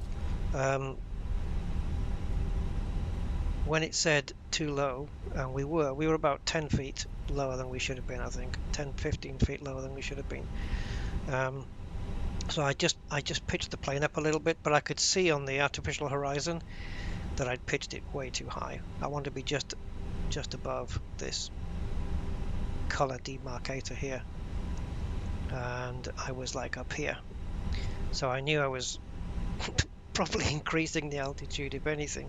When it said too low, and we were about 10 feet lower than we should have been, I think 10-15 feet lower than we should have been. So I just pitched the plane up a little bit, but I could see on the artificial horizon that I'd pitched it way too high. I want to be just above this color demarcator here, and I was like up here, so I knew I was probably increasing the altitude if anything.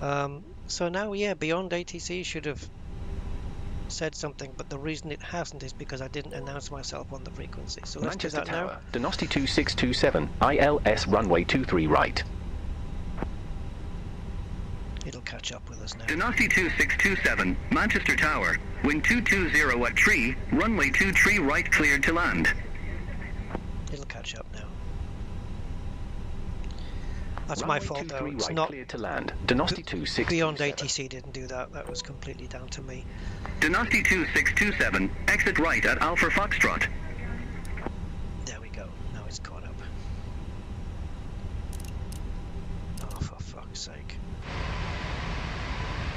So now, yeah, Beyond ATC should have said something, but the reason it hasn't is because I didn't announce myself on the frequency. So let's Manchester do that Tower, now. Donosti 2627, ILS runway 23 right. It'll catch up with us now. Donosti 2627, Manchester Tower, wind 220 at tree, runway 23 right cleared to land. It'll catch up now. That's Runway my fault though. 23 It's right not cleared to land. Donosti 2627. Beyond ATC didn't do that. That was completely down to me. Donosti 2627, exit right at Alpha Foxtrot. There we go. Now it's caught up. Oh, for fuck's sake.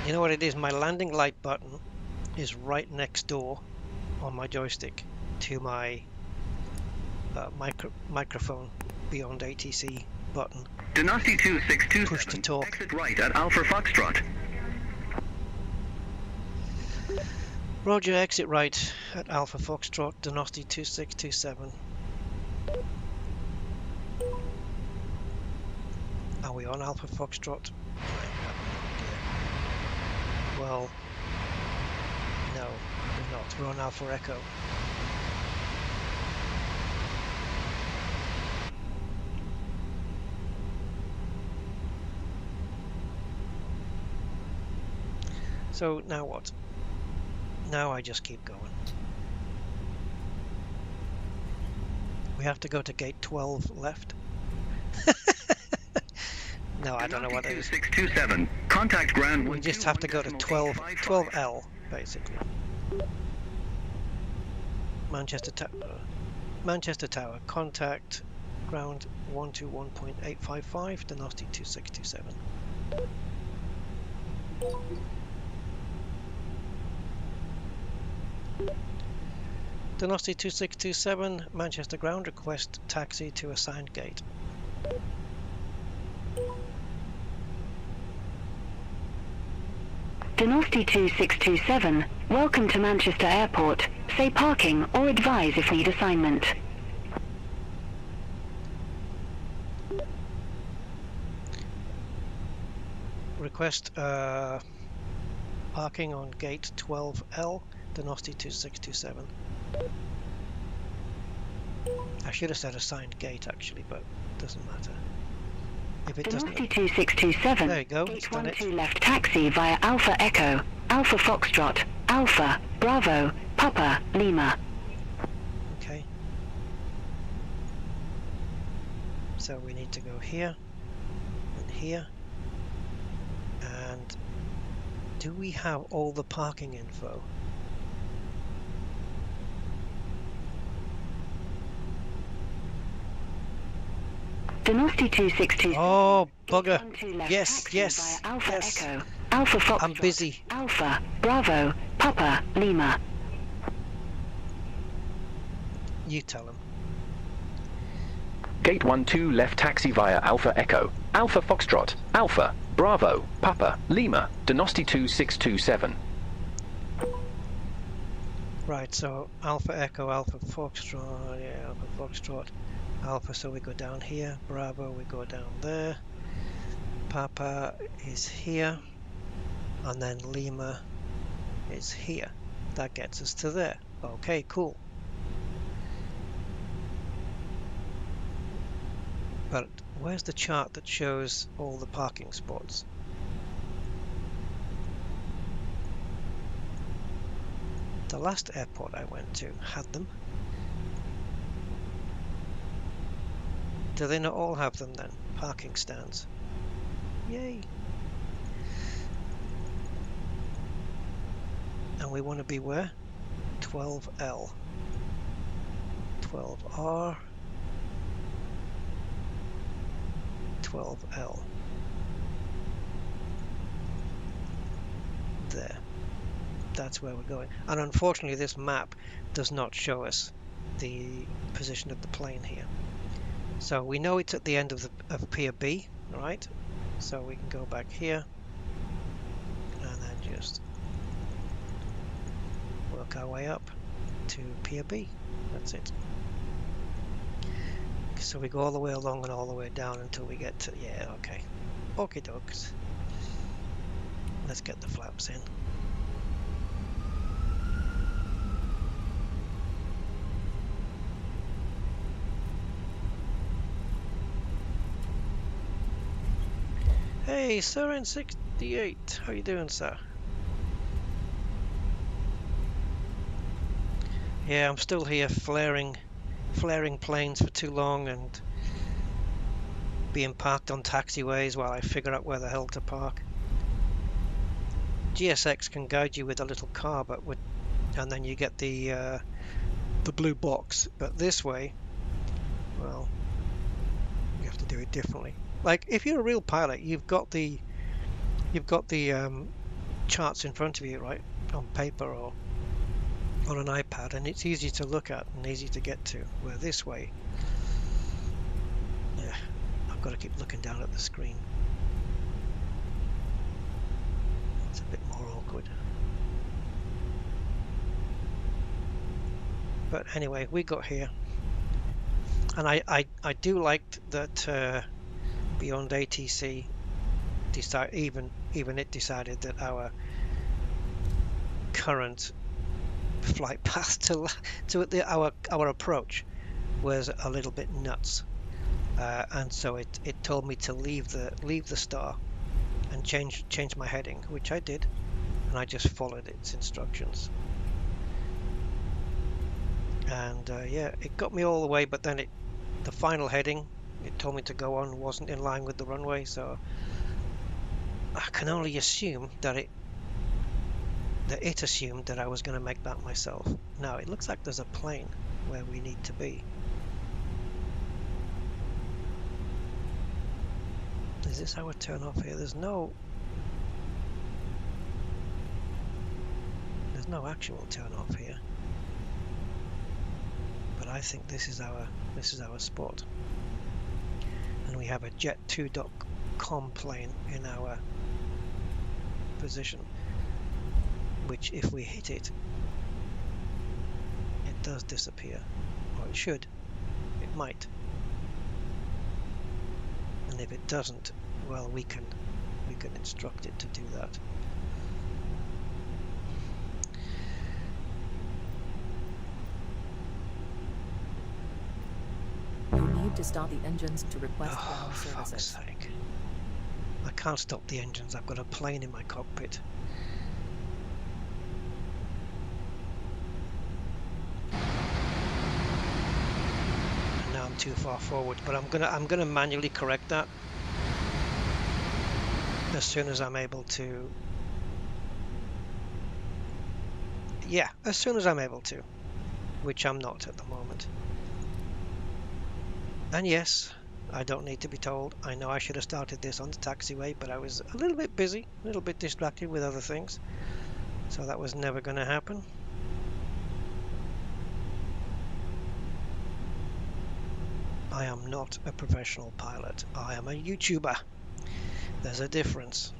You know what it is? My landing light button is right next door on my joystick to my microphone Beyond ATC button. Donosti 2627, Push to talk. exit right at Alpha Foxtrot. Roger, exit right at Alpha Foxtrot, Donosti 2627. Are we on Alpha Foxtrot? I have no idea. Well, no, we're not. We're on Alpha Echo. So now what? Now I just keep going. We have to go to gate 12 left. No, I don't know what it is. 2627, contact ground. We just have to go to 12L basically. Manchester Tower, contact ground 121.855, Donosti 2627. Donosti 2627, Manchester ground, request taxi to assigned gate. Donosti 2627, welcome to Manchester Airport. Say parking or advise if need assignment. Request parking on gate 12L, Donosti 2627. I should have said assigned gate actually, but it doesn't matter. If it doesn't, Donosti 2627, there you go, gate it's done it. 12 left taxi via Alpha Echo, Alpha Foxtrot, Alpha, Bravo, Papa, Lima. Okay. So we need to go here and here. And do we have all the parking info? Donosti 2627. Oh, bugger. Yes, Yes. Alpha Echo, Alpha Foxtrot, I'm busy. Alpha, Bravo, Papa, Lima. You tell him. Gate 12 left taxi via Alpha Echo, Alpha Foxtrot, Alpha, Bravo, Papa, Lima, Donosti 2627. Right, so Alpha Echo, Alpha Foxtrot, yeah, Alpha Foxtrot, Alpha, so we go down here, Bravo, we go down there, Papa is here, and then Lima is here. That gets us to there. Okay, cool. But where's the chart that shows all the parking spots? The last airport I went to had them. Do they not all have them then? Parking stands. Yay! And we want to be where? 12L. 12R. 12L. There. That's where we're going. And unfortunately this map does not show us the position of the plane here. So we know it's at the end of Pier B, right? So we can go back here and then just work our way up to Pier B. That's it. So we go all the way along and all the way down until we get to, yeah, okay. Okie dokes. Let's get the flaps in. Hey, Sir in 68, how you doing, sir? Yeah, I'm still here flaring planes for too long and being parked on taxiways while I figure out where the hell to park. GSX can guide you with a little car, but and then you get the blue box. But this way, well, you have to do it differently. Like if you're a real pilot, you've got the charts in front of you, right, on paper or on an iPad, and it's easy to look at and easy to get to. Where this way, yeah, I've got to keep looking down at the screen. It's a bit more awkward. But anyway, we got here, and I do like that Beyond ATC even it decided that our current flight path to our approach was a little bit nuts, and so it told me to leave the star and change my heading, which I did, and I just followed its instructions. And yeah, it got me all the way, but then the final heading it told me to go on wasn't in line with the runway, so I can only assume that it assumed that I was going to make that myself. Now it looks like there's a plane where we need to be. Is this our turn off here? There's no actual turn off here, but I think this is our spot, and we have a Jet2.com plane in our position, which if we hit it, it does disappear, or it should, it might, and if it doesn't, well, we can instruct it to do that. You need to stop the engines to request ground services. For fuck's sake. I can't stop the engines, I've got a plane in my cockpit. And now I'm too far forward, but I'm gonna manually correct that as soon as I'm able to. Yeah, as soon as I'm able to, which I'm not at the moment. And yes, I don't need to be told. I know I should have started this on the taxiway, but I was a little bit busy, a little bit distracted with other things. So that was never going to happen. I am not a professional pilot. I am a YouTuber. There's a difference.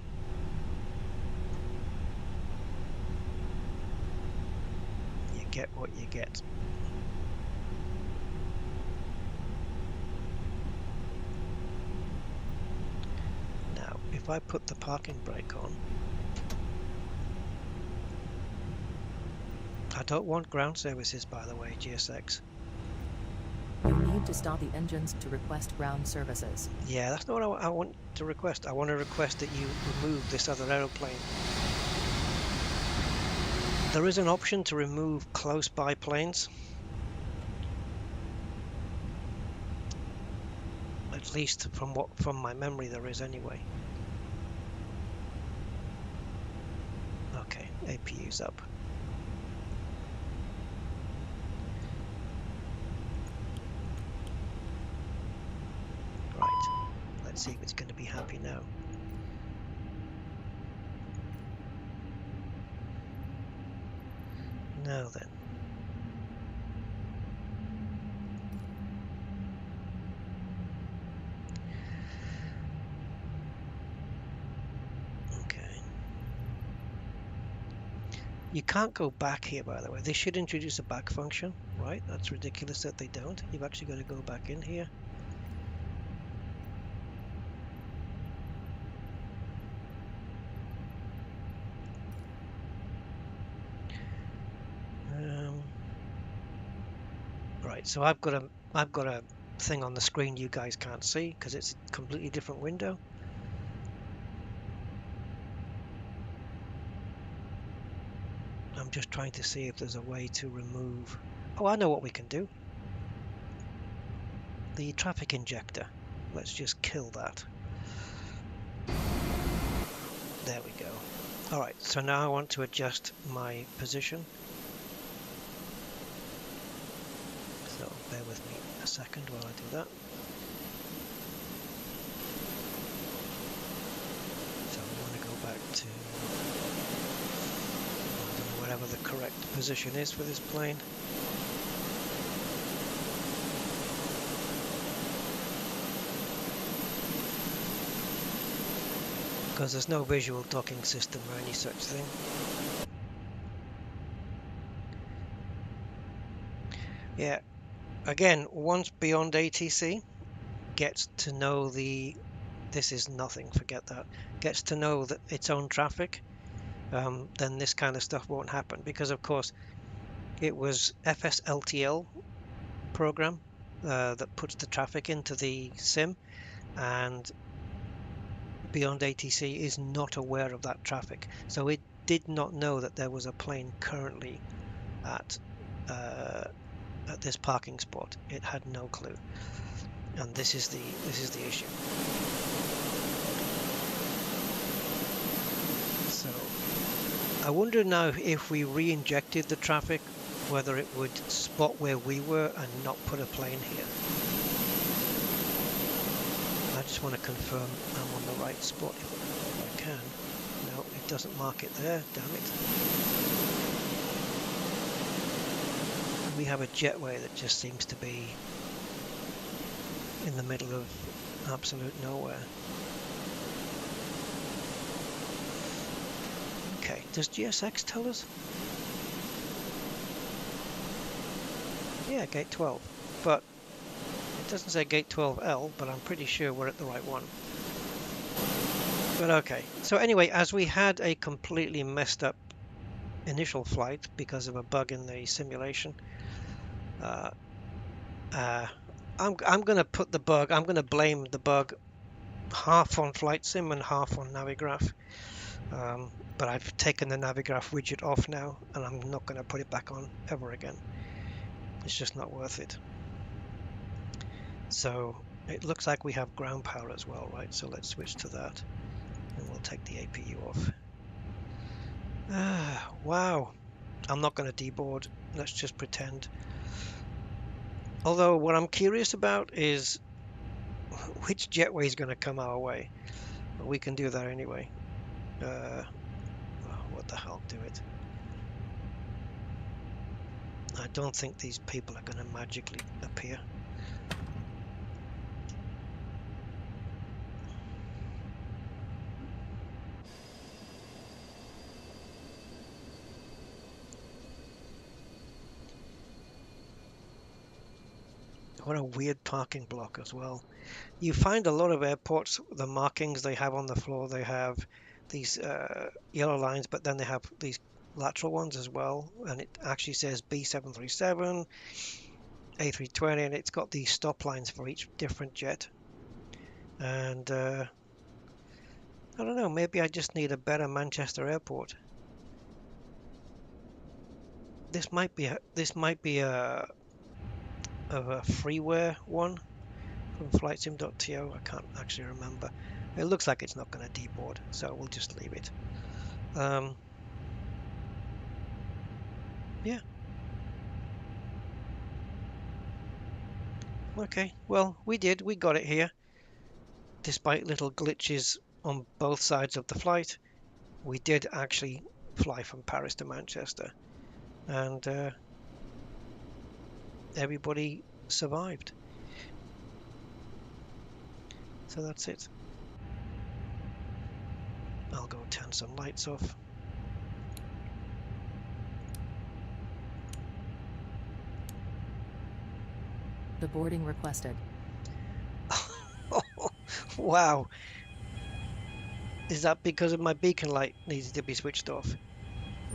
You get what you get. If I put the parking brake on, I don't want ground services, by the way, GSX. You need to stop the engines to request ground services. Yeah, that's not what I want to request. I want to request that you remove this other aeroplane. There is an option to remove close by planes. At least from my memory there is anyway. Okay, APU's up. Right, let's see if it's going to be happy now. Now then. You can't go back here, by the way. They should introduce a back function, right? That's ridiculous that they don't. You've actually got to go back in here. Right, so I've got a thing on the screen you guys can't see because it's a completely different window. I'm just trying to see if there's a way to remove. Oh, I know what we can do. The traffic injector. Let's just kill that. There we go. Alright, so now I want to adjust my position. So bear with me a second while I do that. So we want to go back to whatever the correct position is for this plane. Because there's no visual docking system or any such thing. Yeah, again, once Beyond ATC gets to know this is nothing, forget that, gets to know that its own traffic, then this kind of stuff won't happen, because of course it was FSLTL program that puts the traffic into the sim, and Beyond ATC is not aware of that traffic, so it did not know that there was a plane currently at this parking spot. It had no clue, and this is the issue. So I wonder now if we re-injected the traffic, whether it would spot where we were and not put a plane here. I just want to confirm I'm on the right spot if I can. No, it doesn't mark it there, damn it. We have a jetway that just seems to be in the middle of absolute nowhere. Okay, does GSX tell us? Yeah, gate 12, but it doesn't say gate 12L, but I'm pretty sure we're at the right one. But okay, so anyway, as we had a completely messed up initial flight because of a bug in the simulation, I'm going to put the bug, I'm going to blame the bug half on Flight Sim and half on Navigraph. But I've taken the Navigraph widget off now, and I'm not going to put it back on ever again. It's just not worth it. So it looks like we have ground power as well, right? So let's switch to that, and we'll take the APU off. Wow. I'm not going to deboard. Let's just pretend. Although what I'm curious about is which jetway is going to come our way. But we can do that anyway. What the hell, do it. I don't think these people are going to magically appear. What a weird parking block as well. You find a lot of airports, the markings they have on the floor, they have these yellow lines, but then they have these lateral ones as well, and it actually says B737, A320, and it's got these stop lines for each different jet. And I don't know, maybe I just need a better Manchester airport. This might be a freeware one from flightsim.to. I can't actually remember. It looks like it's not going to deboard, so we'll just leave it. Yeah. Okay, well, we got it here. Despite little glitches on both sides of the flight, we did actually fly from Paris to Manchester, and everybody survived. So that's it. I'll go turn some lights off. The boarding requested. Wow. Is that because of my beacon light needed to be switched off?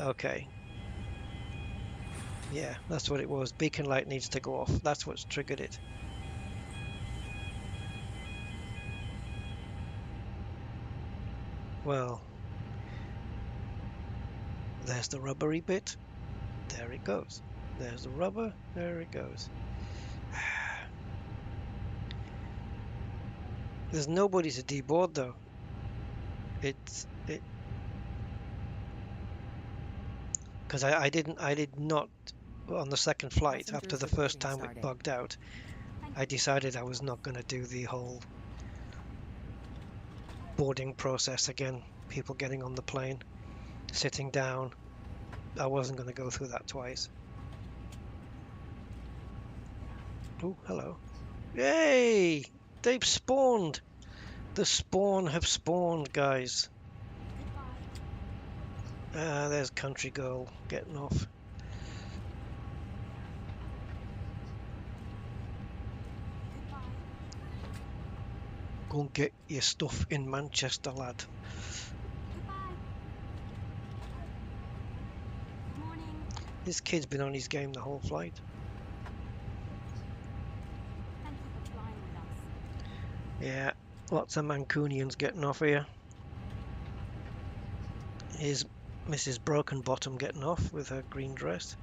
Okay. Yeah, that's what it was. Beacon light needs to go off. That's what's triggered it. Well, there's the rubbery bit. There it goes. There's the rubber. There it goes. There's nobody to deboard though. Because I did not on the second flight. After the first time it bugged out, I decided I was not going to do the whole boarding process again. People getting on the plane, sitting down. I wasn't going to go through that twice. Oh, hello. Yay! They've spawned. The spawn have spawned, guys. There's Country Girl getting off. Go and get your stuff in Manchester, lad. This kid's been on his game the whole flight. Yeah, lots of Mancunians getting off here. Here's Mrs. Broken Bottom getting off with her green dress.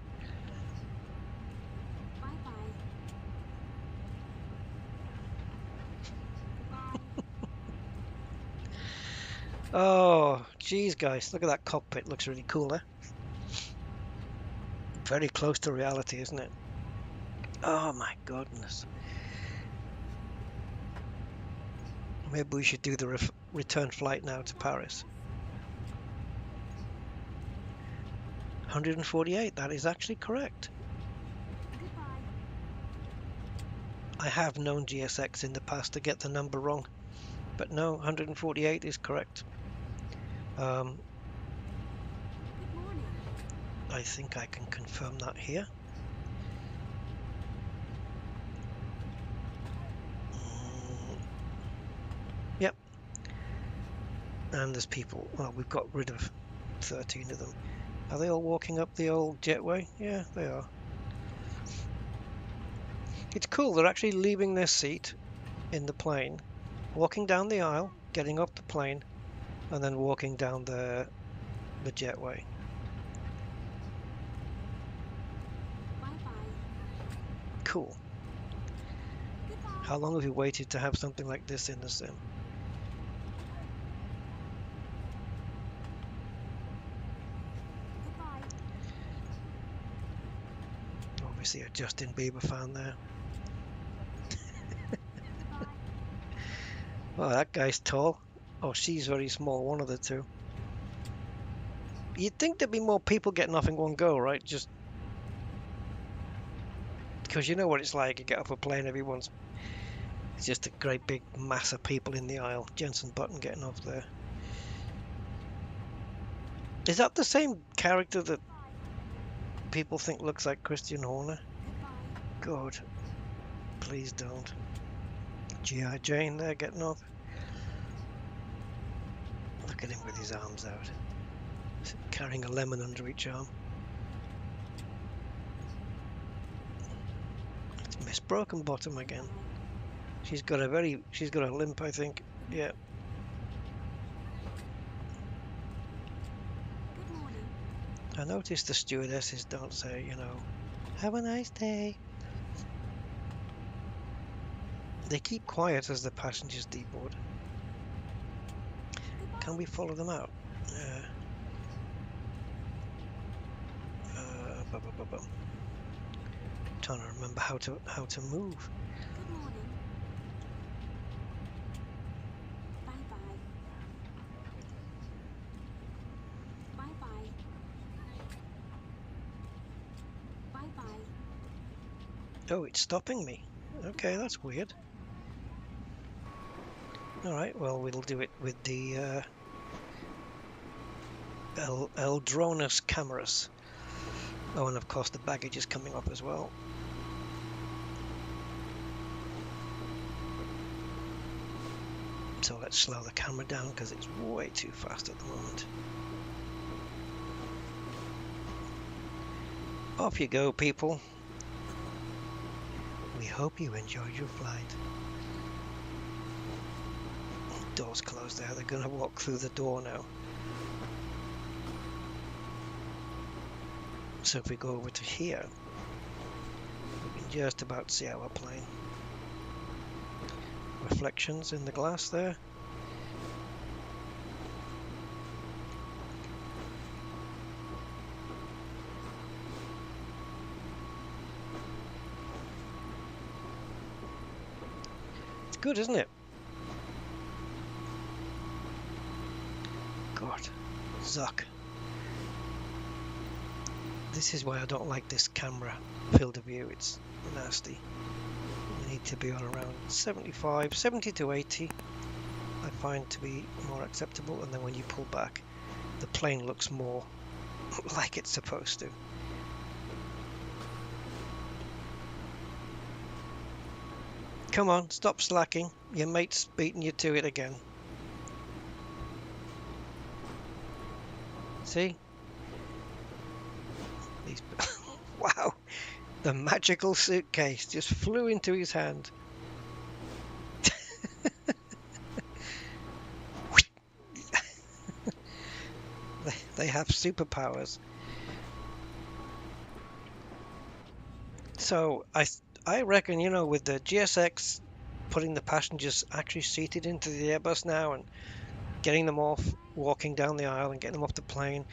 Oh, geez, guys, look at that cockpit. Looks really cool, eh? Very close to reality, isn't it? Oh my goodness. Maybe we should do the return flight now to Paris. 148, that is actually correct. I have known GSX in the past to get the number wrong, but no, 148 is correct. I think I can confirm that here. Yep. And there's people. Well, we've got rid of 13 of them. Are they all walking up the old jetway? Yeah, they are. It's cool. They're actually leaving their seat in the plane, walking down the aisle, getting off the plane, and then walking down the jetway. Cool. How long have you waited to have something like this in the sim? Obviously a Justin Bieber fan there. Oh, that guy's tall. Oh, she's very small, one of the two. You'd think there'd be more people getting off in one go, right? Just because you know what it's like. You get off a plane, it's just a great big mass of people in the aisle. Jensen Button getting off there. Is that the same character that people think looks like Christian Horner? God, please don't. G.I. Jane there getting off. Look at him with his arms out, carrying a lemon under each arm. It's Miss Broken Bottom again. She's got a limp, I think. Yeah. I noticed the stewardesses don't say, you know, have a nice day. They keep quiet as the passengers deboard. Can we follow them out? Trying to remember how to move. Good morning. Bye bye. Bye bye. Bye bye. Oh, it's stopping me. Okay, that's weird. Alright, well, we'll do it with the Eldronus cameras. Oh, and of course the baggage is coming up as well. So let's slow the camera down because it's way too fast at the moment. Off you go, people. We hope you enjoyed your flight. Door's closed there. They're going to walk through the door now. So if we go over to here, we can just about see our plane. Reflections in the glass there. It's good, isn't it? God, Zuck. This is why I don't like this camera field of view. It's nasty. We need to be on around 75, 70 to 80 I find to be more acceptable, and then when you pull back the plane looks more like it's supposed to. Come on, stop slacking. Your mate's beating you to it again. See? These wow, the magical suitcase just flew into his hand. They have superpowers. So I reckon, you know, with the GSX putting the passengers actually seated into the Airbus now and getting them off, walking down the aisle and getting them off the plane,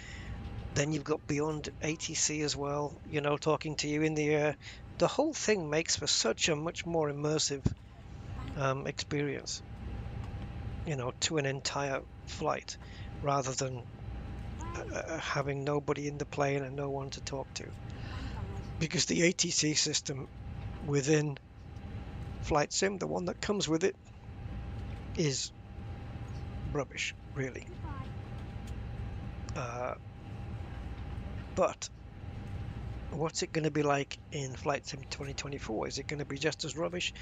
then you've got beyond ATC as well, you know, talking to you in the air. The whole thing makes for such a much more immersive experience, you know, to an entire flight, rather than having nobody in the plane and no one to talk to. Because the ATC system within Flight Sim, the one that comes with it, is rubbish, really. But what's it going to be like in Flight Sim 2024? Is it going to be just as rubbish?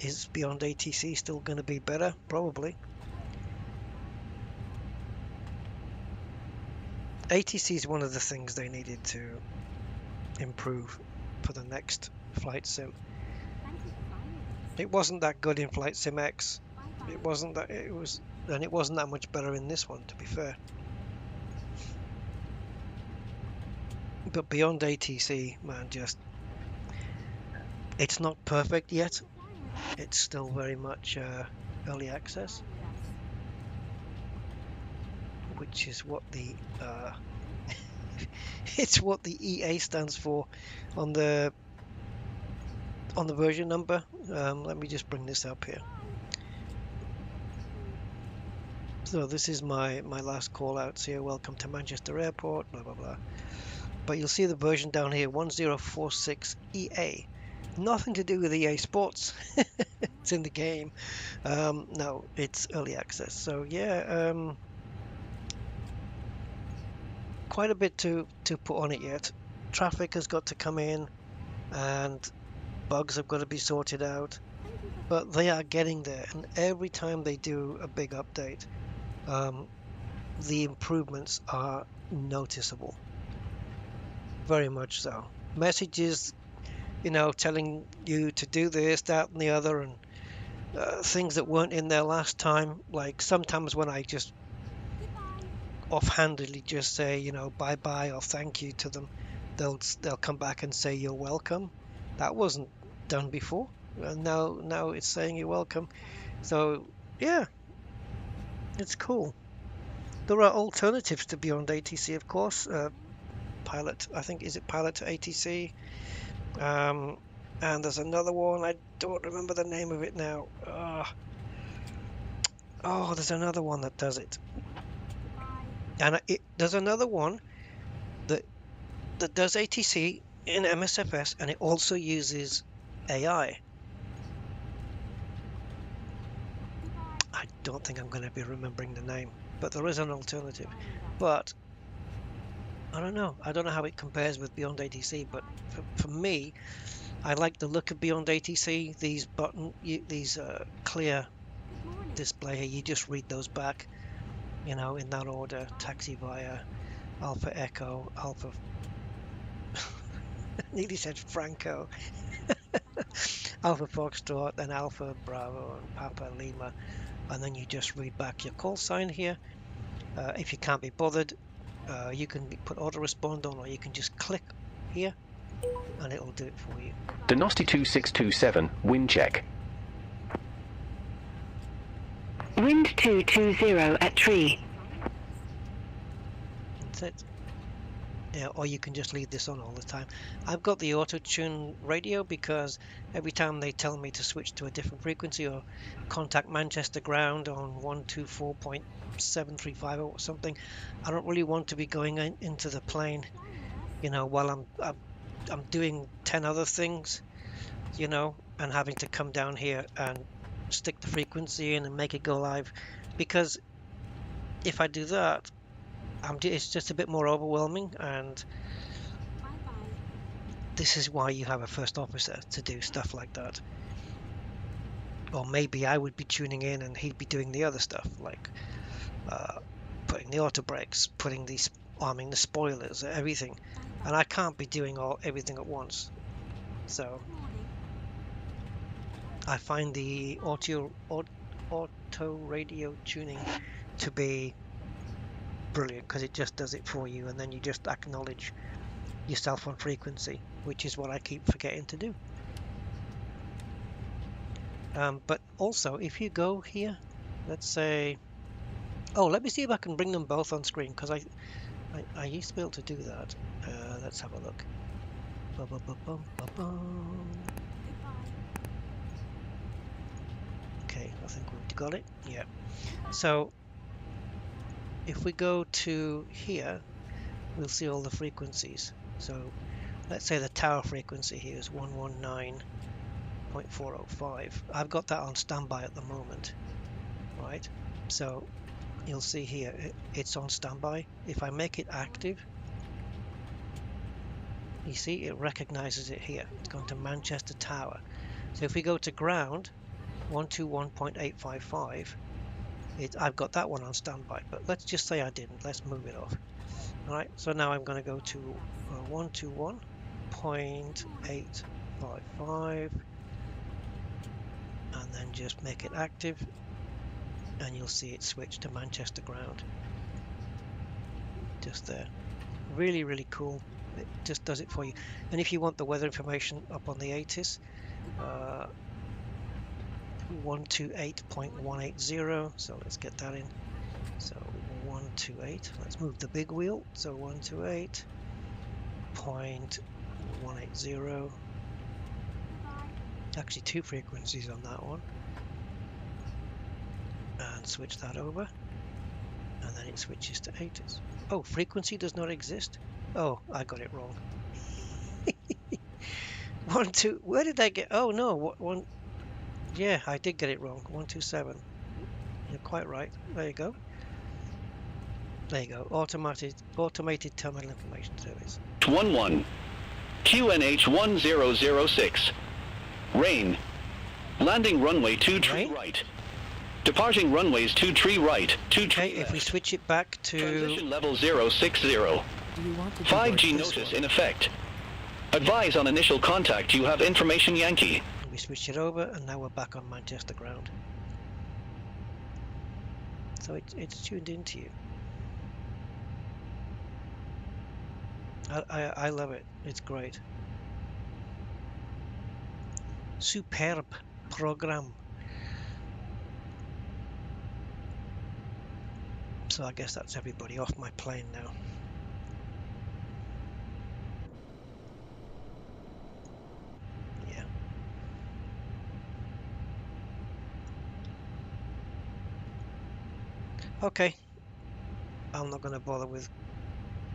Is Beyond ATC still going to be better? Probably. ATC is one of the things they needed to improve for the next Flight Sim. It wasn't that good in Flight Sim X. It wasn't that much better in this one, to be fair. But Beyond ATC, man, just it's not perfect yet. It's still very much early access, which is what the it's what the EA stands for on the version number. Let me just bring this up here. So this is my last call out here. Welcome to Manchester Airport, blah blah blah. But you'll see the version down here, 1046 EA. Nothing to do with EA Sports. It's in the game. No, it's early access. So yeah, quite a bit to put on it yet. Traffic has got to come in, and bugs have got to be sorted out. But they are getting there, and every time they do a big update, the improvements are noticeable. Very much so. Messages, you know, telling you to do this, that, and the other, and things that weren't in there last time. Like sometimes when I just offhandedly just say, you know, bye bye or thank you to them, they'll come back and say you're welcome. That wasn't done before, and now it's saying you're welcome. So yeah, it's cool. There are alternatives to Beyond ATC, of course. Pilot, I think, is it Pilot to ATC? And there's another one, I don't remember the name of it now. Oh, there's another one that does it. And there's another one that does ATC in MSFS, and it also uses AI. I don't think I'm going to be remembering the name, but there is an alternative. But I don't know how it compares with Beyond ATC, but for me, I like the look of Beyond ATC. These clear display here. You just read those back, you know, in that order: taxi via, Alpha Echo, Alpha. Nearly said Franco. Alpha Foxtrot, then Alpha Bravo and Papa Lima, and then you just read back your call sign here. If you can't be bothered, you can put auto respond on, or you can just click here and it'll do it for you. Donosti 2627, wind check. Wind 220 at tree. That's it. Yeah, or you can just leave this on all the time. I've got the auto tune radio because every time they tell me to switch to a different frequency or contact Manchester ground on 124.735 or something, I don't really want to be going into the plane, you know, while I'm doing 10 other things, you know, and having to come down here and stick the frequency in and make it go live, because if I do that, it's just a bit more overwhelming, and this is why you have a first officer to do stuff like that. Or maybe I would be tuning in and he'd be doing the other stuff, like putting the auto brakes, arming the spoilers, everything, and I can't be doing everything at once. So I find the auto radio tuning to be brilliant, because it just does it for you, and then you just acknowledge yourself on frequency, which is what I keep forgetting to do. But also, if you go here, let's say, let me see if I can bring them both on screen, because I used to be able to do that. Let's have a look. Okay, I think we've got it. Yeah. So if we go to here, we'll see all the frequencies. So let's say the tower frequency here is 119.405. I've got that on standby at the moment, right? So you'll see here it's on standby. If I make it active, you see it recognizes it here. It's gone to Manchester Tower. So if we go to ground, 121.855, I've got that one on standby, but let's just say I didn't. Let's move it off. All right, so now I'm going to go to 121.855 and then just make it active, and you'll see it switch to Manchester ground. Just there. Really, really cool. It just does it for you. And if you want the weather information up on the ATIS, 128.180, so let's get that in. So 128, let's move the big wheel, so 128.180, actually two frequencies on that one, and switch that over, and then it switches to ATIS. Oh, frequency does not exist. Oh, I got it wrong. Where did I get? Oh no, one. Yeah, I did get it wrong. 127. You're quite right. There you go. There you go. Automated terminal information service. 11. QNH 1006. Rain. Landing runway 23 right. Departing runways 23 right, 23 Okay, if we switch it back to transition level 060. 5G notice in effect. Advise on initial contact. You have information Yankee. We switch it over, and now we're back on Manchester ground. So it's tuned into you. I love it. It's great. Superb program. So I guess that's everybody off my plane now. Yeah. Okay. I'm not going to bother with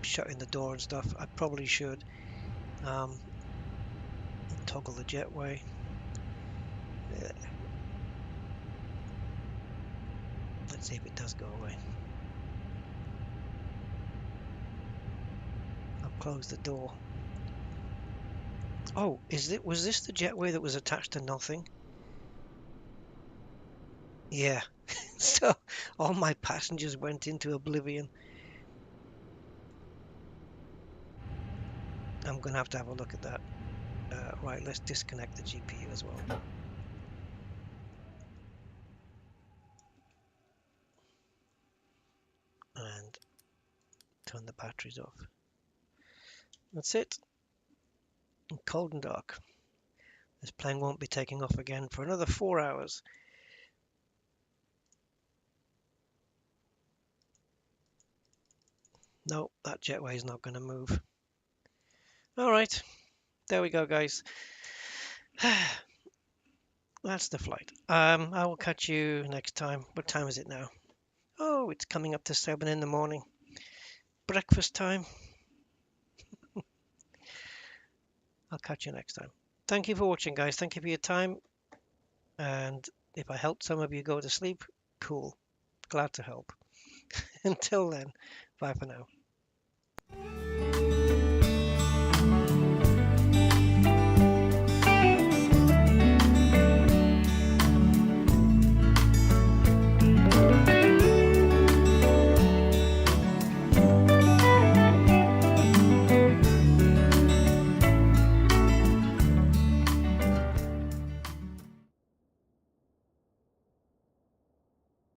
shutting the door and stuff. I probably should toggle the jetway. Yeah. Let's see if it does go away. I'll close the door. Oh, was this the jetway that was attached to nothing? Yeah, so all my passengers went into oblivion. I'm going to have a look at that. Right, let's disconnect the GPU as well. And turn the batteries off. That's it. Cold and dark. This plane won't be taking off again for another 4 hours. No, that jetway is not going to move. All right, there we go, guys. That's the flight. I will catch you next time. What time is it now? Oh, it's coming up to 7 in the morning. Breakfast time. I'll catch you next time. Thank you for watching, guys. Thank you for your time. And if I helped some of you go to sleep, cool. Glad to help. Until then, bye for now.